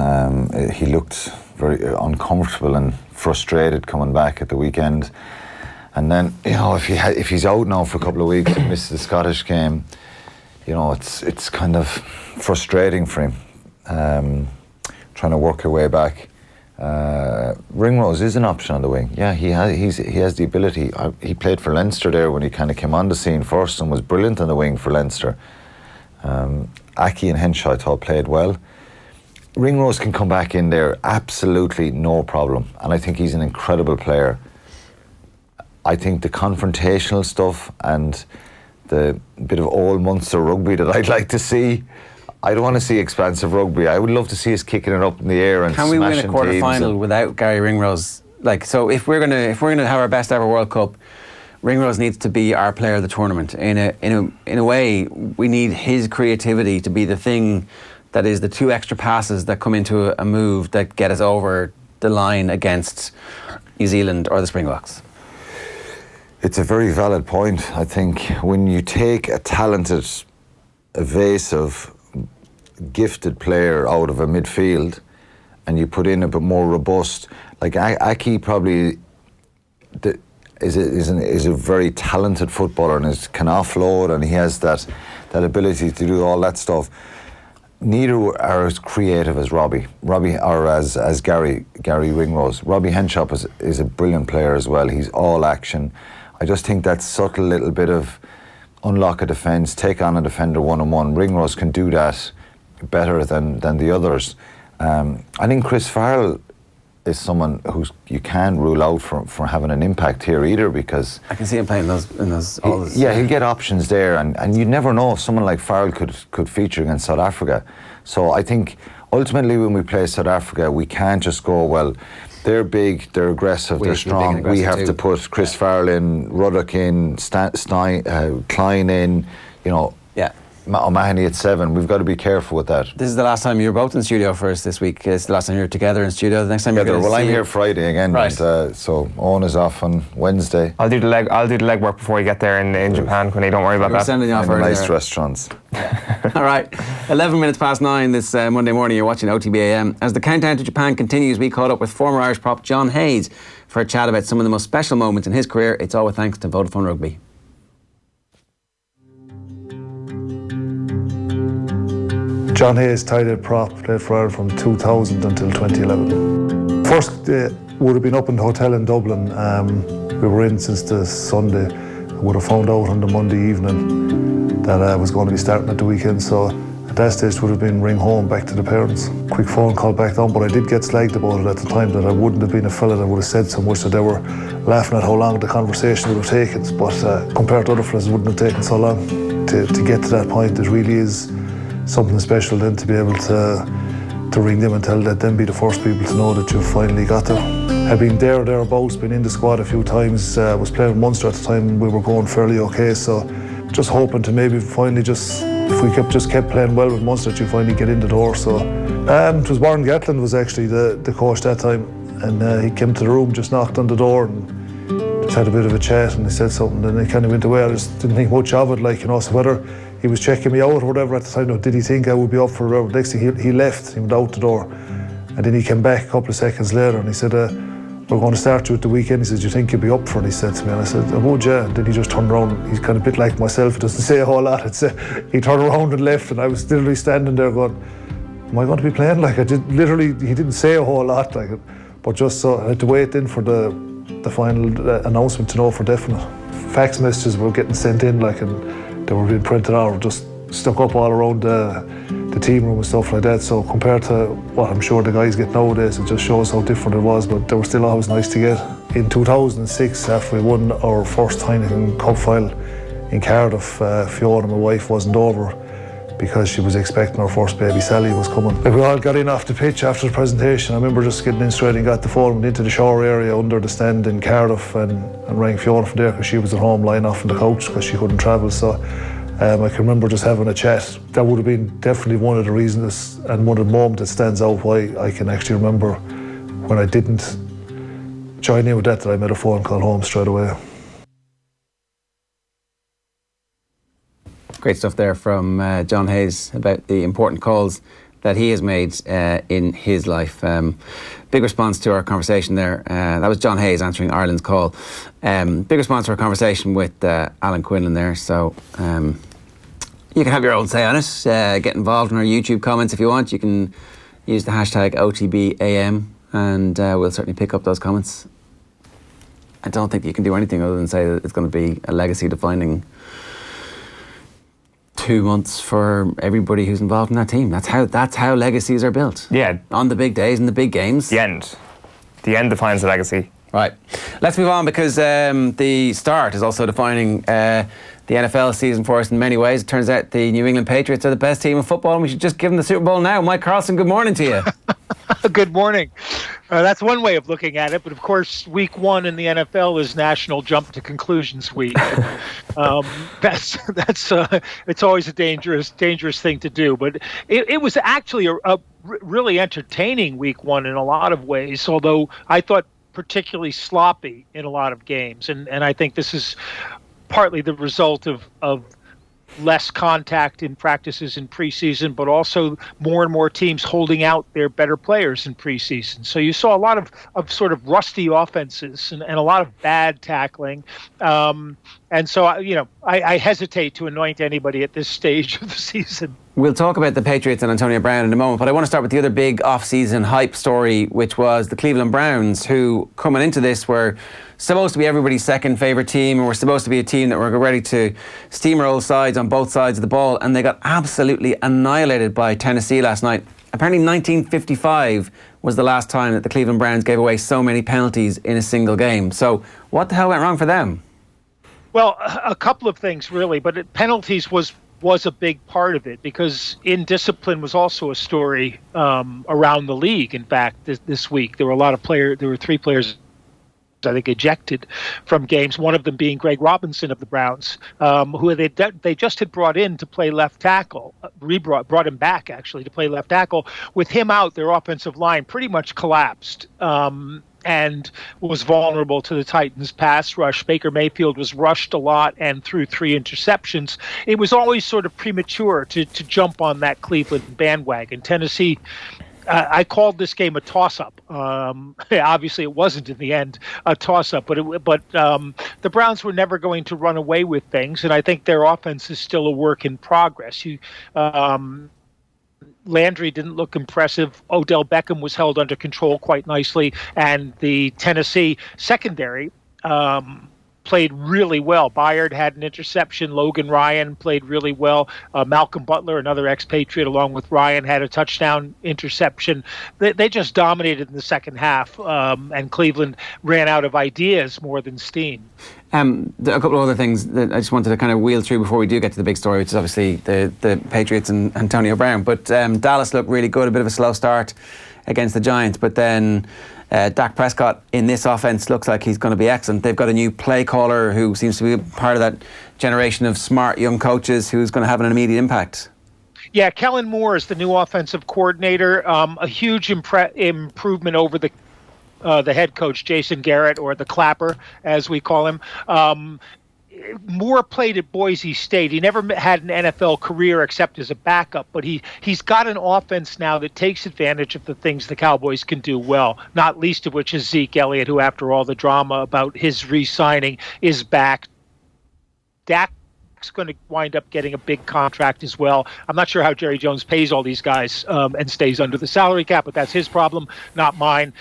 S16: He looked very uncomfortable and frustrated coming back at the weekend. And then, you know, if he's out now for a couple of weeks and misses the Scottish game, you know, it's kind of frustrating for him, trying to work your way back. Ringrose is an option on the wing. Yeah, he has the ability. He played for Leinster there when he kind of came on the scene first and was brilliant on the wing for Leinster. Aki and Henshaw, I thought, played well. Ringrose can come back in there, absolutely no problem. And I think he's an incredible player. I think the confrontational stuff and the bit of old Munster rugby that I'd like to see, I don't want to see expansive rugby. I would love to see us kicking it up in the air and smashing teams.
S4: Can we win a quarter-final without Gary Ringrose? Like, so if we're gonna have our best ever World Cup, Ringrose needs to be our player of the tournament. In a way, we need his creativity to be the thing that is the 2 extra passes that come into a move that get us over the line against New Zealand or the Springboks.
S16: It's a very valid point. I think when you take a talented, evasive, gifted player out of a midfield and you put in a bit more robust, like Aki probably is a very talented footballer and can offload, and he has that ability to do all that stuff. Neither are as creative as Robbie or as Gary Ringrose. Robbie Henshaw is a brilliant player as well. He's all action. I just think that subtle little bit of unlock a defence, take on a defender one-on-one. Ringrose can do that better than the others. I think Chris Farrell is someone who you can't rule out for having an impact here either, because
S4: I can see him playing those.
S16: Yeah, he'll get options there, and you never know if someone like Farrell could feature against South Africa. So I think ultimately when we play South Africa, we can't just go, well, they're big, they're aggressive, they're strong. We have to put Chris Farrell in, Ruddock in, Klein in, you know.
S4: Yeah.
S16: O'Mahony at 7. We've got to be careful with that.
S4: This is the last time you're both in studio for us this week. It's the last time you're together in studio. The next time you're going to
S16: I'm here Friday again, right. So Owen is off on Wednesday.
S5: I'll do the legwork before you get there in Japan, Quinny. Don't worry about that.
S4: Sending you off
S16: in nice restaurants.
S4: All right, 11 minutes past 9 this Monday morning. You're watching OTBAM. As the countdown to Japan continues, we caught up with former Irish prop John Hayes for a chat about some of the most special moments in his career. It's all with thanks to Vodafone Rugby.
S17: John Hayes, tied head prop, played for Ireland from 2000 until 2011. First would have been up in the hotel in Dublin. We were in since the Sunday. I would have found out on the Monday evening that I was going to be starting at the weekend. So at that stage, it would have been ring home back to the parents. Quick phone call back down, but I did get slagged about it at the time, that I wouldn't have been a fella that would have said so much, that they were laughing at how long the conversation would have taken. But compared to other fellas, it wouldn't have taken so long to get to that point. It really is something special then to be able to ring them and tell them be the first people to know that you finally got there. I've been thereabouts, been in the squad a few times, was playing with Munster at the time, we were going fairly okay, so just hoping to maybe finally if we kept playing well with Munster, to finally get in the door. So it was Warren Gatland was actually the coach that time, and he came to the room, just knocked on the door and just had a bit of a chat, and he said something, and he kind of went away. I just didn't think much of it, like, you know, so whether he was checking me out or whatever at the time, did he think I would be up for whatever? Next thing he left, he went out the door, and then he came back a couple of seconds later and he said, we're going to start you at the weekend. He said, do you think you'll be up for it? He said to me, and I said, I would, yeah. And then he just turned around. He's kind of a bit like myself, he doesn't say a whole lot. He turned around and left, and I was literally standing there going, am I going to be playing? Like, he didn't say a whole lot, like, But just so I had to wait in for the final announcement to know for definite. Fax messages were getting sent in, like, and they were being printed out, just stuck up all around the team room and stuff like that. So compared to what I'm sure the guys get nowadays, it just shows how different it was, but they were still always nice to get. In 2006, after we won our first Heineken Cup final in Cardiff, Fiona, my wife, wasn't over because she was expecting her first baby. Sally was coming. Like, we all got in off the pitch after the presentation. I remember just getting in straight and got the phone, went into the shower area under the stand in Cardiff and rang Fiona from there because she was at home lying off on the couch because she couldn't travel. So I can remember just having a chat. That would have been definitely one of the reasons and one of the moments that stands out why I can actually remember when I didn't join in with that I made a phone call home straight away.
S4: Great stuff there from John Hayes about the important calls that he has made in his life. Big response to our conversation there. That was John Hayes answering Ireland's call. Big response to our conversation with Alan Quinlan there. So you can have your own say on it. Get involved in our YouTube comments if you want. You can use the hashtag OTBAM and we'll certainly pick up those comments. I don't think you can do anything other than say that it's going to be a legacy defining 2 months for everybody who's involved in that team. That's how legacies are built.
S5: Yeah.
S4: On the big days and the big games.
S5: The end defines the legacy.
S4: Right. Let's move on because the start is also defining the NFL season for us in many ways. It turns out the New England Patriots are the best team in football and we should just give them the Super Bowl now. Mike Carlson, good morning to you.
S18: Good morning. That's one way of looking at it, but of course, week one in the NFL is National Jump to Conclusions Week. That's it's always a dangerous thing to do. But it was actually a really entertaining week one in a lot of ways. Although I thought particularly sloppy in a lot of games, and I think this is partly the result of less contact in practices in preseason, but also more and more teams holding out their better players in preseason. So you saw a lot of sort of rusty offenses and a lot of bad tackling. And so, I hesitate to anoint anybody at this stage of the season.
S4: We'll talk about the Patriots and Antonio Brown in a moment, but I want to start with the other big off-season hype story, which was the Cleveland Browns, who coming into this were supposed to be everybody's second favourite team, and were supposed to be a team that were ready to steamroll sides on both sides of the ball, and they got absolutely annihilated by Tennessee last night. Apparently 1955 was the last time that the Cleveland Browns gave away so many penalties in a single game. So what the hell went wrong for them?
S18: Well, a couple of things really, but penalties was a big part of it, because indiscipline was also a story around the league. In fact, this week there were 3 players I think ejected from games, one of them being Greg Robinson of the Browns, who they just had brought in to play left tackle, brought him back actually to play left tackle. With him out, their offensive line pretty much collapsed and was vulnerable to the Titans' pass rush. Baker Mayfield was rushed a lot and threw 3 interceptions. It was always sort of premature to jump on that Cleveland bandwagon. Tennessee, I called this game a toss-up. Obviously, it wasn't in the end a toss-up, but the Browns were never going to run away with things, and I think their offense is still a work in progress. Landry didn't look impressive. Odell Beckham was held under control quite nicely, and the Tennessee secondary played really well. Byard had an interception. Logan Ryan played really well. Malcolm Butler, another expatriate, along with Ryan, had a touchdown interception. They just dominated in the second half, and Cleveland ran out of ideas more than steam.
S4: A couple of other things that I just wanted to kind of wheel through before we do get to the big story, which is obviously the Patriots and Antonio Brown. But Dallas looked really good, a bit of a slow start against the Giants, but then Dak Prescott in this offense looks like he's going to be excellent. They've got a new play caller who seems to be part of that generation of smart young coaches who's going to have an immediate impact.
S18: Yeah, Kellen Moore is the new offensive coordinator. A huge improvement over the head coach, Jason Garrett, or the Clapper, as we call him. Moore played at Boise State. He never had an NFL career except as a backup, but he's got an offense now that takes advantage of the things the Cowboys can do well, not least of which is Zeke Elliott, who, after all the drama about his re-signing, is back. Dak Jack's going to wind up getting a big contract as well. I'm not sure how Jerry Jones pays all these guys and stays under the salary cap, but that's his problem, not mine.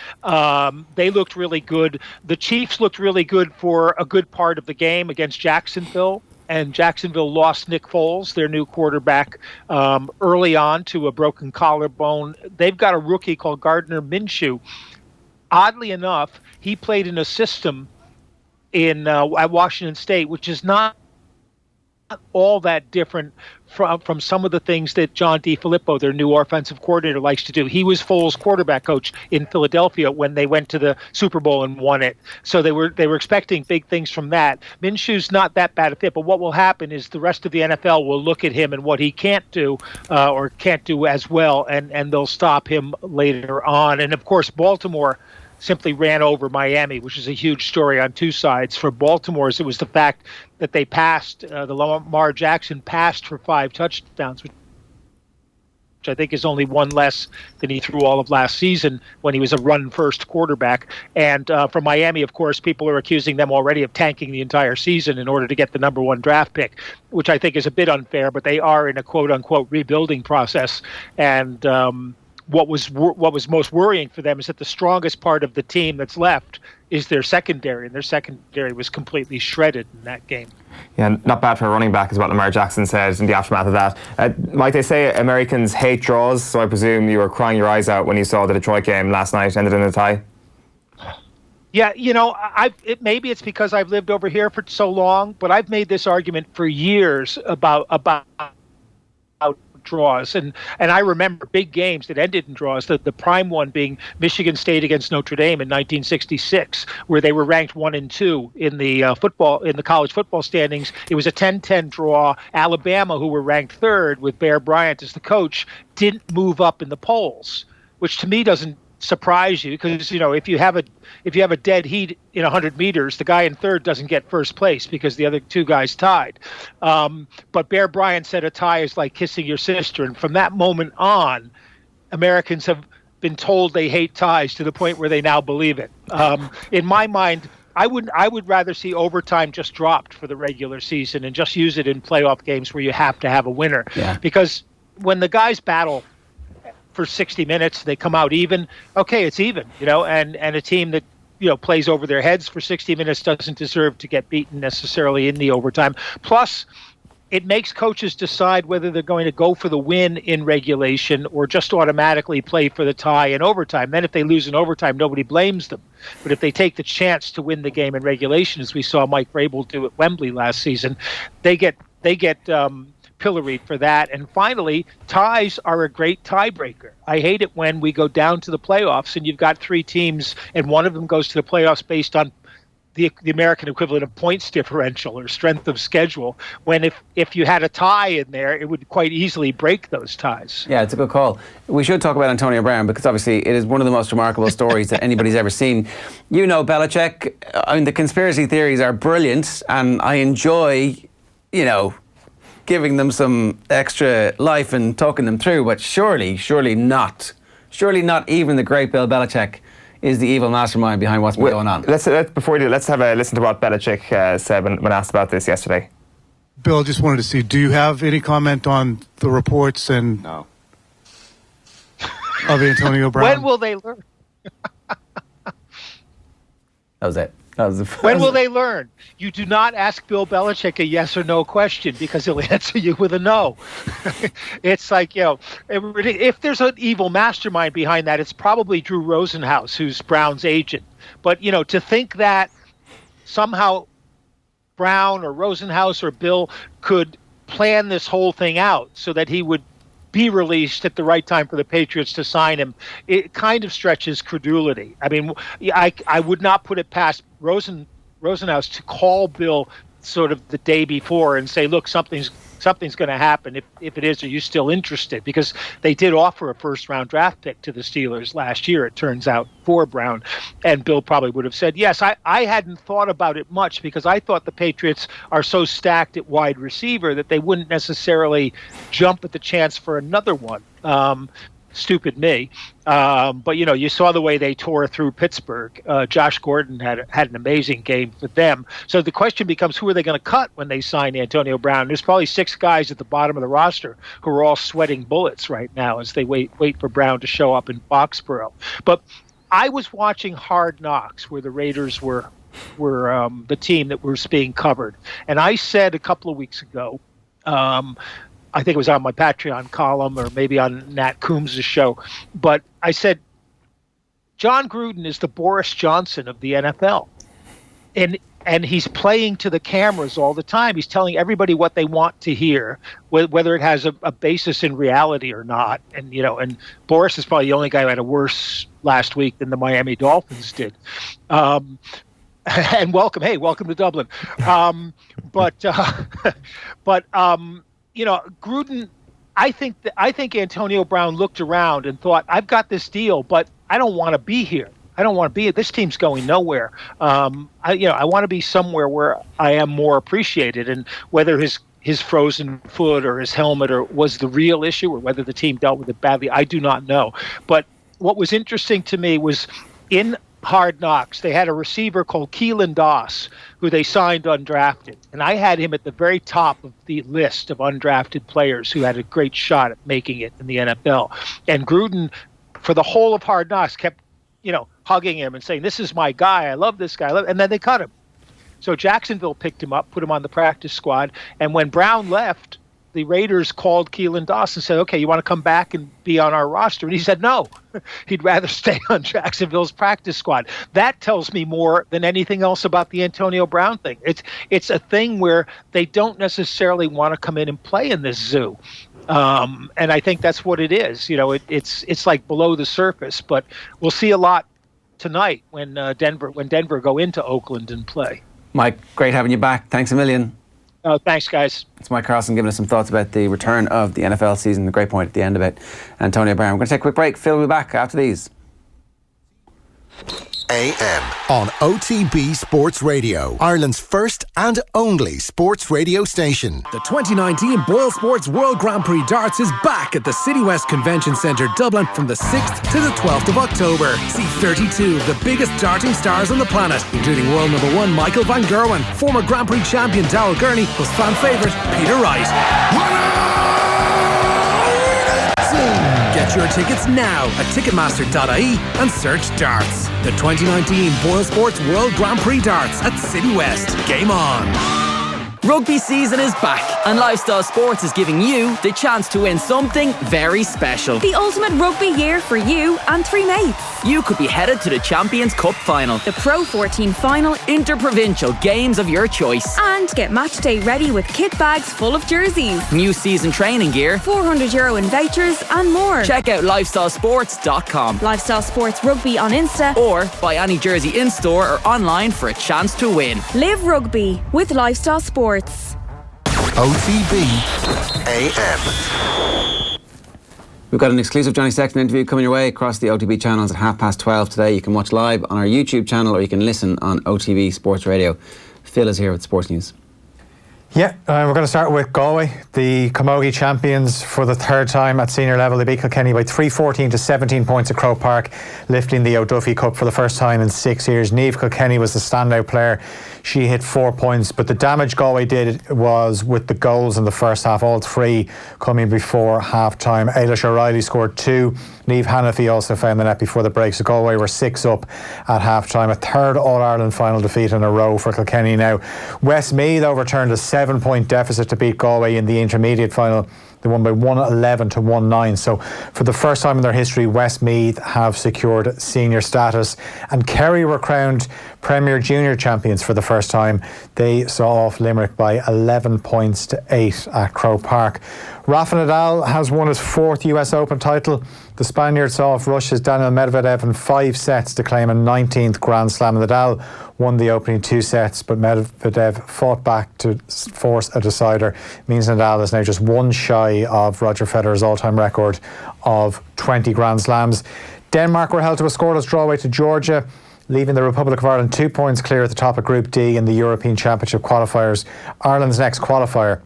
S18: They looked really good. The Chiefs looked really good for a good part of the game against Jacksonville. And Jacksonville lost Nick Foles, their new quarterback, early on to a broken collarbone. They've got a rookie called Gardner Minshew. Oddly enough, he played in a system at Washington State, which is not all that different from some of the things that John DeFilippo, their new offensive coordinator, likes to do. He was Foles' quarterback coach in Philadelphia when they went to the Super Bowl and won it. So they were expecting big things from that. Minshew's not that bad a fit, but what will happen is the rest of the NFL will look at him and what he can't do or can't do as well, and they'll stop him later on. And of course, Baltimore simply ran over Miami, which is a huge story on two sides. For Baltimore's, it was the fact that they passed, the Lamar Jackson passed for 5 touchdowns, which I think is only one less than he threw all of last season when he was a run-first quarterback. And for Miami, of course, people are accusing them already of tanking the entire season in order to get the number 1 draft pick, which I think is a bit unfair, but they are in a quote-unquote rebuilding process. And what was most worrying for them is that the strongest part of the team that's left is their secondary, and their secondary was completely shredded in that game.
S5: Yeah, not bad for a running back is what Lamar Jackson said in the aftermath of that. Might they say Americans hate draws, so I presume you were crying your eyes out when you saw the Detroit game last night ended in a tie?
S18: Yeah, maybe it's because I've lived over here for so long, but I've made this argument for years about draws, and I remember big games that ended in draws, the prime one being Michigan State against Notre Dame in 1966, where they were ranked 1 and 2 in the college football standings. It was a 10-10 draw. Alabama, who were ranked 3rd with Bear Bryant as the coach, didn't move up in the polls, which to me doesn't surprise you, because if you have a dead heat in 100 meters, the guy in 3rd doesn't get first place because the other 2 guys tied. But Bear Bryant said a tie is like kissing your sister, and from that moment on, Americans have been told they hate ties to the point where they now believe it. In my mind, I would rather see overtime just dropped for the regular season and just use it in playoff games where you have to have a winner.
S4: Yeah.
S18: Because when the guys battle for 60 minutes, they come out even. Okay, it's even, and a team that plays over their heads for 60 minutes doesn't deserve to get beaten necessarily in the overtime. Plus, it makes coaches decide whether they're going to go for the win in regulation or just automatically play for the tie in overtime. Then if they lose in overtime, nobody blames them. But if they take the chance to win the game in regulation, as we saw Mike Vrabel do at Wembley last season, they get pilloried for that. And finally, ties are a great tiebreaker. I hate it when we go down to the playoffs and you've got 3 teams and one of them goes to the playoffs based on the American equivalent of points differential or strength of schedule, when if you had a tie in there, it would quite easily break those ties.
S4: Yeah, it's a good call. We should talk about Antonio Brown, because obviously it is one of the most remarkable stories that anybody's ever seen. Belichick, the conspiracy theories are brilliant, and I enjoy, giving them some extra life and talking them through, but surely not even the great Bill Belichick is the evil mastermind behind what's been going on.
S5: Before we do, let's have a listen to what Belichick said when asked about this yesterday.
S2: Bill, I just wanted to see, do you have any comment on the reports of Antonio Brown?
S18: When will they learn?
S4: That was it.
S18: When will they learn? You do not ask Bill Belichick a yes or no question, because he'll answer you with a no. It's like, if there's an evil mastermind behind that, it's probably Drew Rosenhaus, who's Brown's agent. But, to think that somehow Brown or Rosenhaus or Bill could plan this whole thing out so that he would be released at the right time for the Patriots to sign him, it kind of stretches credulity. I mean, I would not put it past Rosenhaus to call Bill sort of the day before and say, look, something's going to happen. If it is, are you still interested? Because they did offer a first-round draft pick to the Steelers last year, it turns out, for Brown. And Bill probably would have said yes. I hadn't thought about it much, because I thought the Patriots are so stacked at wide receiver that they wouldn't necessarily jump at the chance for another one. Stupid me. But, you saw the way they tore through Pittsburgh. Josh Gordon had an amazing game for them. So the question becomes, who are they going to cut when they sign Antonio Brown? There's probably 6 guys at the bottom of the roster who are all sweating bullets right now as they wait for Brown to show up in Foxborough. But I was watching Hard Knocks, where the Raiders were the team that was being covered. And I said a couple of weeks ago, I think it was on my Patreon column or maybe on Nat Coombs' show, but I said, John Gruden is the Boris Johnson of the NFL. And he's playing to the cameras all the time. He's telling everybody what they want to hear, whether it has a basis in reality or not. And Boris is probably the only guy who had a worse last week than the Miami Dolphins did. And welcome to Dublin. Gruden, I think Antonio Brown looked around and thought, I've got this deal, but I don't want to be here. I don't want to be here. This team's going nowhere. I want to be somewhere where I am more appreciated. And whether his frozen foot or his helmet was the real issue, or whether the team dealt with it badly, I do not know. But what was interesting to me was in Hard Knocks, they had a receiver called Keelan Doss, who they signed undrafted. And I had him at the very top of the list of undrafted players who had a great shot at making it in the NFL. And Gruden, for the whole of Hard Knocks, kept, hugging him and saying, this is my guy. I love this guy. And then they cut him. So Jacksonville picked him up, put him on the practice squad. And when Brown left, the Raiders called Keelan Doss and said, okay, you want to come back and be on our roster? And he said no. He'd rather stay on Jacksonville's practice squad. That tells me more than anything else about the Antonio Brown thing. It's a thing where they don't necessarily want to come in and play in this zoo. And I think that's what it is. It's like below the surface, but we'll see a lot tonight when Denver go into Oakland and play.
S4: Mike, great having you back. Thanks a million.
S18: Thanks, guys.
S4: It's Mike Carlson giving us some thoughts about the return of the NFL season, the great point at the end of it. Antonio Brown. We're going to take a quick break. Phil will be back after these.
S3: AM on OTB Sports Radio, Ireland's first and only sports radio station.
S19: The 2019 Boyle Sports World Grand Prix Darts is back at the City West Convention Centre, Dublin, from the 6th to the 12th of October. See 32 of the biggest darting stars on the planet, including world number 1 Michael van Gerwen, former Grand Prix champion Darrell Gurney, plus fan favourite Peter Wright. Get your tickets now at ticketmaster.ie and search darts. The 2019 Boyle Sports World Grand Prix Darts at City West. Game on.
S20: Rugby season is back, and Lifestyle Sports is giving you the chance to win something very special.
S21: The ultimate rugby year for you and 3 mates.
S20: You could be headed to the Champions Cup final,
S21: the Pro 14 final,
S20: interprovincial games of your choice,
S21: and get match day ready with kit bags full of jerseys,
S20: new season training gear,
S21: €400 in vouchers, and more.
S20: Check out lifestylesports.com.
S21: Lifestyle Sports Rugby on Insta,
S20: or buy any jersey in store or online for a chance to win.
S21: Live rugby with Lifestyle Sports.
S3: OTB AM.
S4: We've got an exclusive Johnny Sexton interview coming your way across the OTB channels at 12:30 today. You can watch live on our YouTube channel, or you can listen on OTB Sports Radio. Phil is here with Sports News.
S22: Yeah, we're going to start with Galway, the Camogie champions for the 3rd time at senior level. They beat Kilkenny by 3-14 to 17 points at Croke Park, lifting the O'Duffy Cup for the first time in 6 years. Niamh Kilkenny was the standout player. She hit 4 points, but the damage Galway did was with the goals in the first half, all 3 coming before half-time. Ailish O'Reilly scored 2. Niamh Hannafy also found the net before the break, so Galway were 6 up at half-time. A 3rd All-Ireland final defeat in a row for Kilkenny now. Westmeath overturned a 7-point deficit to beat Galway in the intermediate final. They won by 111 to 19. So for the first time in their history, Westmeath have secured senior status. And Kerry were crowned Premier Junior champions for the first time. They saw off Limerick by 11 points to 8 at Croke Park. Rafa Nadal has won his 4th US Open title. The Spaniard saw off Russia's Daniel Medvedev in 5 sets to claim a 19th Grand Slam. Nadal won the opening 2 sets, but Medvedev fought back to force a decider. It means Nadal is now just 1 shy of Roger Federer's all-time record of 20 Grand Slams. Denmark were held to a scoreless draw away to Georgia, leaving the Republic of Ireland 2 points clear at the top of Group D in the European Championship qualifiers. Ireland's next qualifier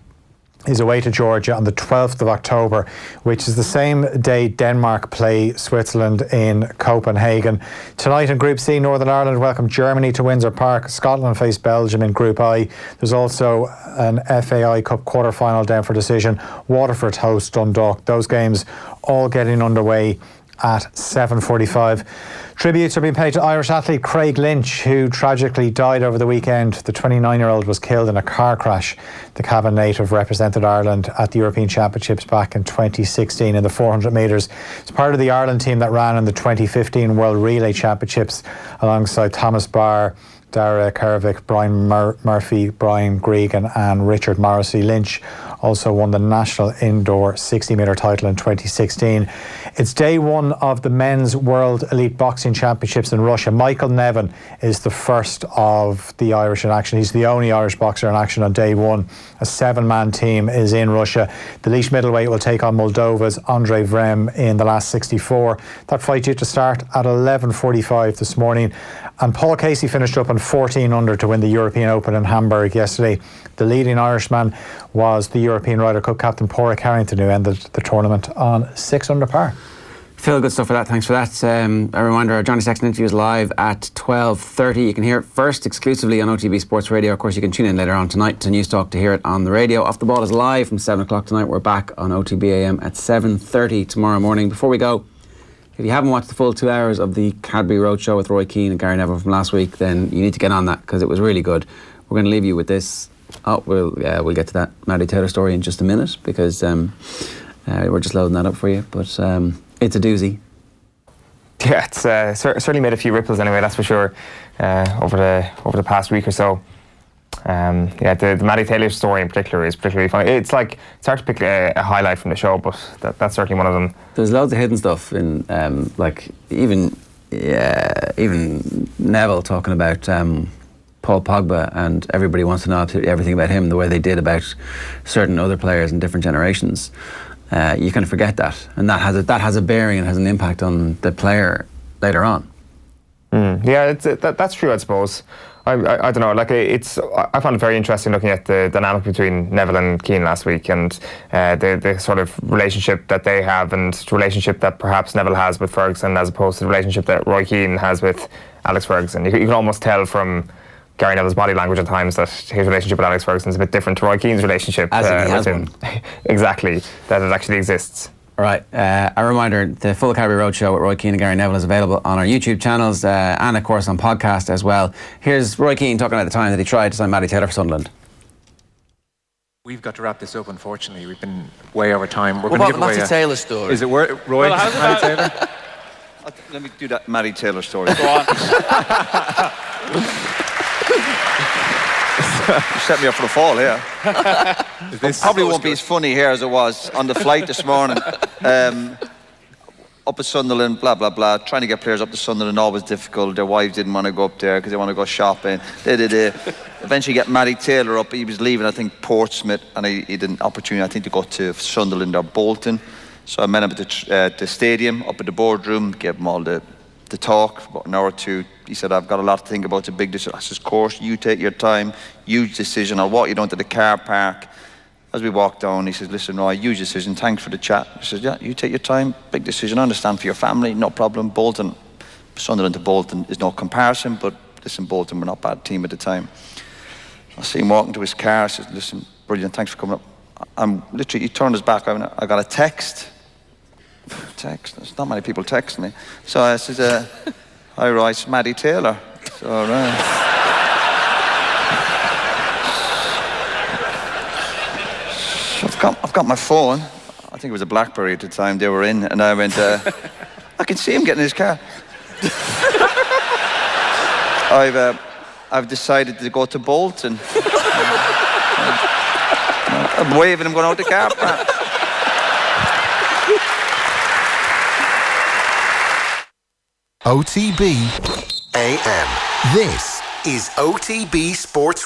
S22: is away to Georgia on the 12th of October, which is the same day Denmark play Switzerland in Copenhagen. Tonight in Group C, Northern Ireland welcome Germany to Windsor Park. Scotland face Belgium in Group I. There's also an FAI Cup quarter-final down for decision. Waterford host Dundalk. Those games all getting underway at 7:45. Tributes are being paid to Irish athlete Craig Lynch, who tragically died over the weekend. The 29-year-old was killed in a car crash. The Cavan native represented Ireland at the European Championships back in 2016 in the 400 metres. It's part of the Ireland team that ran in the 2015 World Relay Championships alongside Thomas Barr, Dara Kervick, Brian Murphy, Brian Gregan and Richard Morrissey. Lynch also won the national indoor 60-metre title in 2016. It's day one of the Men's World Elite Boxing Championships in Russia. Michael Nevin is the first of the Irish in action. He's the only Irish boxer in action on day one. A 7-man team is in Russia. The elite middleweight will take on Moldova's Andrei Vrem in the last 64. That fight due to start at 11:45 this morning. And Paul Casey finished up on 14 under to win the European Open in Hamburg yesterday. The leading Irishman was the European Ryder Cup captain Pádraig Harrington, who ended the tournament on 6 under par.
S4: Phil, good stuff for that. Thanks for that. A reminder, our Johnny Sexton interview is live at 12:30. You can hear it first exclusively on OTB Sports Radio. Of course, you can tune in later on tonight to Newstalk to hear it on the radio. Off the Ball is live from 7 o'clock tonight. We're back on OTBAM at 7:30 tomorrow morning. Before we go, if you haven't watched the full 2 hours of the Cadbury Roadshow with Roy Keane and Gary Neville from last week, then you need to get on that because it was really good. We're going to leave you with this. We'll get to that Maddie Taylor story in just a minute because we're just loading that up for you. But it's a doozy.
S5: Yeah, it's certainly made a few ripples anyway, that's for sure, over the past week or so. The Maddie Taylor story in particular is particularly funny. It's hard to pick a highlight from the show, but that's certainly one of them.
S4: There's loads of hidden stuff in even Neville talking about Paul Pogba, and everybody wants to know absolutely everything about him, the way they did about certain other players in different generations. You kind of forget that, and that has a bearing and has an impact on the player later on.
S5: Yeah, that's true, I suppose. I don't know. I found it very interesting looking at the dynamic between Neville and Keane last week, and the sort of relationship that they have, and the relationship that perhaps Neville has with Ferguson, as opposed to the relationship that Roy Keane has with Alex Ferguson. You can almost tell from Gary Neville's body language at times that his relationship with Alex Ferguson is a bit different to Roy Keane's relationship.
S4: As he has one.
S5: Exactly, that it actually exists.
S4: All right, a reminder, the full Cadbury Roadshow with Roy Keane and Gary Neville is available on our YouTube channels and of course on podcast as well. Here's Roy Keane talking about the time that he tried to sign Maddie Taylor for Sunderland.
S1: We've got to wrap this up, unfortunately. We've been way over time.
S6: What about the Maddie Taylor story?
S1: Is it Roy?
S6: Well,
S1: Maddie Taylor?
S6: Let me do that Maddie Taylor story. Go on. You set me up for the fall here. Probably won't be as funny here as it was on the flight this morning. Up at Sunderland, blah, blah, blah. Trying to get players up to Sunderland, always difficult. Their wives didn't want to go up there because they want to go shopping. Eventually get Maddie Taylor up. He was leaving, I think, Portsmouth, and he had an opportunity, I think, to go to Sunderland or Bolton. So I met him at the stadium, up at the boardroom, gave him all the talk, about an hour or two. He said, I've got a lot to think about, it's a big decision. I said, of course, you take your time, huge decision. I'll walk you down to the car park. As we walked down, he says, listen, Roy, huge decision, thanks for the chat. I said, yeah, you take your time, big decision, I understand for your family, no problem. Bolton, Sunderland to Bolton is no comparison, but listen, Bolton were not a bad team at the time. I see him walking to his car, I said, listen, brilliant, thanks for coming up. He turned his back, I got a text. There's not many people text me. So I said, hi Roy, it's Maddie Taylor. So, I've got my phone. I think it was a BlackBerry at the time they were in, and I went, I can see him getting in his car. I've decided to go to Bolton. I'm waving him going out the car park.
S3: OTB AM. This is OTB Sports